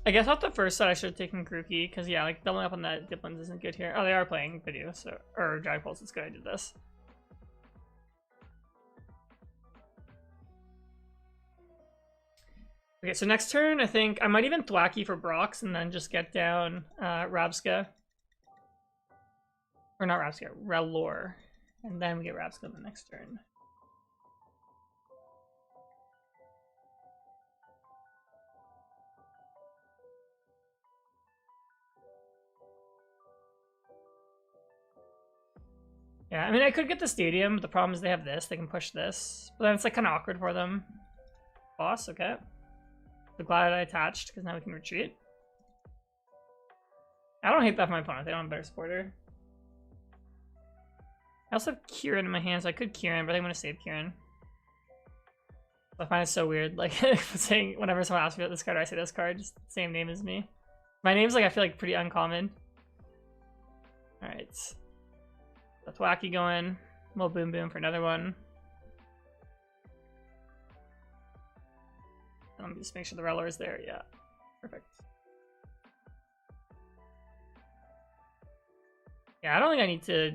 I guess off the first set I should have taken Grookey, because yeah, like doubling up on that Diplins isn't good here. Oh, they are playing video, so or Dragapult, it's good I did this. Okay, so next turn I think I might even thwacky for Brox and then just get down Rabska. Or not Rabska, Rellor. And then we get Rabska the next turn. Yeah, I mean, I could get the stadium, but the problem is they have this. They can push this. But then it's like kind of awkward for them. Boss, okay. So glad I attached, because now we can retreat. I don't hate that for my opponent. They don't have a better supporter. I also have Kieran in my hands, so I could Kieran, but I'm going to save Kieran. I find it so weird, like, saying whenever someone asks me about this card, I say this card, just the same name as me. My name's, like, I feel like pretty uncommon. Alright. That's wacky going. We'll boom boom for another one. Let me just make sure the Rellor is there. Yeah, perfect. Yeah, I don't think I need to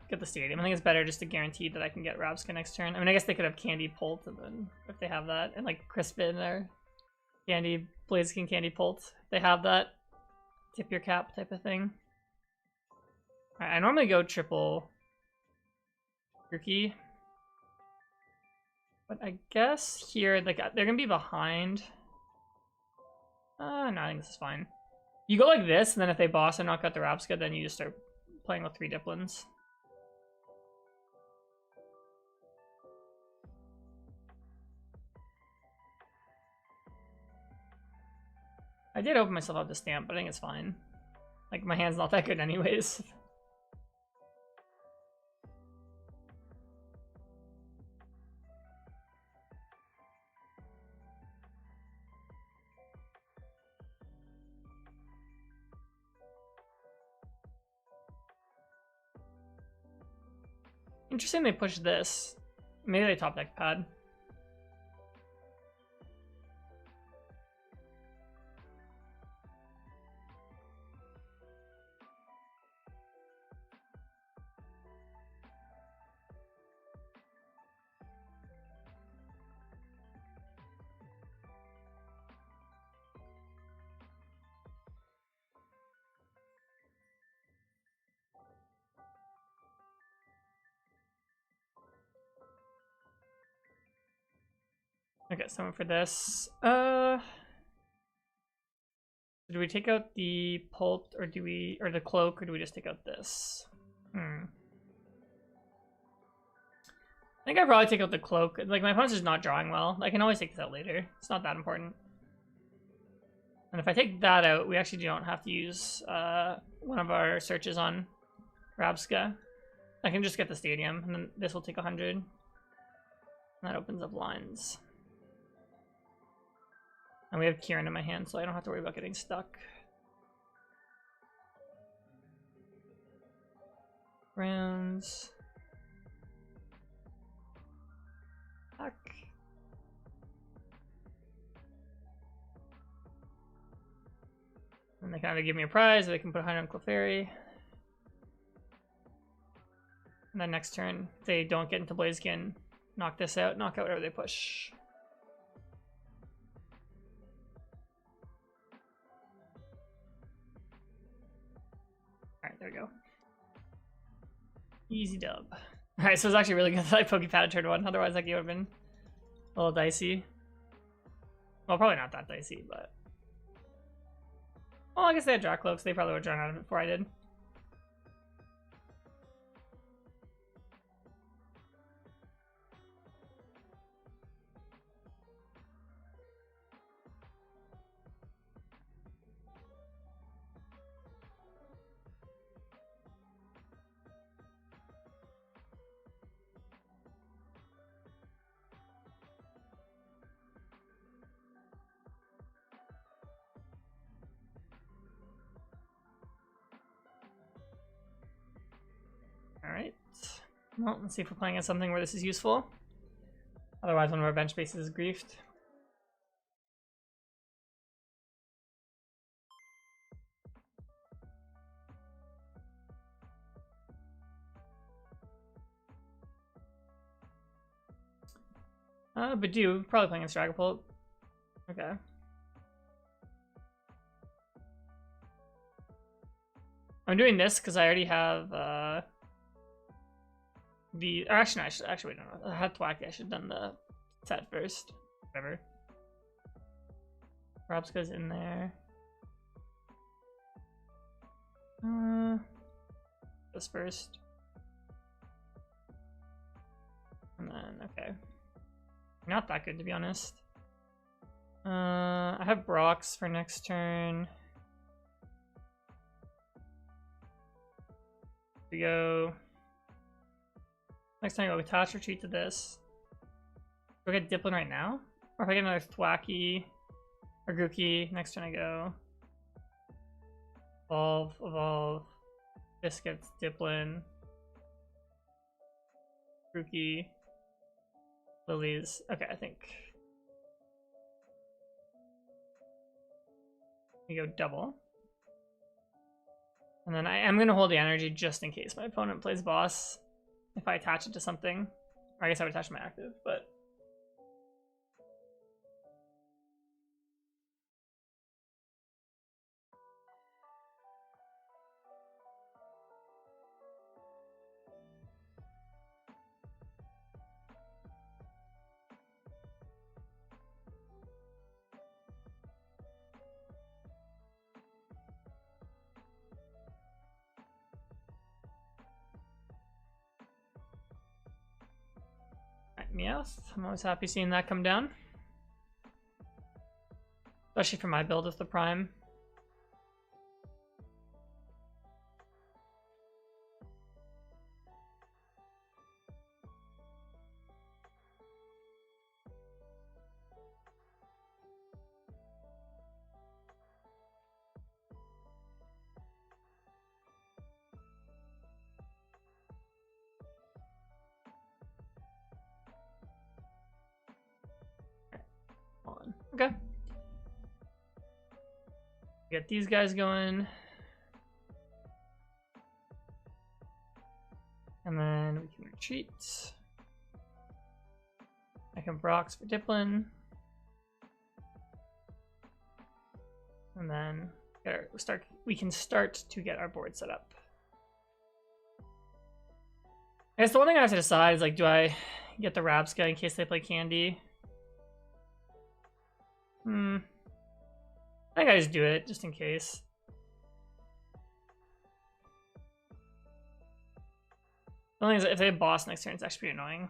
get the stadium. I think it's better just to guarantee that I can get Rabska next turn. I mean, I guess they could have Candy Pult, and then if they have that, and like Crispin or Candy Blaziken Candy Pult, they have that tip your cap type of thing. Alright, I normally go triple Rookie. But I guess here, like, they're gonna be behind. No, I think this is fine. You go like this, and then if they boss and knock out the Rapska, then you just start playing with 3 Diplins. I did open myself up to stamp, but I think it's fine. Like, my hand's not that good anyways. Interesting they pushed this. Maybe they top deck pad. Okay, someone for this. Do we take out the pult, or do we, or the cloak, or do we just take out this? I think I'd probably take out the cloak. Like, my opponent's just not drawing well. I can always take this out later. It's not that important. And if I take that out, we actually don't have to use one of our searches on Rapska. I can just get the stadium, and then this will take 100. And that opens up lines. And we have Kieran in my hand, so I don't have to worry about getting stuck. Rounds. Back. And they kind of give me a prize, or they can put 100 on Clefairy. And then next turn, if they don't get into Blaziken, knock this out, knock out whatever they push. Alright, there we go. Easy dub. Alright, so it's actually really good that I Pokepad turn 1, otherwise that game would have been a little dicey. Well, probably not that dicey, but... Well, I guess they had Dracloaks, they probably would have drawn out of it before I did. Alright. Well, let's see if we're playing at something where this is useful. Otherwise, one of our bench bases is griefed. Badu, probably playing against Dragapult. Okay. I'm doing this because I already have the. Or actually, no, I should actually wait. No, I had Thwacky. I should have done the set first. Whatever. Rapska's in there. This first. And then, okay. Not that good, to be honest. I have Brox for next turn. We go. Next time I go attach retreat to this. Do I get Diplin right now? Or if I get another Thwacky or Gookie, next turn I go. Evolve, evolve. This gets Diplin. Gookie. Lilies. Okay, I think. We go double. And then I am going to hold the energy just in case my opponent plays boss. If I attach it to something. Or I guess I would attach my active, but... Meowth. I'm always happy seeing that come down. Especially for my build with the Prime. Okay. Get these guys going. And then we can retreat. I can Brox for Diplin. And then we can start to get our board set up. I guess the one thing I have to decide is, like, do I get the Rabska in case they play Candy? I think I just do it, just in case. The only thing is, if they have Boss next turn, it's actually pretty annoying.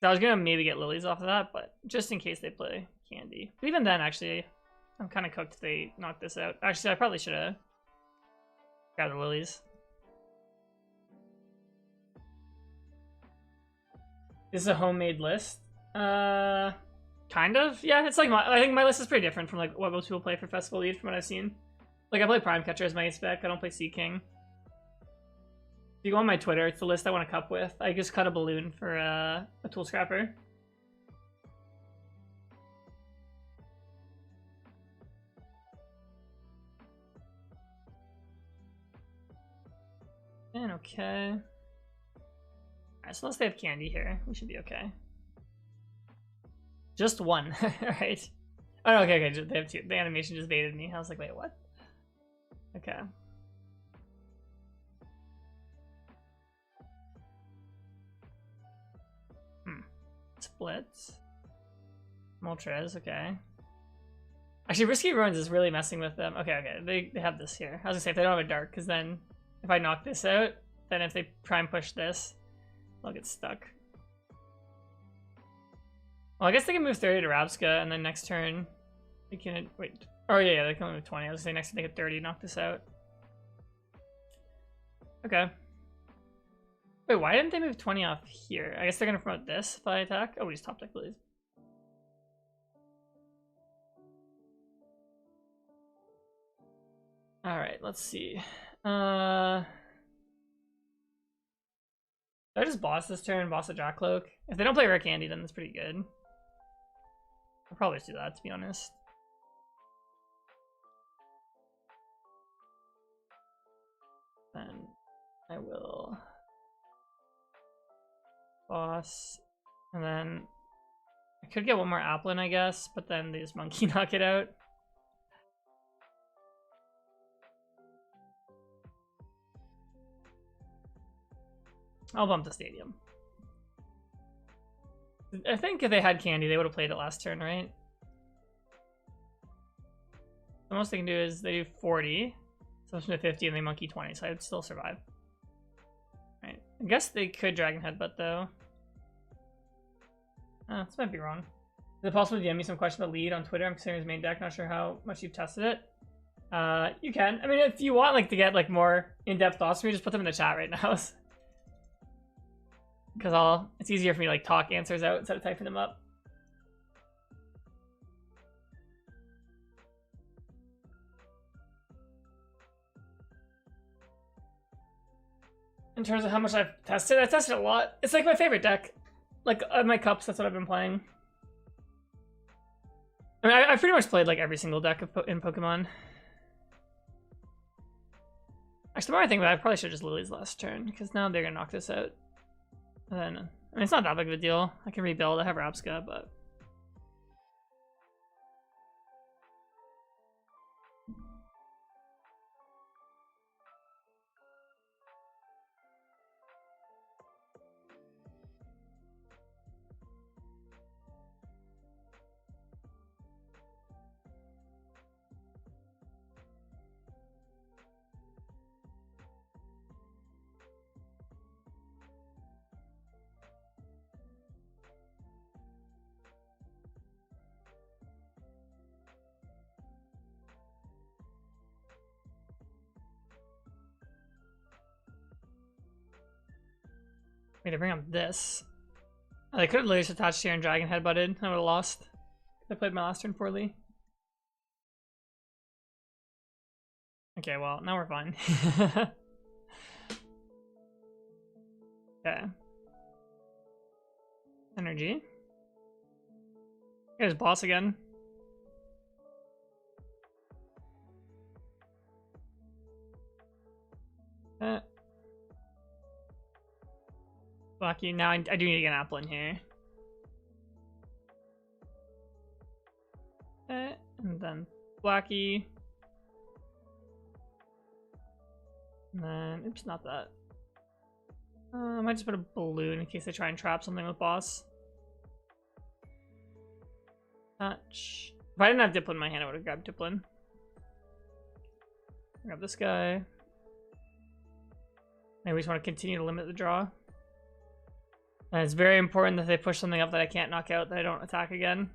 So I was gonna maybe get Lilies off of that, but just in case they play Candy. But even then, actually, I'm kind of cooked if they knock this out. Actually, I probably should have grabbed the Lilies. This is a homemade list. Kind of. Yeah, it's like I think my list is pretty different from like what most people play for Festival Lead from what I've seen. Like I play Prime Catcher as my ace spec. I don't play Sea King. If you go on my Twitter, it's the list I want to cup with. I just cut a balloon for a tool scrapper. And okay. Alright, so unless they have Candy here, we should be okay. Just one. Alright. Oh, no, okay, they have two. The animation just baited me. I was like, wait, what? Okay. Splits. Moltres, okay. Actually, Risky Ruins is really messing with them. Okay, they have this here. I was gonna say, if they don't have a Dark, because then if I knock this out, then if they Prime push this, they'll get stuck. Well, I guess they can move 30 to Rabska, and then next turn they can wait. Oh yeah, they can only move 20. I was gonna say next turn they get 30, knock this out. Okay. Wait, why didn't they move 20 off here? I guess they're gonna promote this if I attack. Oh, we just top deck Lilies. All right, let's see. I just boss this turn, boss a Jackloak. If they don't play Rare Candy, then that's pretty good. I'll probably just do that, to be honest. Then I will boss, and then I could get one more Applin, I guess, but then they just Monkey knock it out. I'll bump the Stadium. I think if they had Candy, they would have played it last turn, right? The most they can do is they do 40, so it's to 50, and they Monkey 20, so I'd still survive. Right. I guess they could Dragon Headbutt, though. This might be wrong. Is it possible to DM me some question about Lead on Twitter? I'm considering his main deck, not sure how much you've tested it. You can. I mean, if you want like to get like more in-depth thoughts from me, just put them in the chat right now. Because it's easier for me to like talk answers out instead of typing them up. In terms of how much I've tested a lot. It's like my favorite deck. Like my cups, that's what I've been playing. I mean, I've pretty much played like every single deck in Pokemon. Actually, the more I think about it, I probably should just Lilies last turn, because now they're gonna knock this out. And then, I mean, it's not that big of a deal. I can rebuild. I have Rabska, but Wait, to bring up this. Oh, they could have literally just attached here and Dragon headbutted. I would have lost. I played my last turn poorly. Okay, well, now we're fine. Okay. Energy. Here's boss again. Lucky. Now I do need to get an apple in here. And then Blackie. And then, oops, not that. I might just put a balloon in case they try and trap something with boss. Touch. If I didn't have Diplin in my hand, I would have grabbed Diplin. Grab this guy. Maybe we just want to continue to limit the draw. And it's very important that they push something up that I can't knock out, that I don't attack again.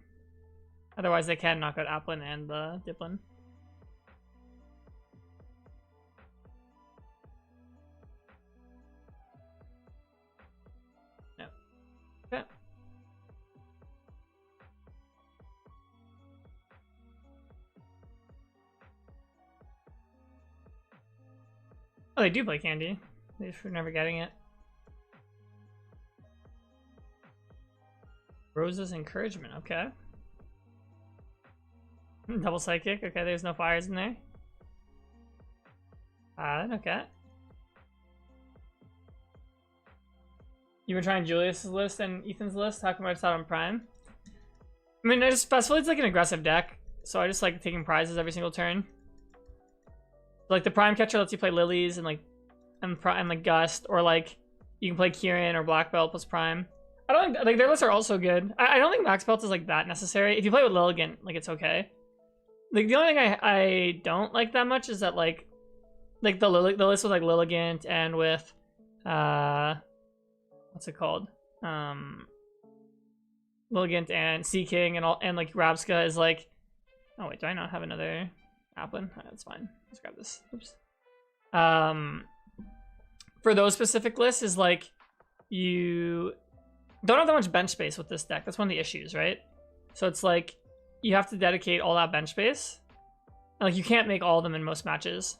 Otherwise, they can knock out Applin and the Diplin. No. Okay. Oh, they do play Candy. They just were never getting it. Rose's Encouragement, okay. Double Psychic, okay, there's no fires in there. Okay. You've been trying Julius's list and Ethan's list? How come I just on Prime? I mean, Fastfully's like an aggressive deck, so I just like taking prizes every single turn. Like the Prime Catcher lets you play Lilies and like Gust, or like you can play Kieran or Black Belt plus Prime. I don't think like their lists are also good. I don't think Max Belt is like that necessary. If you play with Lilligant, like it's okay. Like the only thing I don't like that much is that like the list with like Lilligant and with what's it called? Lilligant and Sea King and like Rabska is like, oh wait, do I not have another Applin? Oh, that's fine. Let's grab this. Oops. For those specific lists is like you don't have that much bench space with this deck. That's one of the issues, right? So it's like you have to dedicate all that bench space. And like you can't make all of them in most matches.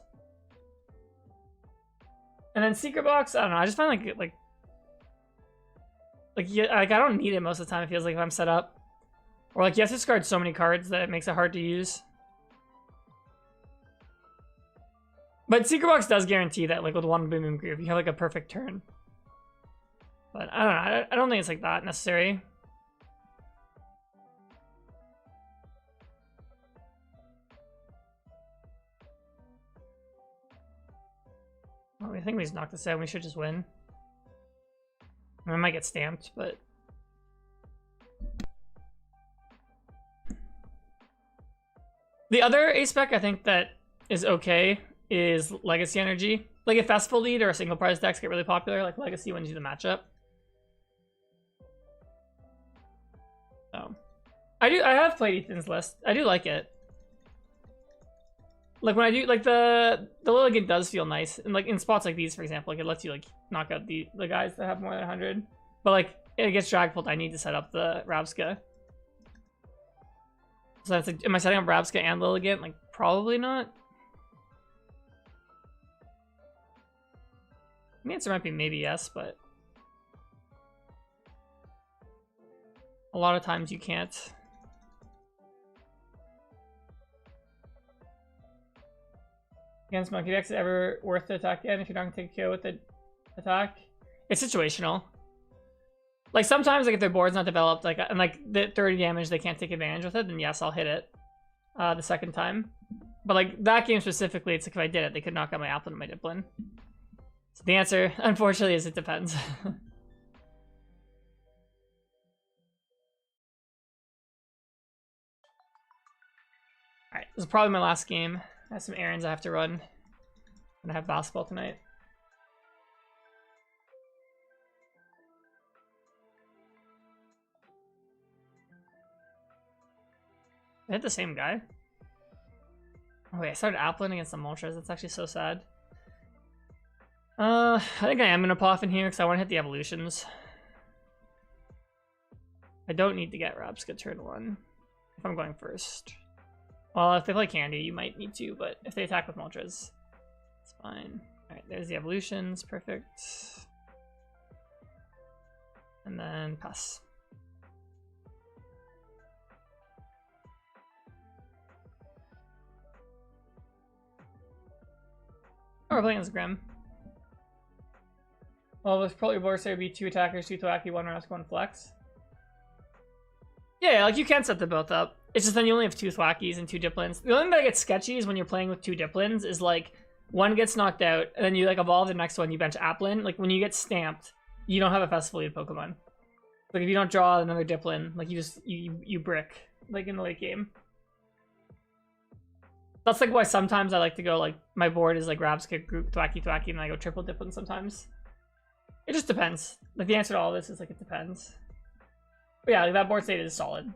And then Secret Box, I don't know. I just find like I don't need it most of the time. It feels like if I'm set up, or like you have to discard so many cards that it makes it hard to use. But Secret Box does guarantee that like with one Boom Boom Groove, you have like a perfect turn. But I don't know. I don't think it's like that necessary. Well, I think we just knocked this out. We should just win. I might get stamped, but the other ace spec I think that is okay is Legacy Energy. Like if Festival Lead or single prize decks get really popular, like Legacy wins you the matchup. So I have played Ethan's list. I do like it. Like when I do like the Lilligant does feel nice. And like in spots like these, for example, like it lets you like knock out the guys that have more than 100. But like against Dragapult, I need to set up the Rabska. So that's like, am I setting up Rabska and Lilligant? Like probably not. The answer might be maybe yes, but a lot of times you can't. Against Monkey decks, is it ever worth the attack again if you're not going to take a KO with the attack? It's situational. Like sometimes, like if their board's not developed, like and like the 30 damage, they can't take advantage with it, then yes, I'll hit it the second time. But like that game specifically, it's like if I did it, they could knock out my Applin and my Diplin. So the answer, unfortunately, is it depends. Alright, this is probably my last game. I have some errands I have to run. And I have basketball tonight. I hit the same guy. Oh wait, I started Applin against the Moltres. That's actually so sad. I think I am gonna pop in here because I want to hit the evolutions. I don't need to get Rabsca turn 1 if I'm going first. Well, if they play Candy, you might need to, but if they attack with Moltres, it's fine. Alright, there's the evolutions, perfect. And then pass. Oh, we're playing as Grim. Well, with probably board say would be 2 attackers, 2 Thwacky, 1 Rabsca, 1 Flex. Yeah, like you can set them both up. It's just then you only have 2 Thwackies and 2 Diplins. The only thing that gets sketchy is when you're playing with 2 Diplins is like one gets knocked out and then you like evolve the next one, you bench Applin. Like when you get stamped, you don't have a Festival Lead Pokemon. Like if you don't draw another Diplin, like you brick like in the late game. That's like why sometimes I like to go like my board is like Rabsca, group Thwacky, Thwacky, and I go triple Diplin sometimes. It just depends. Like the answer to all this is like it depends. But yeah, like that board state is solid.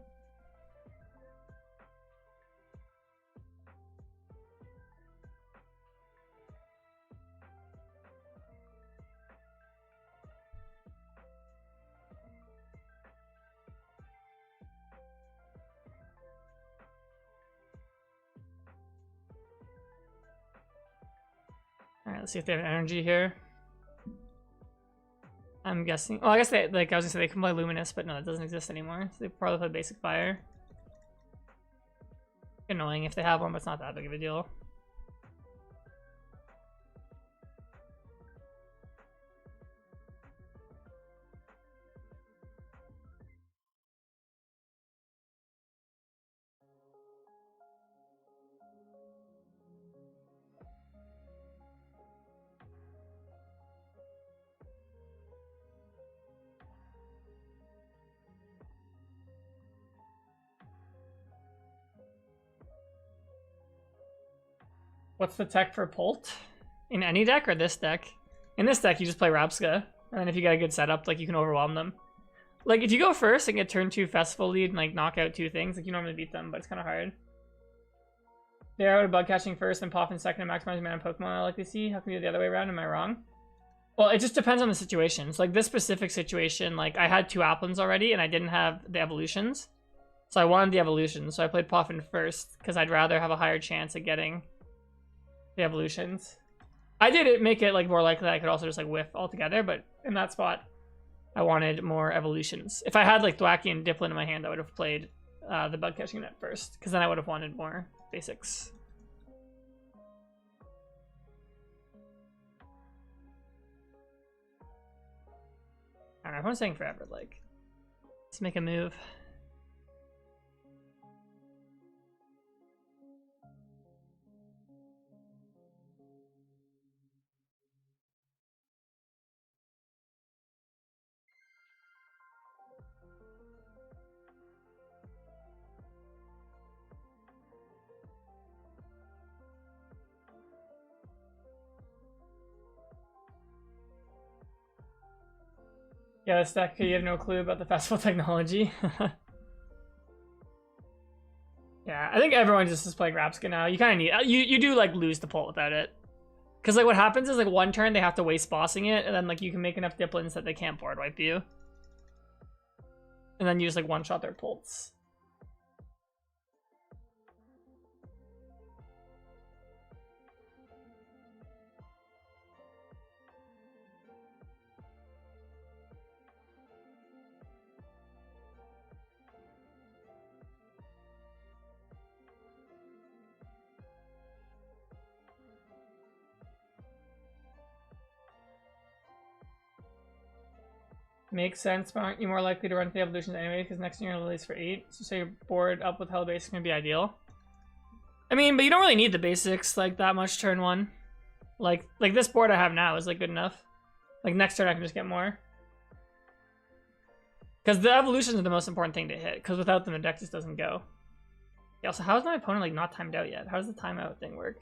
Alright, let's see if they have energy here. I'm guessing. Oh, I guess they, like, I was gonna say they can play Luminous, but no, that doesn't exist anymore. So they probably play Basic Fire. Annoying if they have one, but it's not that big of a deal. What's the tech for Pult? In any deck or this deck? In this deck, you just play Rabsca. And then if you get a good setup, like, you can overwhelm them. Like, if you go first and get turn 2 Festival Lead and, like, knock out 2 things, like, you normally beat them, but it's kind of hard. They're out of bug catching first and pop in second and maximizing mana Pokemon I like to see. How can we do it the other way around? Am I wrong? Well, it just depends on the situations. Like, this specific situation, like, I had 2 Applins already and I didn't have the evolutions. So I wanted the evolutions, so I played Poffin first, because I'd rather have a higher chance of getting the evolutions. I did it make it like more likely that I could also just like whiff altogether, but in that spot I wanted more evolutions. If I had like Thwacky and Diplin in my hand, I would have played the bug catching net first, because then I would have wanted more basics. I don't know, everyone's saying forever, like, let's make a move. Yeah, this deck, you have no clue about the festival technology. Yeah, I think everyone just is playing Rabsca now. You kind of need, you do like lose the Pult without it. Because like what happens is like one turn they have to waste bossing it, and then like you can make enough Diplins that they can't board wipe you. And then you just like one-shot their Pults. Makes sense, but aren't you more likely to run the evolutions anyway? Because next year you're release for 8. So you're bored up with hell basics gonna be ideal. I mean, but you don't really need the basics like that much turn 1. Like this board I have now is like good enough. Like next turn I can just get more. Because the evolutions are the most important thing to hit. Because without them the deck just doesn't go. Yeah, also how is my opponent like not timed out yet? How does the timeout thing work?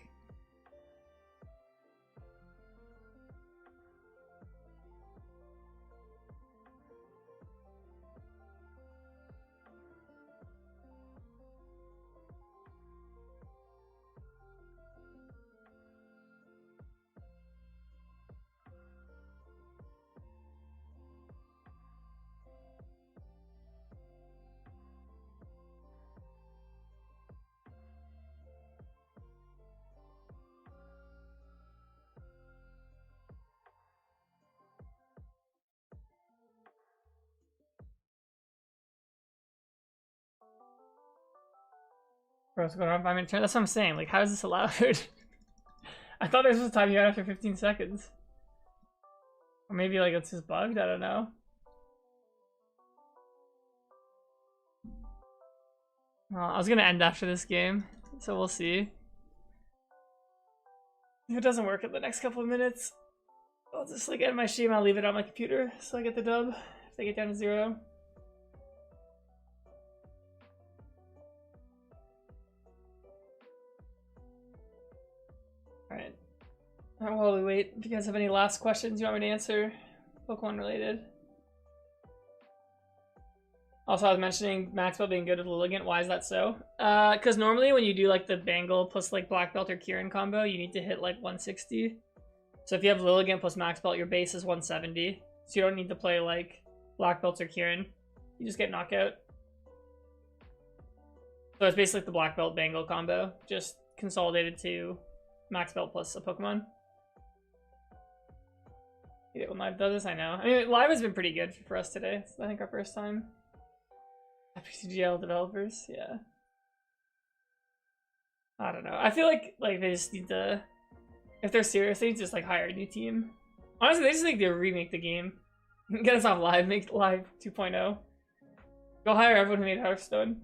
Bro, going on 5-minute turn. That's what I'm saying. Like, how is this allowed? I thought this was time you out after 15 seconds. Or maybe like it's just bugged. I don't know. I was gonna end after this game, so we'll see. If it doesn't work in the next couple of minutes, I'll just like end my stream. I'll leave it on my computer so I get the dub if they get down to 0. Alright. While we wait, if you guys have any last questions you want me to answer, Pokemon related. Also, I was mentioning Max Belt being good with Lilligant. Why is that so? Because normally when you do like the Bangle plus like Black Belt or Kieran combo, you need to hit like 160. So if you have Lilligant plus Max Belt, your base is 170. So you don't need to play like Black Belts or Kieran. You just get knockout. So it's basically the Black Belt Bangle combo, just consolidated to Max Belt plus a Pokemon. You get when Live does this, I know. I mean, Live has been pretty good for us today. It's, I think, our first time. FPCGL developers, yeah. I don't know. I feel like they just need to, if they're serious, they need to just like hire a new team. Honestly, they just need to remake the game. Get us off Live, make Live 2.0. Go hire everyone who made Hearthstone.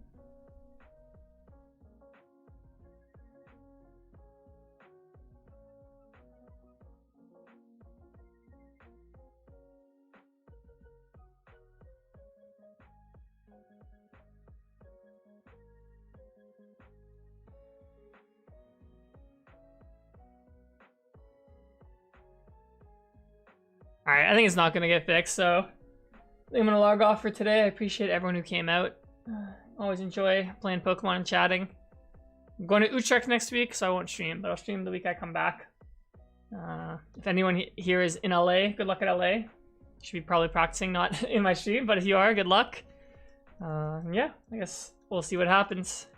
Alright, I think it's not going to get fixed, so I think I'm going to log off for today. I appreciate everyone who came out. Always enjoy playing Pokemon and chatting. I'm going to Utrecht next week, so I won't stream, but I'll stream the week I come back. If anyone here is in LA, good luck at LA. You should be probably practicing, not in my stream, but if you are, good luck. Yeah, I guess we'll see what happens.